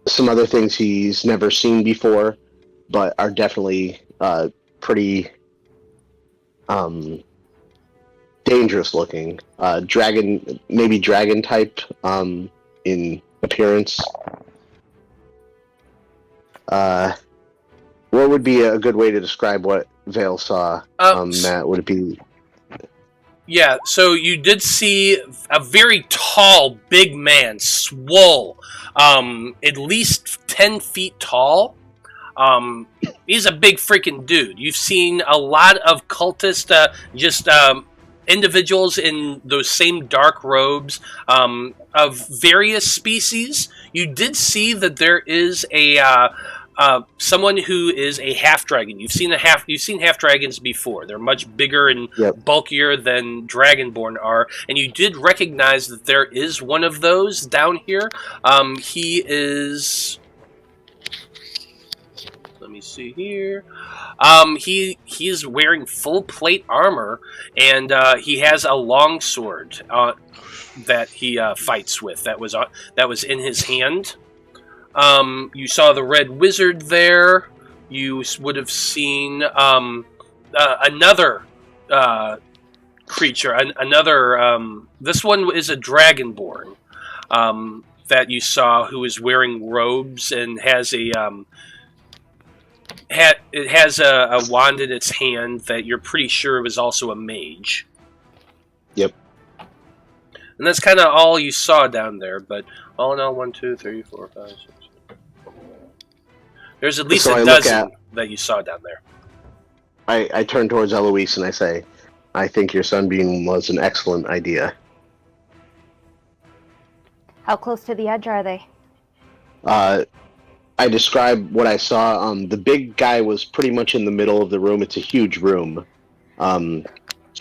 some other things he's never seen before, but are definitely pretty dangerous looking. Maybe dragon type in appearance. What would be a good way to describe what Vale saw, Matt? Would it be... Yeah, so you did see a very tall, big man, swole, at least 10 feet tall. He's a big freaking dude. You've seen a lot of cultist, individuals in those same dark robes, of various species. You did see that there is someone who is a half dragon. You've seen half dragons before. They're much bigger and bulkier than dragonborn are, and you did recognize that there is one of those down here. He is. Let me see here. He is wearing full plate armor, and he has a long sword that he fights with. That was in his hand. You saw the red wizard there. You would have seen another creature. This one is a dragonborn that you saw, who is wearing robes and has a wand in its hand that you're pretty sure was also a mage. Yep. And that's kind of all you saw down there. But all in all, 1, 2, 3, 4, 5, 6. There's at least a dozen that you saw down there. I turn towards Eloise and I say, I think your sunbeam was an excellent idea. How close to the edge are they? I describe what I saw. The big guy was pretty much in the middle of the room. It's a huge room. And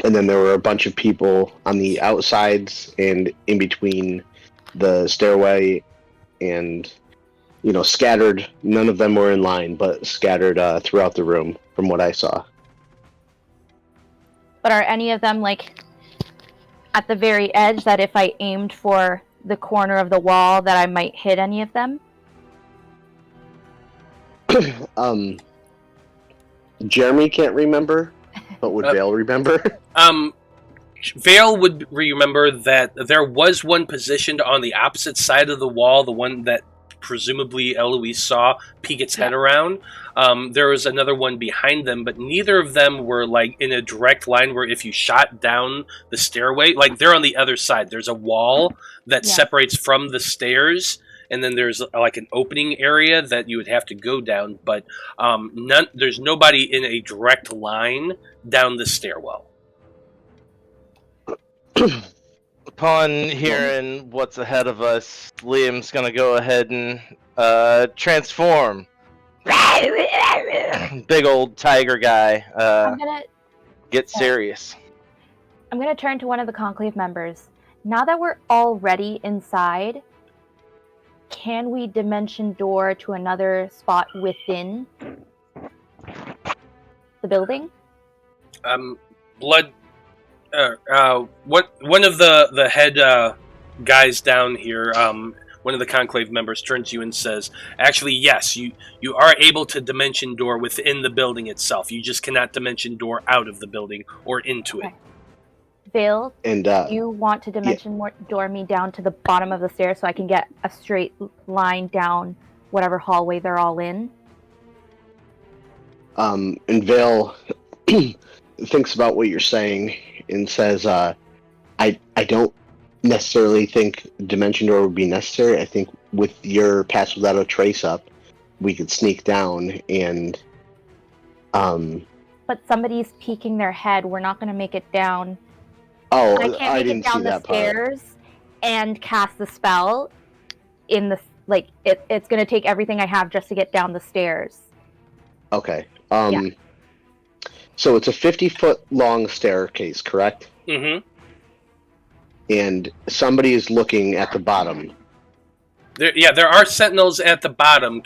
then there were a bunch of people on the outsides and in between the stairway and, scattered. None of them were in line, but scattered throughout the room from what I saw. But are any of them, at the very edge, that if I aimed for the corner of the wall that I might hit any of them? Jeremy can't remember, but would Vale remember? Vale would remember that there was one positioned on the opposite side of the wall, the one that presumably Eloise saw peek its head around. There was another one behind them, but neither of them were in a direct line where if you shot down the stairway, they're on the other side. There's a wall that separates from the stairs, and then there's an opening area that you would have to go down, but there's nobody in a direct line down the stairwell. Upon hearing what's ahead of us, Liam's gonna go ahead and transform. Big old tiger guy. I'm gonna Get serious. I'm going to turn to one of the Conclave members. Now that we're already inside, can we dimension door to another spot within the building? Blood. What? One of the head guys down here. One of the Conclave members turns to you and says, "Actually, yes, you are able to dimension door within the building itself. You just cannot dimension door out of the building or into it." Veil, And you want to dimension door me down to the bottom of the stairs so I can get a straight line down whatever hallway they're all in? and Vale thinks about what you're saying and says, I don't necessarily think Dimension Door would be necessary. I think with your Pass Without a Trace up, we could sneak down and... But somebody's peeking their head. We're not going to make it down. Oh, I can't I make didn't it down see the that part. stairs and cast the spell in the... Like, it's going to take everything I have just to get down the stairs. Okay. Yeah. So it's a 50-foot long staircase, correct? Mm-hmm. And somebody is looking at the bottom. There are sentinels at the bottom,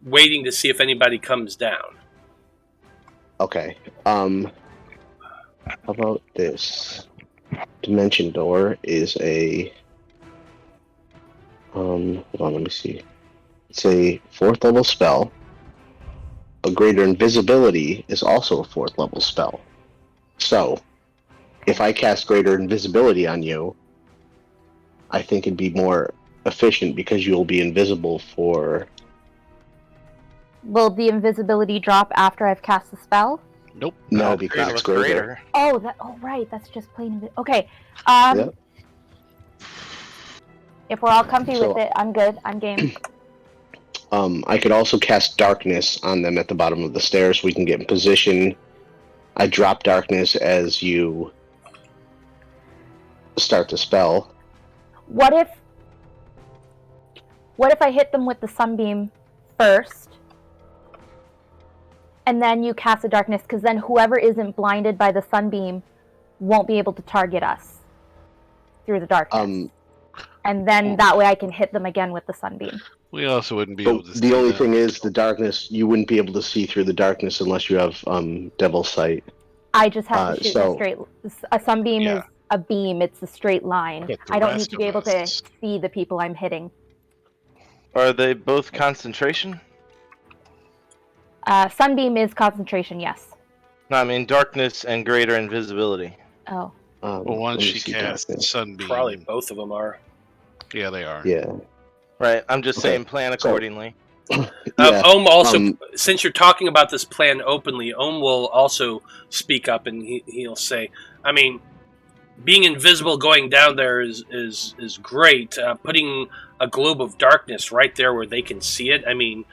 waiting to see if anybody comes down. Okay. How about this? Dimension Door is a... hold on, let me see. It's a 4th level spell. But Greater Invisibility is also a 4th level spell. So, if I cast Greater Invisibility on you, I think it'd be more efficient because you'll be invisible for... Will the invisibility drop after I've cast the spell? Nope. No, Not because it's with greater. Oh, right. That's just plain. Okay. Yep. If we're all comfy So- with it, I'm good. I'm game. I could also cast Darkness on them at the bottom of the stairs. We can get in position. I drop Darkness as you start the spell. What if I hit them with the sunbeam first, and then you cast the darkness? Because then whoever isn't blinded by the sunbeam won't be able to target us through the darkness. And then that way I can hit them again with the sunbeam. We also wouldn't be able But to the see only that. thing is, the darkness, you wouldn't be able to see through the darkness unless you have Devil's Sight. I just have to shoot so- a straight. A sunbeam Yeah. is a beam. It's a straight line. But the I don't need rest to be of able to us- see the people I'm hitting. Are they both concentration? Sunbeam is concentration, yes. No, I mean darkness and greater invisibility. Oh. Well, Let once me she see casts darkness. Sunbeam. Probably both of them are. Yeah, they are. Yeah. Right, I'm just Okay, saying plan so- accordingly. Yeah. Ohm also, um, since you're talking about this plan openly, Ohm will also speak up and he'll say, I mean, being invisible going down there is great. Putting a globe of darkness right there where they can see it, I mean,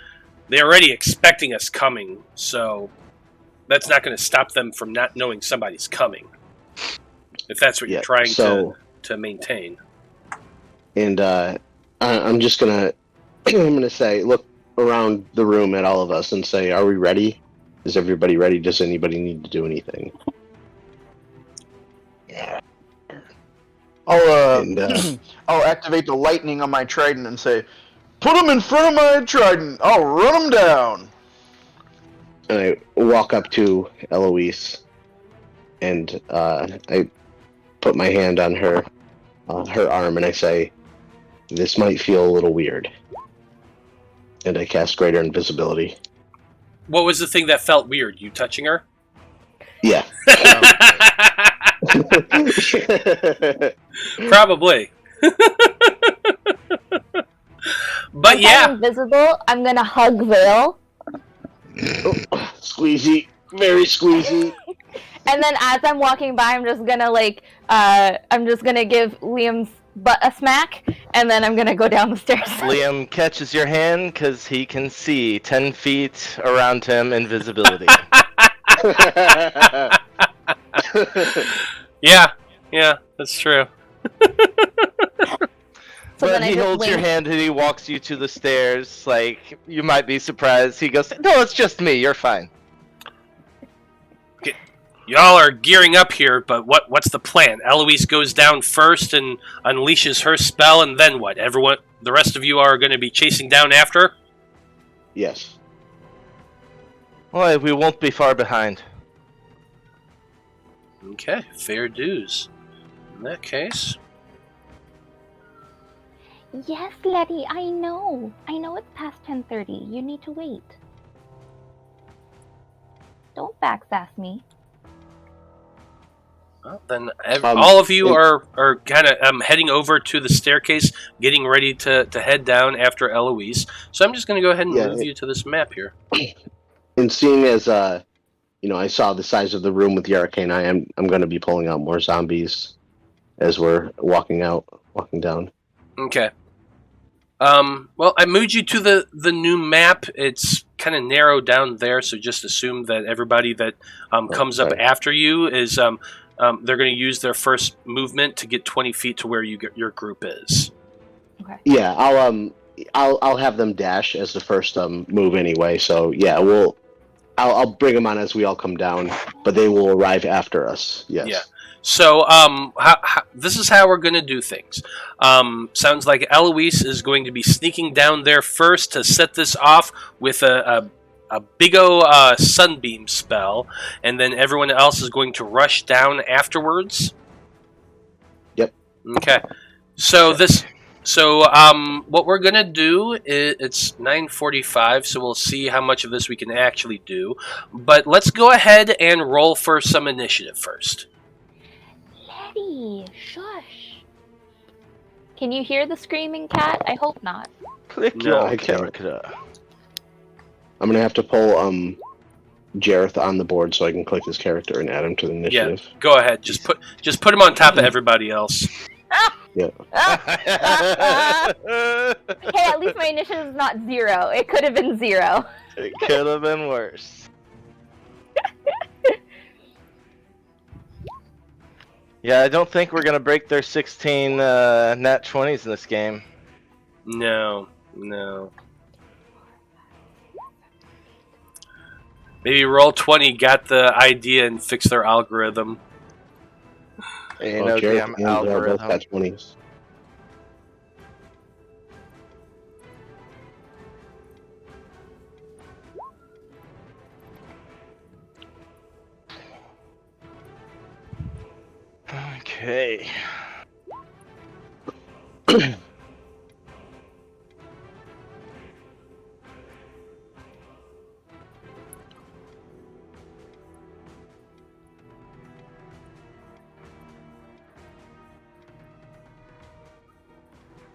they're already expecting us coming, so that's not going to stop them from not knowing somebody's coming. If that's what Yeah, you're trying so- to maintain. And I'm just gonna I'm gonna say, look around the room at all of us and say, are we ready? Is everybody ready? Does anybody need to do anything? And I'll activate the lightning on my trident and say, "Put them in front of my trident. I'll run them down." and I walk up to Eloise and I put my hand on her arm and I say, this might feel a little weird. And I cast Greater Invisibility. What was the thing that felt weird? You touching her? Yeah. Probably. But If yeah, I'm invisible, I'm gonna hug Veil. Squeezy. Very squeezy. And then as I'm walking by, I'm just gonna give Liam's butt a smack, and then I'm gonna go down the stairs. Liam catches your hand because he can see 10 feet around him invisibility. yeah, that's true. So But then I he just holds your wink. hand and he walks you to the stairs. Like, you might be surprised. He goes, no, it's just me. You're fine. y'all are gearing up here, but what's the plan? Eloise goes down first and unleashes her spell, and then what? Everyone, the rest of you are going to be chasing down after her? Yes. Well, we won't be far behind. Okay, fair dues. In that case... Yes, Letty, I know. I know it's past 10:30. You need to wait. Don't backsass me. Well, then all of you are kind of heading over to the staircase, getting ready to head down after Eloise. So I'm just going to go ahead and move you to this map here. And seeing as I saw the size of the room with the arcane, I'm going to be pulling out more zombies as we're walking down. Okay. Well, I moved you to the new map. It's kind of narrowed down there, so just assume that everybody that comes up after you is they're going to use their first movement to get 20 feet to where your group is. Okay. Yeah, I'll have them dash as the first move anyway. So yeah, I'll bring them on as we all come down, but they will arrive after us. Yes. Yeah. So this is how we're going to do things. Sounds like Eloise is going to be sneaking down there first to set this off with a big-o sunbeam spell, and then everyone else is going to rush down afterwards. Yep. Okay. So what we're gonna do is it's 9:45, so we'll see how much of this we can actually do. But let's go ahead and roll for some initiative first. Letty, shush. Can you hear the screaming cat? I hope not. Click No, your I can't. character. I'm gonna have to pull Jareth on the board so I can click his character and add him to the initiative. Yeah, go ahead. Just put him on top of everybody else. Yeah. Hey, at least my initiative is not 0. It could have been 0. It could have been worse. Yeah, I don't think we're gonna break their 16 nat 20s in this game. No. Maybe Roll20 got the idea and fixed their algorithm. Ain't no damn algorithm. Both got 20s. Okay.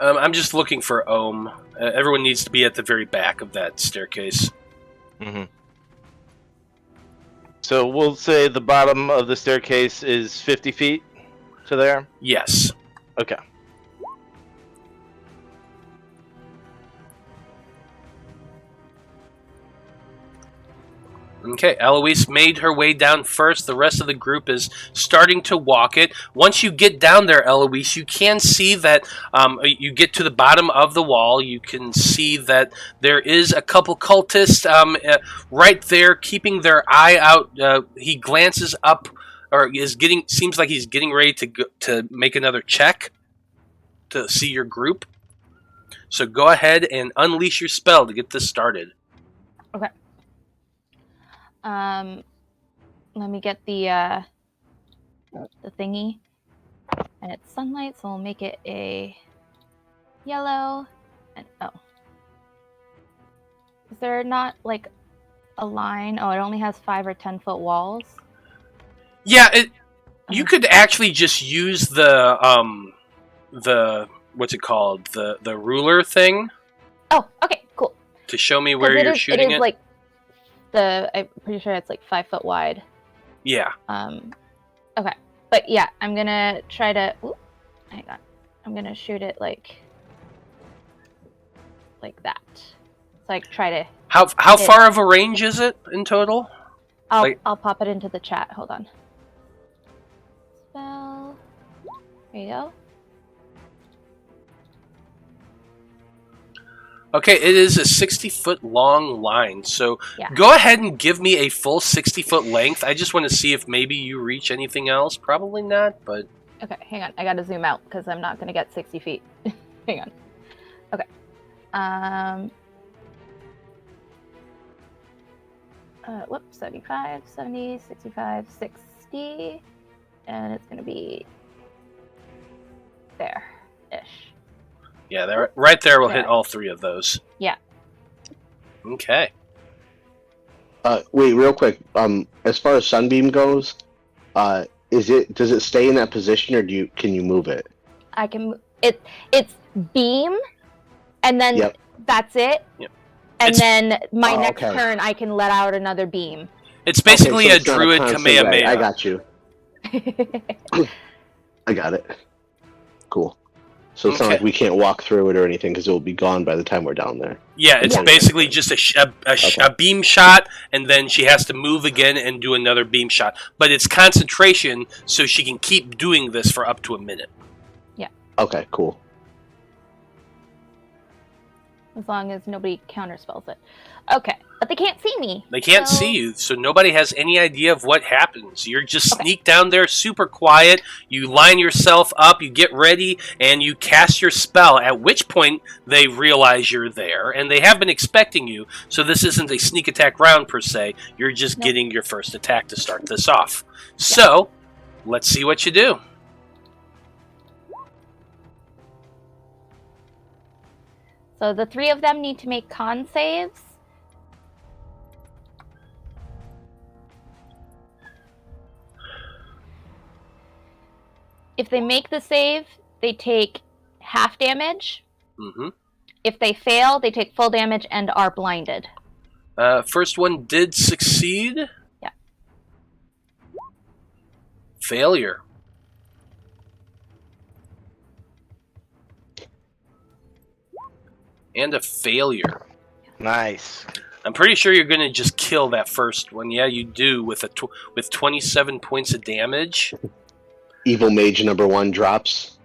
I'm just looking for Ohm. Everyone needs to be at the very back of that staircase. Mm-hmm. So we'll say the bottom of the staircase is 50 feet to there? Yes. Okay. Okay, Eloise made her way down first. The rest of the group is starting to walk it. Once you get down there, Eloise, you can see that you get to the bottom of the wall. You can see that there is a couple cultists right there, keeping their eye out. He glances up, or seems like he's getting ready to make another check to see your group. So go ahead and unleash your spell to get this started. Okay. Let me get the thingy, and it's sunlight, so we'll make it a yellow. And is there not like a line? Oh, it only has 5 or 10 foot walls. Yeah, you could actually just use the what's it called, the ruler thing. Oh, okay, cool. To show me where you're shooting it. It is like I'm pretty sure it's like 5 foot wide. Yeah. Okay, but yeah, I'm gonna try to. Hang on, I'm gonna shoot it like that. So I try to. How far of a range is it in total? I'll pop it into the chat. Hold on. Spell. There you go. Okay, it is a 60-foot long line, so Yeah. go ahead and give me a full 60-foot length. I just want to see if maybe you reach anything else. Probably not, but... Okay, hang on. I gotta zoom out because I'm not gonna get 60 feet. Hang on. Okay. Whoops, 75, 70, 65, 60. And it's gonna be there-ish. Yeah, there, right there will hit There. all three of those. Yeah. Okay. Wait, real quick. As far as Sunbeam goes, does it stay in that position, or can you move it? I can. It's beam, and then Yep. that's it. Yep. And It's- then my Oh, next okay. turn, I can let out another beam. It's basically Okay, so a it's not druid constant Kamehameha. ray. I got you. I got it. Cool. So it's not Okay. like we can't walk through it or anything because it will be gone by the time we're down there. Yeah, it's Yeah. basically just a beam shot, and then she has to move again and do another beam shot. But it's concentration, so she can keep doing this for up to a minute. Okay, cool. As long as nobody counterspells it. Okay, but they can't see me. They can't so- see you, so nobody has any idea of what happens. You're just Okay. sneak down there super quiet, you line yourself up, you get ready, and you cast your spell, at which point they realize you're there, and they have been expecting you, so this isn't a sneak attack round per se, you're just Nope. getting your first attack to start this off. So, let's see what you do. So the three of them need to make con saves. If they make the save, they take half damage. Mm-hmm. If they fail, they take full damage and are blinded. First one did succeed. Yeah. Failure. And a failure. Nice. I'm pretty sure you're going to just kill that first one. Yeah, you do with with 27 points of damage. Evil Mage number 1 drops.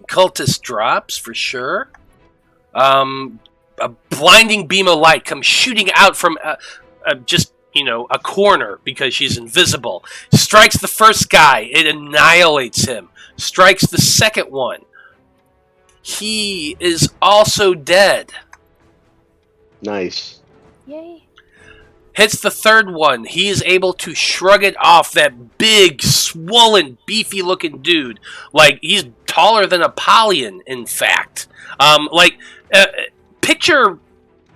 Cultist drops for sure. A blinding beam of light comes shooting out from just a corner because she's invisible. Strikes the first guy, it annihilates him. Strikes the second one. He is also dead. Nice. Yay. Hits the third one. He is able to shrug it off. That big, swollen, beefy-looking dude. Like, he's taller than Apollyon, in fact. Picture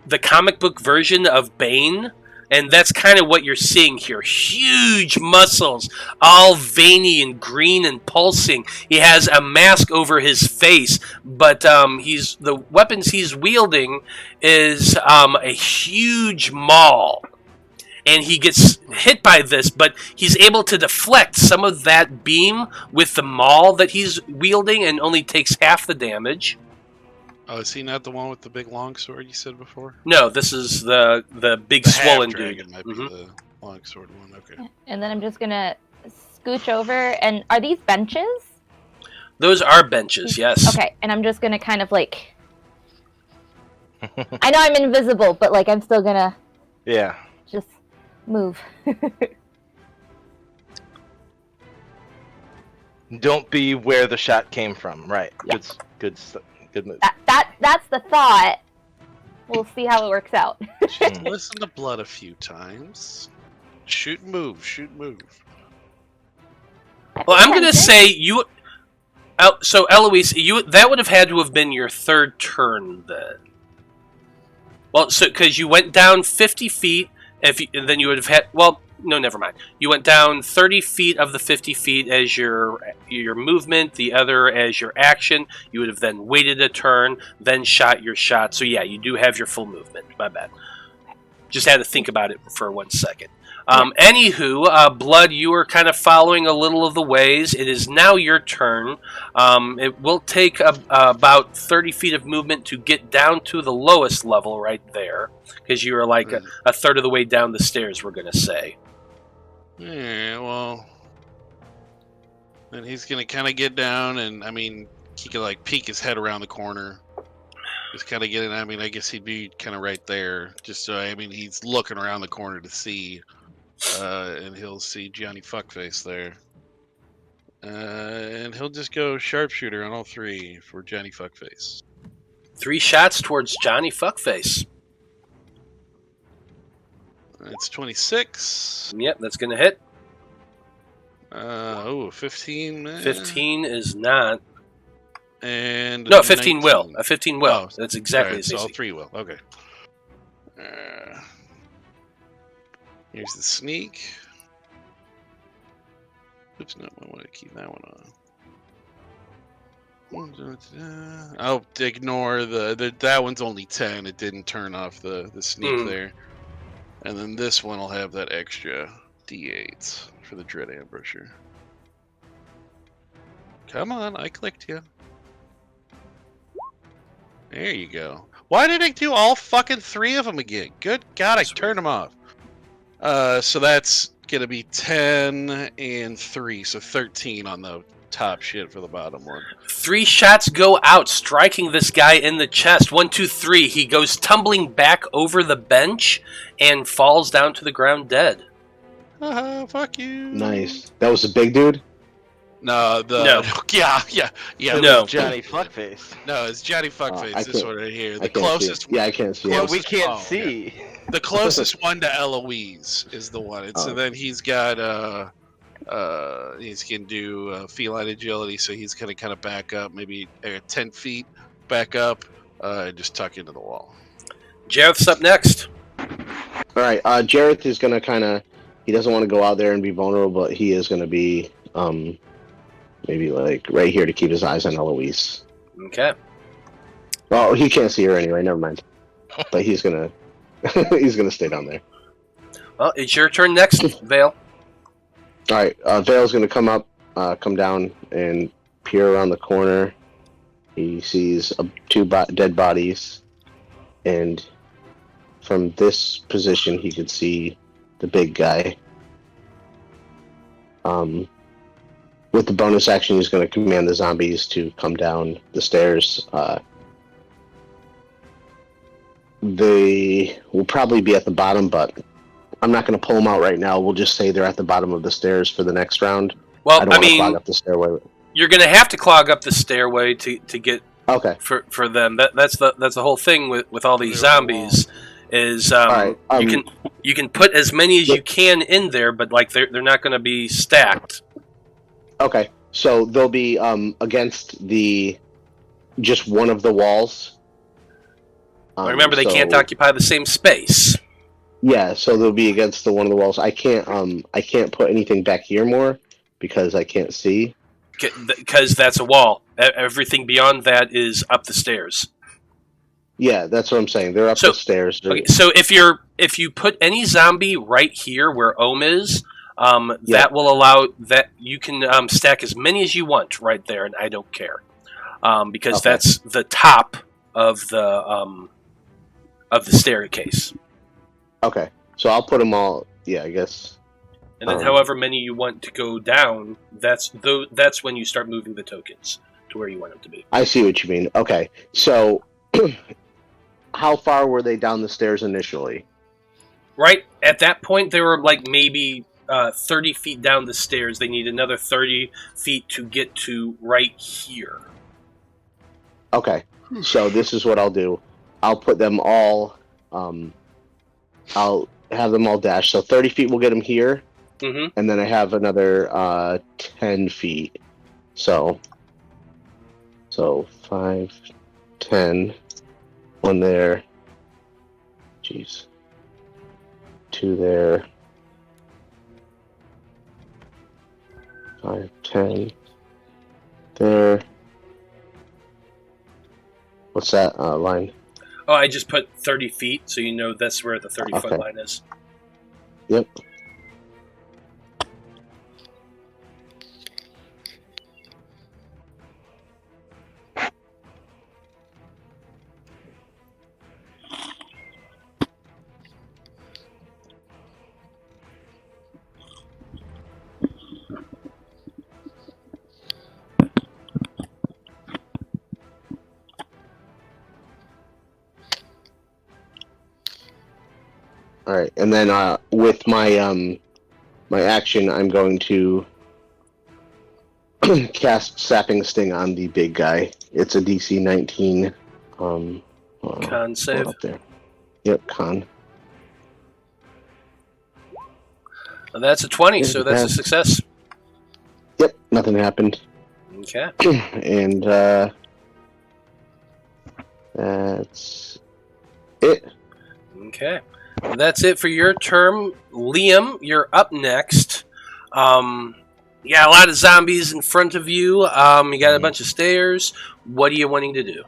the comic book version of Bane, and that's kind of what you're seeing here. Huge muscles, all veiny and green and pulsing. He has a mask over his face, but the weapons he's wielding is a huge maul. And he gets hit by this, but he's able to deflect some of that beam with the maul that he's wielding and only takes half the damage. Oh, is he not the one with the big long sword you said before? No, this is the big The swollen half-dragon dude. might be Mhm. the long sword one. Okay. And then I'm just gonna scooch over. And are these benches? Those are benches, yes. Okay, and I'm just gonna kind of like. I know I'm invisible, but like I'm still gonna Yeah. just move. Don't be where the shot came from. Right. Yeah. Good move. That's the thought. We'll see how it works out. Just listen to blood a few times. Shoot and move. Shoot and move. Well, I'm going to say you... So, Eloise, that would have had to have been your third turn, then. Well, so because you went down 50 feet, and then you would have had... Well, no, never mind. You went down 30 feet of the 50 feet as your movement, the other as your action. You would have then waited a turn, then shot your shot. So, yeah, you do have your full movement. My bad. Just had to think about it for 1 second. Anywho, Blood, you are kind of following a little of the ways. It is now your turn. It will take about 30 feet of movement to get down to the lowest level right there. Because you are like a third of the way down the stairs, we're going to say. Yeah, well... Then he's going to kind of get down, and, I mean, he can, like, peek his head around the corner. Just kind of getting. I mean, I guess he'd be kind of right there. Just so I mean, he's looking around the corner to see, and he'll see Johnny Fuckface there. And he'll just go sharpshooter on all three for Johnny Fuckface. 3 shots towards Johnny Fuckface. It's 26. Yep, that's going to hit. 15. 15 is not. And No, 15 19. will. A 15 will. Oh, That's exactly right, the so all AC. 3 will. Okay. Here's the sneak. Oops, no, I want to keep that one on. I'll ignore that one's only 10. It didn't turn off the sneak there. And then this one will have that extra D8 for the Dread Ambusher. Come on, I clicked you. There you go. Why did I do all fucking 3 of them again? Good God, I turned them off. So that's gonna be 10 and 3, so 13 on the top shit for the bottom one. 3 shots go out, striking this guy in the chest. 1, 2, 3. He goes tumbling back over the bench and falls down to the ground dead. Fuck you. Nice. That was a big dude? No, yeah. It No. was Johnny Fuckface. No, it's Johnny Fuckface. I This can't- one right here. I The can't see closest it. Yeah, I can't see Yeah, it. we can't yeah. see. The closest one to Eloise is the one. And so Oh. then he's got he's can do feline agility, so he's gonna kind of back up, maybe 10 feet back up, and just tuck into the wall. Jareth's up next. Alright, Jareth is gonna kinda he doesn't want to go out there and be vulnerable, but he is gonna be maybe like right here to keep his eyes on Eloise. Okay. Well, he can't see her anyway, never mind. But he's gonna he's gonna stay down there. Well, it's your turn next, Vale. Alright, Vale's gonna come down and peer around the corner. He sees 2 dead bodies, and from this position he could see the big guy. With the bonus action, he's going to command the zombies to come down the stairs. They will probably be at the bottom, but I'm not going to pull them out right now. We'll just say they're at the bottom of the stairs for the next round. Well, I don't want to clog up the stairway. You're going to have to clog up the stairway to get Okay. for them. That's the whole thing with all these zombies is Right, you can put as many as you can in there, but like they're not going to be stacked. Okay, so they'll be against just one of the walls. Remember, they can't occupy the same space. Yeah, so they'll be against one of the walls. I can't put anything back here more because I can't see. Because that's a wall. Everything beyond that is up the stairs. Yeah, that's what I'm saying. They're up the stairs. Okay, so if you put any zombie right here where Ohm is, that will allow that you can stack as many as you want right there, and I don't care because that's the top of the staircase. Okay, so I'll put them all. Yeah, I guess. And then, however many you want to go down, that's when you start moving the tokens to where you want them to be. I see what you mean. Okay, so how far were they down the stairs initially? Right at that point, they were like maybe 30 feet down the stairs. They need another 30 feet to get to right here. Okay, so this is what I'll do. I'll put them all. I'll have them all dash. So 30 feet will get them here, and then I have another 10 feet. So 5, 10, 1 there. Jeez. 2 there. 5, 10 there. What's that line? Oh, I just put 30 feet, so you know that's where the 30-foot line is. Yep. All right, and then with my my action, I'm going to cast Sapping Sting on the big guy. It's a DC 19. Con pull it save. up there. Yep, con. That's a 20, Yeah, so that's a that's- success. Yep, nothing happened. Okay. And that's it. Okay. That's it for your term. Liam, you're up next. You got a lot of zombies in front of you. You got a bunch of stairs. What are you wanting to do?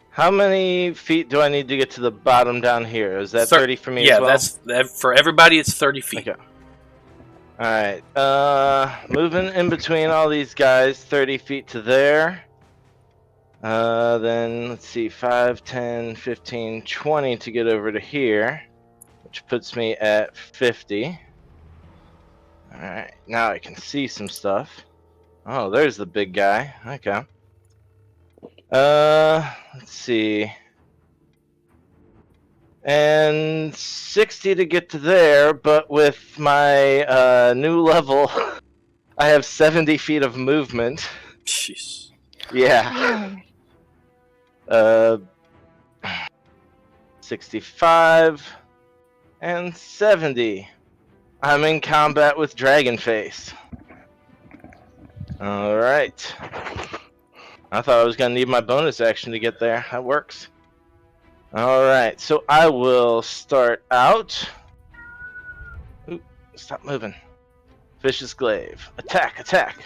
How many feet do I need to get to the bottom down here? Is that 30 for me yeah, as well? that's for everybody. It's 30 feet. Okay. Alright, moving in between all these guys, 30 feet to there. Then, let's see, 5, 10, 15, 20 to get over to here, which puts me at 50. Alright, now I can see some stuff. Oh, there's the big guy. Okay. Let's see. And 60 to get to there, but with my new level, I have 70 feet of movement. Jeez. Yeah. 65 and 70. I'm in combat with Dragonface. Alright. I thought I was going to need my bonus action to get there. That works. Alright, so I will start out. Ooh, stop moving. Vicious Glaive. Attack, attack.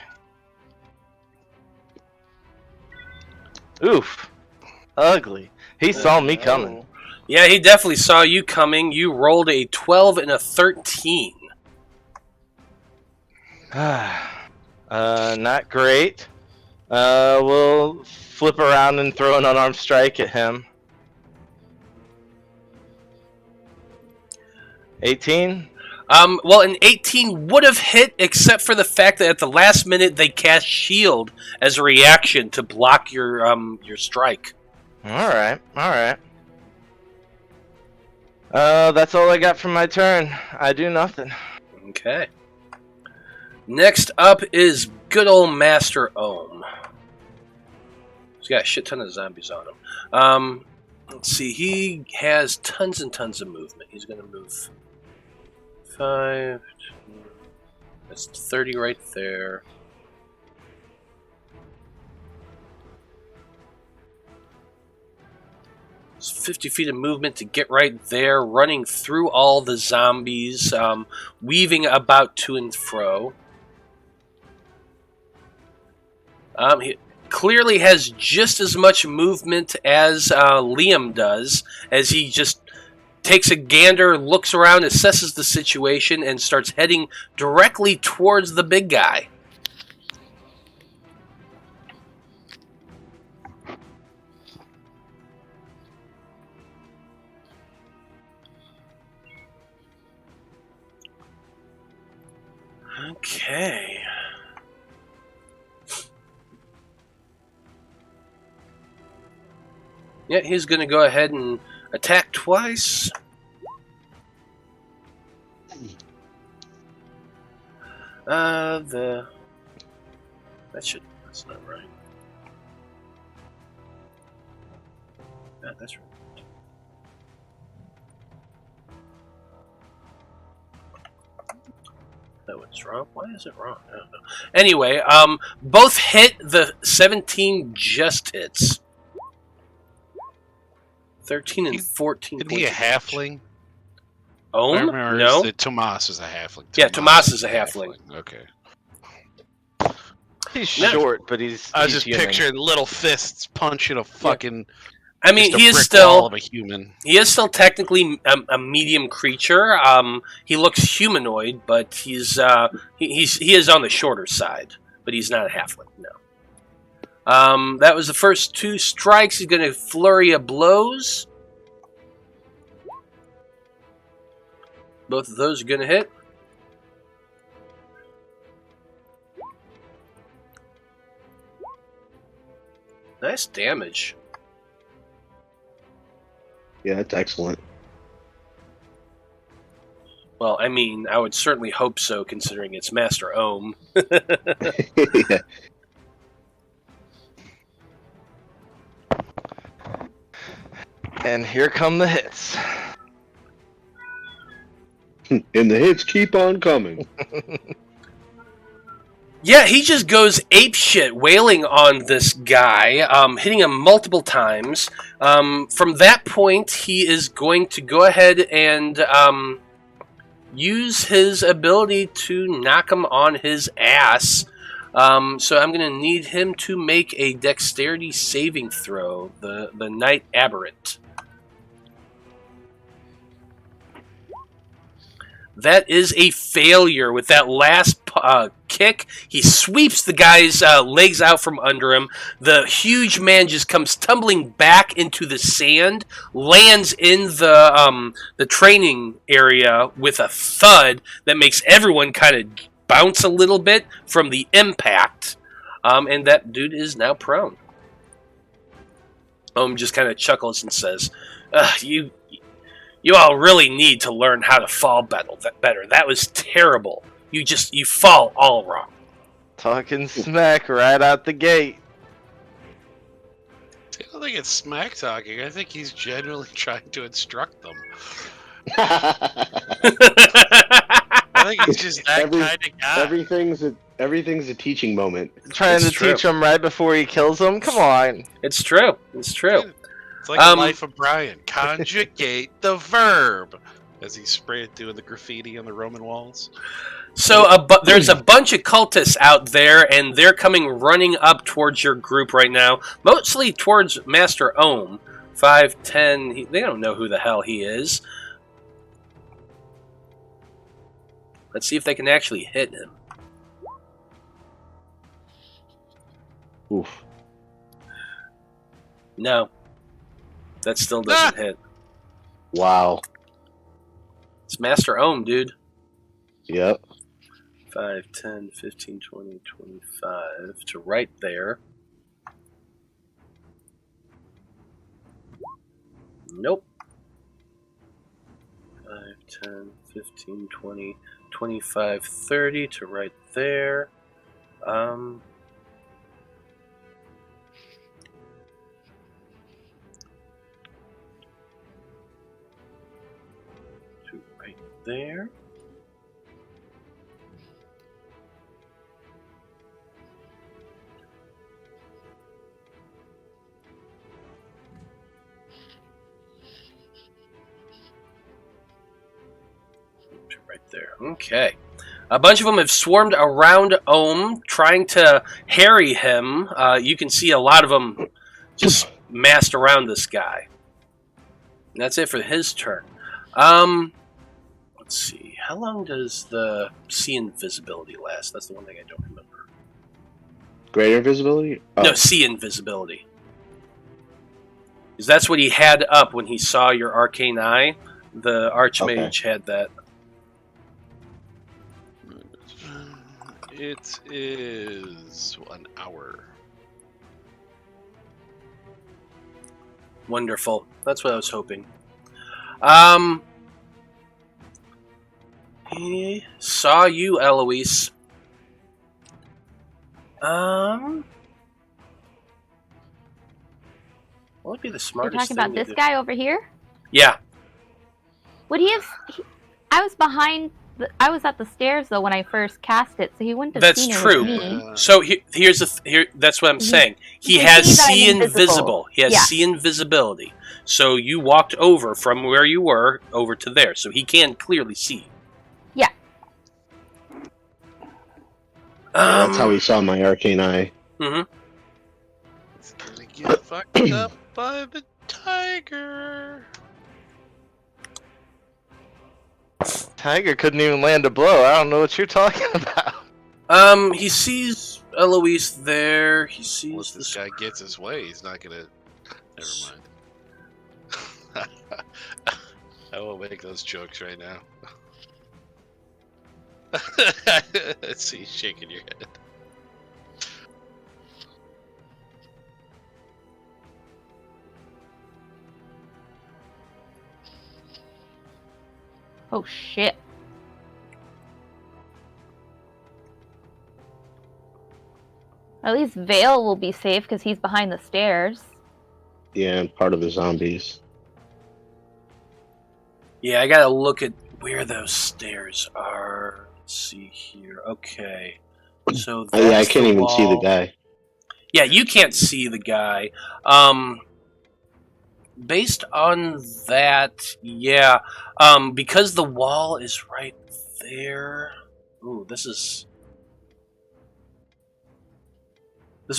Oof. Ugly. He saw me coming. Yeah, he definitely saw you coming. You rolled a 12 and a 13. Not great. We'll flip around and throw an unarmed strike at him. 18? Well, an 18 would have hit, except for the fact that at the last minute they cast shield as a reaction to block your strike. Alright. That's all I got for my turn. I do nothing. Okay. Next up is good old Master Ohm. He's got a shit ton of zombies on him. Let's see, he has tons and tons of movement. He's going to move 5. That's 30 right there. It's 50 feet of movement to get right there, running through all the zombies, weaving about to and fro. He clearly has just as much movement as Liam does, as he just takes a gander, looks around, assesses the situation, and starts heading directly towards the big guy. Okay. Yeah, he's going to go ahead and attack twice. That's not right. Yeah, that's right. No, it's wrong. Why is it wrong? I don't know. Anyway, both hit. The 17 just hits. 13 and 14. Isn't he a halfling? Ohm? Or No. Tomas is a halfling. Yeah, Tomas is a halfling. Okay. He's short, but he's. I was he's just human. picturing little fists punching a fucking. I mean, just a he is brick still wall of a human. he is still technically a medium creature. He looks humanoid, but he is on the shorter side. But he's not a halfling. No. That was the first 2 strikes. He's going to flurry of blows. Both of those are going to hit. Nice damage. Yeah, that's excellent. Well, I mean, I would certainly hope so, considering it's Master Ohm. Yeah. And here come the hits. And the hits keep on coming. Yeah, he just goes apeshit, wailing on this guy, hitting him multiple times. From that point, he is going to go ahead and use his ability to knock him on his ass. So I'm going to need him to make a dexterity saving throw, the Knight Aberrant. That is a failure. With that last kick, he sweeps the guy's legs out from under him. The huge man just comes tumbling back into the sand, lands in the training area with a thud that makes everyone kind of bounce a little bit from the impact. And that dude is now prone. Just kind of chuckles and says, You all really need to learn how to fall better. That was terrible. You fall all wrong. Talking smack right out the gate. I don't think it's smack talking. I think he's genuinely trying to instruct them. I think he's just that kind of guy. Everything's a teaching moment. Trying It's to true. teach him right before he kills him? Come on. It's true. It's true. It's like the life of Brian. Conjugate the verb. As he's doing the graffiti on the Roman walls. So there's a bunch of cultists out there, and they're coming running up towards your group right now. Mostly towards Master Ohm. 5, 10, they don't know who the hell he is. Let's see if they can actually hit him. Oof. No. That still doesn't hit. Wow. It's Master Ohm, dude. Yep. 5, 10, 15, 20, 25 to right there. Nope. 5, 10, 15, 20, 25, 30 to right there. To right there. Right there. Okay. A bunch of them have swarmed around Ohm, trying to harry him. You can see a lot of them just massed around this guy. And that's it for his turn. Let's see. How long does the see invisibility last? That's the one thing I don't remember. Greater invisibility? Oh. No, see invisibility. Because that's what he had up when he saw your arcane eye. The Archmage had that. It is 1 hour. Wonderful. That's what I was hoping. He saw you, Eloise. What would be the You're smartest talking about thing to this do? guy over here? Yeah. Would he have? I was behind. I was at the stairs though when I first cast it, so he wouldn't have That's seen true. it with me. So here's that's what I'm saying. He can has see that I'm see invisible. invisible. He has Yeah. see invisibility. So you walked over from where you were over to there, so he can clearly see. Yeah. That's how he saw my arcane eye. Mm-hmm. He's gonna get fucked up by the tiger. Tiger couldn't even land a blow. I don't know what you're talking about. He sees Eloise there. He sees Once this guy gets his way, he's not gonna. Never mind. I won't make those jokes right now. Let's see, shaking your head. Oh shit. At least Veil will be safe because he's behind the stairs. Yeah, and part of the zombies. Yeah, I gotta look at where those stairs are. Let's see here. Okay. So that's Yeah, I can't even see the wall. guy. Yeah, you can't see the guy. Based on that, yeah. Because the wall is right there. Ooh, this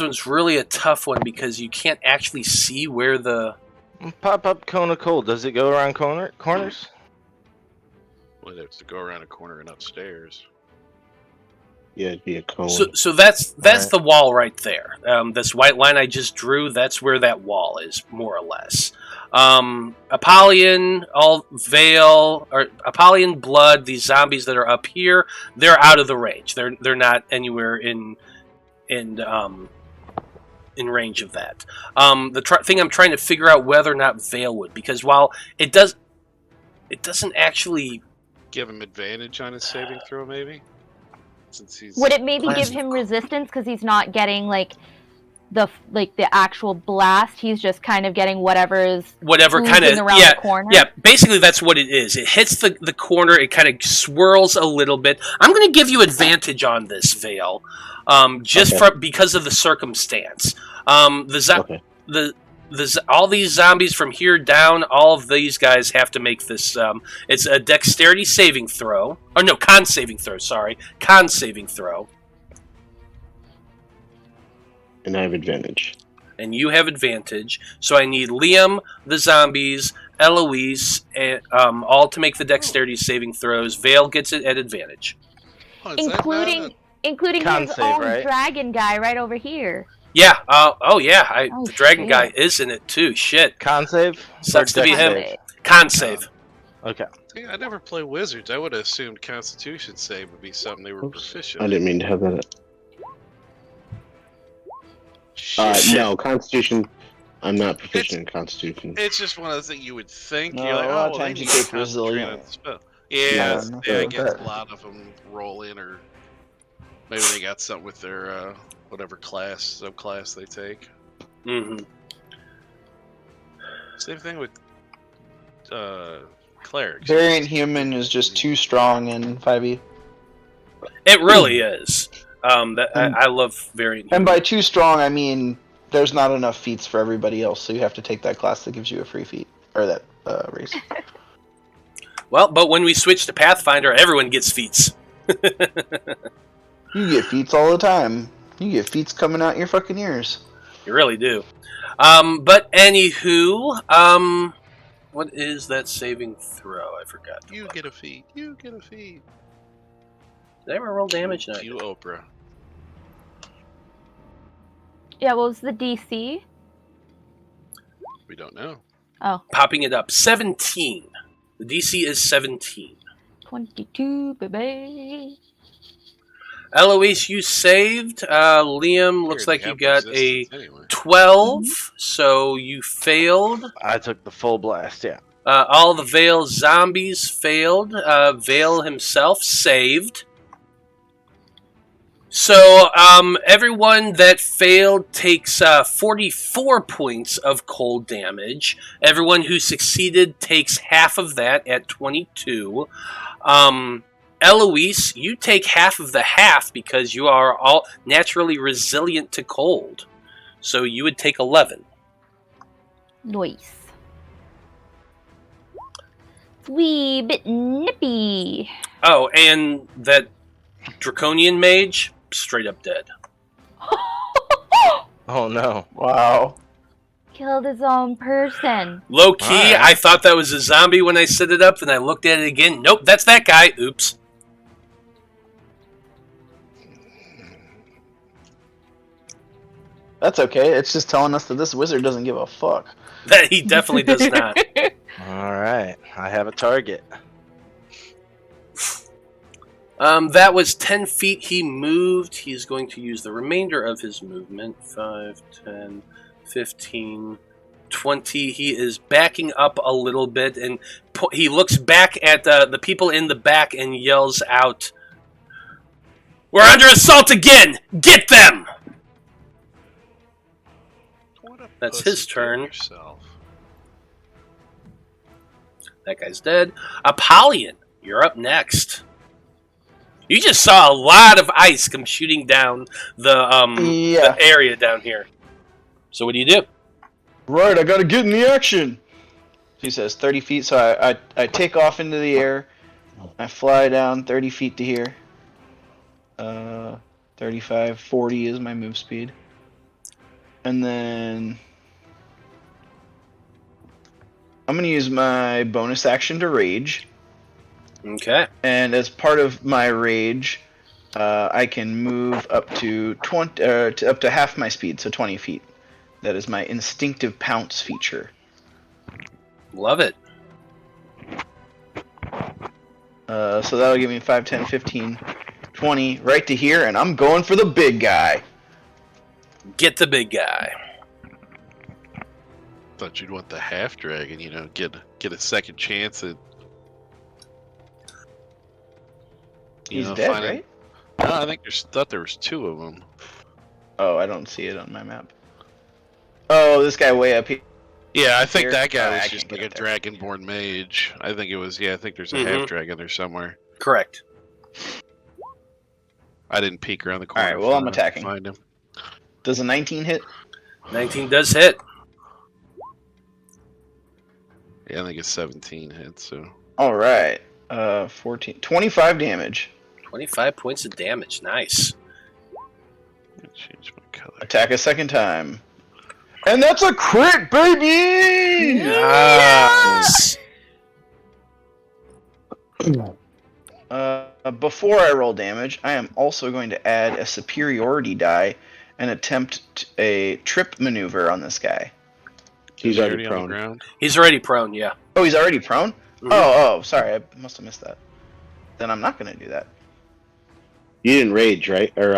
one's really a tough one because you can't actually see where the... Pop up cone of cold. Does it go around corners? Well, they have to go around a corner and upstairs. Yeah, it'd be a cone. So that's Right. the wall right there. This white line I just drew, that's where that wall is, more or less. Apollyon, Veil, or Apollyon Blood, these zombies that are up here, they're out of the range. They're not anywhere in range of that. The thing I'm trying to figure out whether or not Veil would, because while it doesn't actually Give him advantage on his saving throw, maybe? Since he's Would it maybe give Plastic. him resistance because he's not getting the actual blast? He's just kind of getting whatever is kind of around the corner. Yeah, basically that's what it is. It hits the corner, it kind of swirls a little bit. I'm going to give you advantage on this, Veil, because of the circumstance. All these zombies from here down, all of these guys have to make this. It's a dexterity saving throw. Oh no, con saving throw. Sorry, con saving throw. And I have advantage. And you have advantage. So I need Liam, the zombies, Eloise, and, all to make the dexterity saving throws. Veil gets it at advantage. Oh, is that including Con his save, own right? dragon guy right over here. Yeah. Yeah. Oh, the dragon shit. guy is in it too. Shit. Con save? Sucks Or to be dex him. save? Con save. Okay. See, I never play wizards. I would have assumed Constitution save would be something they were proficient. I didn't mean to have that. Shit. No, Constitution. I'm not proficient in Constitution. It's just one of those things you would think. No, You're like, a lot of oh, well, times they you need take concentrate resilient. on the spell. Yeah, Yeah, nothing I like guess that. a lot of them roll in, or maybe they got something with their whatever subclass they take. Mm-hmm. Same thing with clerics. Variant human is just too strong in 5e. It really is. I love variant. And by too strong, I mean there's not enough feats for everybody else, so you have to take that class that gives you a free feat, or that race. Well, but when we switch to Pathfinder, everyone gets feats. You get feats all the time. You get feats coming out your fucking ears. You really do. But anywho, what is that saving throw? I forgot. You get a feat. You get a feat. Did I ever roll damage? No, I You didn't. Oprah. Yeah, what was the DC? We don't know. Oh, Popping it up. 17. The DC is 17. 22, baby. Eloise, you saved. Liam, looks Here, like they you have got a resistance anyway. 12, so you failed. I took the full blast, yeah. All the Veil zombies failed. Veil himself saved. So, everyone that failed takes 44 points of cold damage. Everyone who succeeded takes half of that at 22. Eloise, you take half of the half because you are all naturally resilient to cold. So you would take 11. Nice. It's wee bit nippy. Oh, and that Draconian mage, straight up dead. Oh no. Wow. Killed his own person. Low key, Alright. I thought that was a zombie when I set it up, and I looked at it again. Nope, that's that guy. Oops. That's okay. It's just telling us that this wizard doesn't give a fuck. That he definitely does not. Alright, I have a target. That was 10 feet he moved. He's going to use the remainder of his movement. 5, 10, 15, 20. He is backing up a little bit, and he looks back at the people in the back and yells out, "We're under assault again! Get them!" That's Pussy, his do it turn. yourself. That guy's dead. Apollyon, you're up next. You just saw a lot of ice come shooting down the area down here. So what do you do? Right, I gotta get in the action. He says 30 feet, so I take off into the air. I fly down 30 feet to here. 35, 40 is my move speed. And then I'm gonna use my bonus action to rage. Okay. And as part of my rage, I can move up to 20, up to half my speed, so 20 feet. That is my instinctive pounce feature. Love it. So that'll give me 5, 10, 15, 20, right to here, and I'm going for the big guy. Get the big guy. Thought you'd want the half dragon, get a second chance at. He's dead, finding... right? No, I think thought there was 2 of them. Oh, I don't see it on my map. Oh, this guy way up here. Yeah, I think Here? that guy Oh, I was can't just get like a up there. dragonborn mage. I think it was. Yeah, I think there's a half dragon there somewhere. Correct. I didn't peek around the corner. Alright, well, I'm attacking. Find him. Does a 19 hit? 19 does hit. Yeah, I think it's 17 hits. So. Alright. 14. 25 damage. 25 points of damage. Nice. Change my color. Attack a second time. And that's a crit, baby! Nice. Before I roll damage, I am also going to add a superiority die and attempt a trip maneuver on this guy. He's already on the prone. ground. He's already prone, yeah. Oh, he's already prone? Mhm. Oh, sorry, I must have missed that. Then I'm not going to do that. You didn't rage, right? Or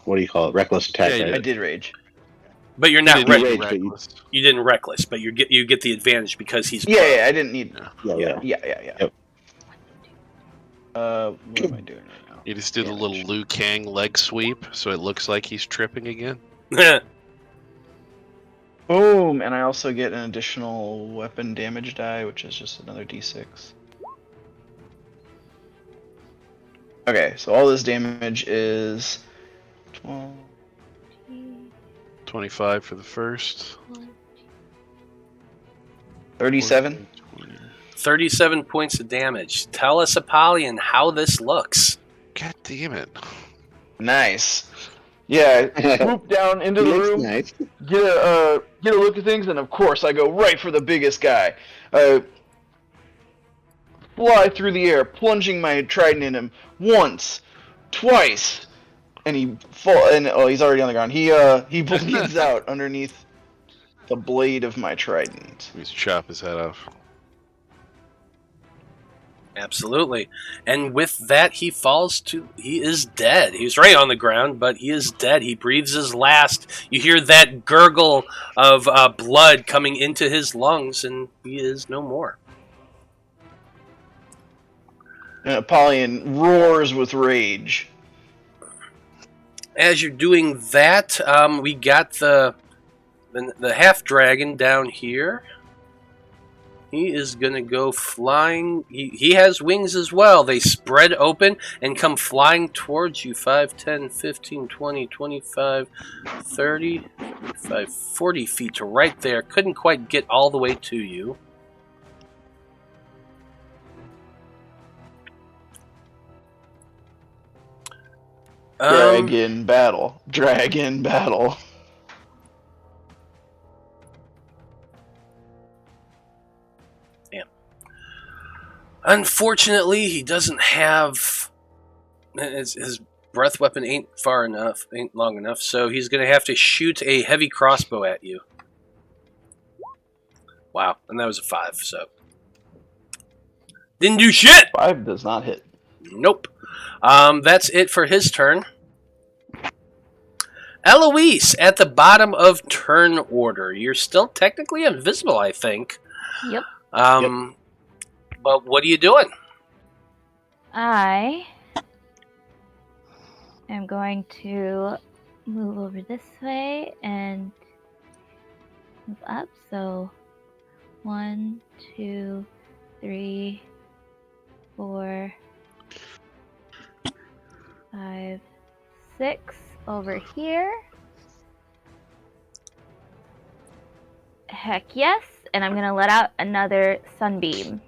what do you call it? Reckless attack. Yeah, right? I did rage. But you're You not didn't ready. rage, do but you- reckless. You didn't reckless, but you get the advantage because he's prone. Yeah, I didn't need. Yeah. Yeah. Yep. What am I doing right now? You just do the Damage. little Liu Kang leg sweep, so it looks like he's tripping again. Boom! And I also get an additional weapon damage die, which is just another d6. Okay, so all this damage is 12. 25 for the first. 37. 37 points of damage. Tell us, Apollyon, how this looks. God damn it. Nice. Yeah, I swoop down into the Looks room, nice. get a look at things, and of course I go right for the biggest guy. Fly through the air, plunging my trident in him once, twice, and he's already on the ground. He bleeds out underneath the blade of my trident. Let's chop his head off. Absolutely. And with that, he is dead. He's right on the ground, but he is dead. He breathes his last. You hear that gurgle of blood coming into his lungs, and he is no more. And Apollyon roars with rage. As you're doing that, we got the half dragon down here. He is going to go flying. He has wings as well. They spread open and come flying towards you. 5, 10, 15, 20, 25, 30, 45, 40 feet to right there. Couldn't quite get all the way to you. Dragon battle. Dragon battle. Unfortunately, he doesn't have his breath weapon ain't long enough, so he's going to have to shoot a heavy crossbow at you. Wow, and that was a 5, so didn't do shit. 5 does not hit. Nope. That's it for his turn. Eloise, at the bottom of turn order. You're still technically invisible, I think. Yep. But what are you doing? I am going to move over this way and move up. So 1, 2, 3, 4, 5, 6 over here. Heck yes, and I'm gonna let out another sunbeam.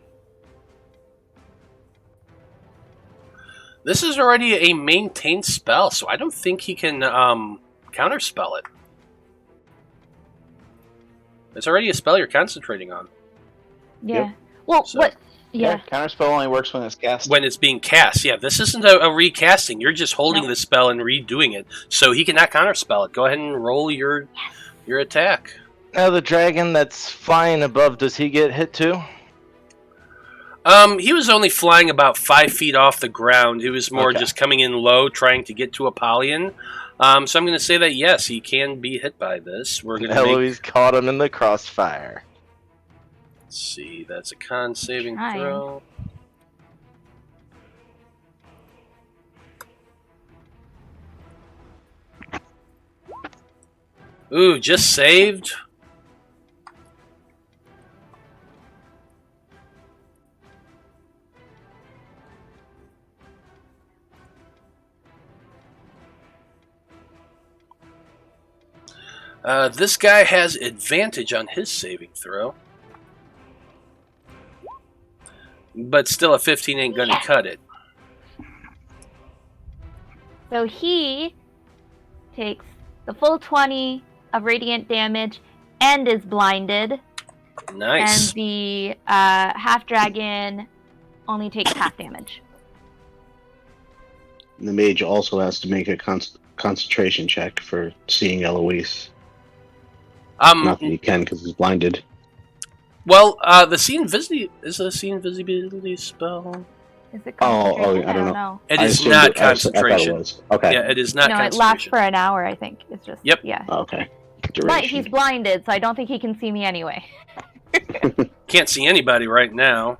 This is already a maintained spell, so I don't think he can counterspell it. It's already a spell you're concentrating on. Yeah. Yep. Well, So- what? Yeah. Counterspell only works when it's cast. When it's being cast, yeah. This isn't a recasting. You're just holding No. the spell and redoing it, so he cannot counterspell it. Go ahead and roll your attack. Now the dragon that's flying above, does he get hit too? He was only flying about 5 feet off the ground. He was more Okay. just coming in low, trying to get to Apollyon. So I'm going to say that yes, he can be hit by this. We're going to Eloise caught him in the crossfire. Let's see. That's a con saving Trying. throw. Ooh, just saved. This guy has advantage on his saving throw. But still, a 15 ain't gonna cut it. So he takes the full 20 of radiant damage and is blinded. Nice. And the half dragon only takes half damage. The mage also has to make a concentration check for seeing Eloise. Not that he can because he's blinded. Well, the see invisibility is a see invisibility spell. Is it Oh, concentration? I don't know. It I is assumed not I thought it concentration. was. Okay. Yeah, it is not No, it concentration. lasts for an hour, I think. It's just Yep. Yeah. Okay. But Duration. he's blinded, so I don't think he can see me anyway. Can't see anybody right now.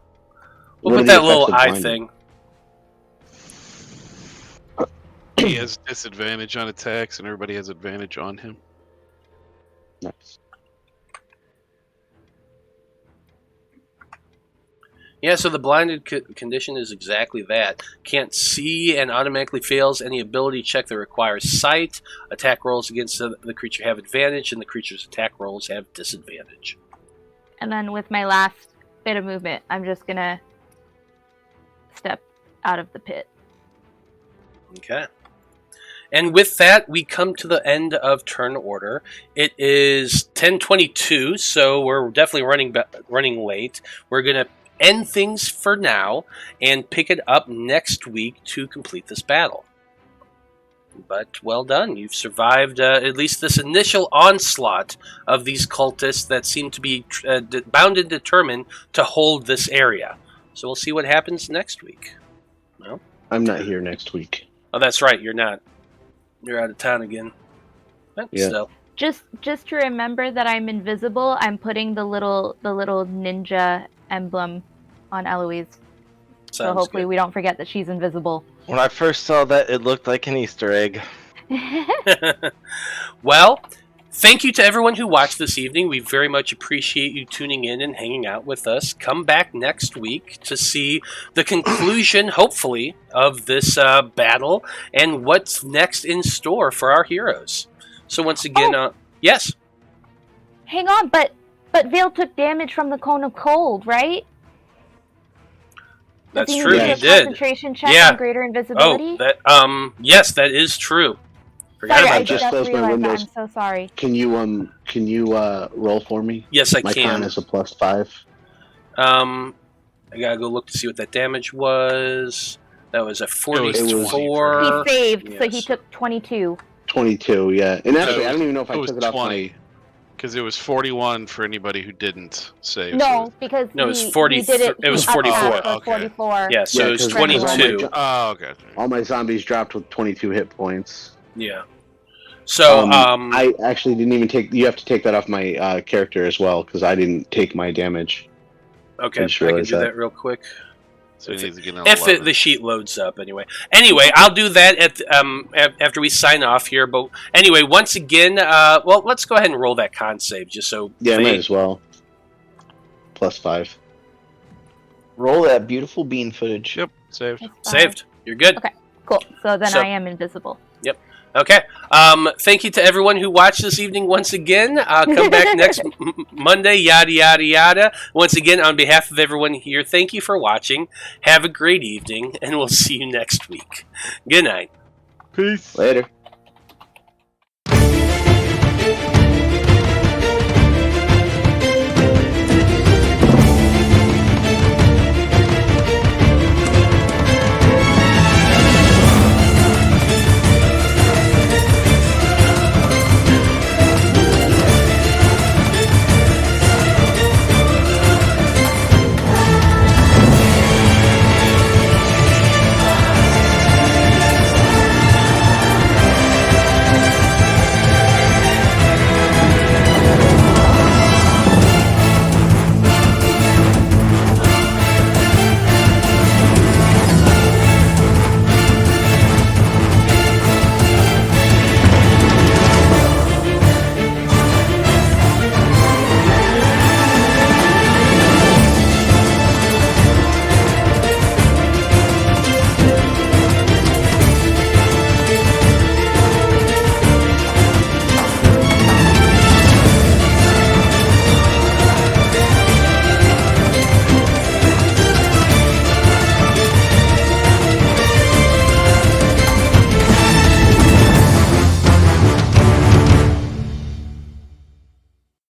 We'll What put are the that little effects of eye blinding? thing. He has disadvantage on attacks, and everybody has advantage on him. Nice. Yeah, so the blinded condition is exactly that. Can't see and automatically fails any ability check that requires sight. Attack rolls against the creature have advantage, and the creature's attack rolls have disadvantage. And then with my last bit of movement, I'm just gonna step out of the pit. Okay. And with that, we come to the end of turn order. It is 10:22, so we're definitely running late. We're going to end things for now and pick it up next week to complete this battle. But well done. You've survived at least this initial onslaught of these cultists that seem to be bound and determined to hold this area. So we'll see what happens next week. Well, I'm not here next week. oh, that's right. You're not. You're out of town again. But Yeah. still. Just to remember that I'm invisible, I'm putting the little ninja emblem on Eloise. So Sounds hopefully good. we don't forget that she's invisible. When I first saw that, it looked like an Easter egg. Well, thank you to everyone who watched this evening. We very much appreciate you tuning in and hanging out with us. Come back next week to see the conclusion, hopefully, of this battle and what's next in store for our heroes. So once again, yes, Hang on, but Veil took damage from the Cone of Cold, right? that's Does he true. need He a did. concentration check Yeah. on greater invisibility? Oh, that yes, that is true. Forgot sorry, I about just that. just closed my realized that. windows. I'm so sorry. Can you roll for me? Yes, I My con can. is a +5. I gotta go look to see what that damage was. That was a 44. He saved, so he Yes. took 22. 22, yeah. And actually, No, I don't even know if I It was took it off 20. Because it was 41 for anybody who didn't save. No, because No, it was he 40 did it. it was he upped 44. that for Okay. 44. Yeah, so Yeah, it was 'cause- 22. because Oh, okay. all my zombies dropped with 22 hit points. Yeah. So, I actually didn't even take. You have to take that off my character as well because I didn't take my damage. okay, I just can realized do that. that real quick. So he needs to get an If 11. the sheet loads up, anyway. Anyway, I'll do that at after we sign off here. But anyway, once again, well, let's go ahead and roll that con save, just so. Yeah, might as well. +5. Roll that beautiful bean footage. Yep, saved. It's fine. Saved. You're good. Okay. Cool. So then So- I am invisible. Okay. Thank you to everyone who watched this evening once again. Come back next Monday, yada, yada, yada. Once again, on behalf of everyone here, thank you for watching. Have a great evening, and we'll see you next week. Good night. Peace. Later.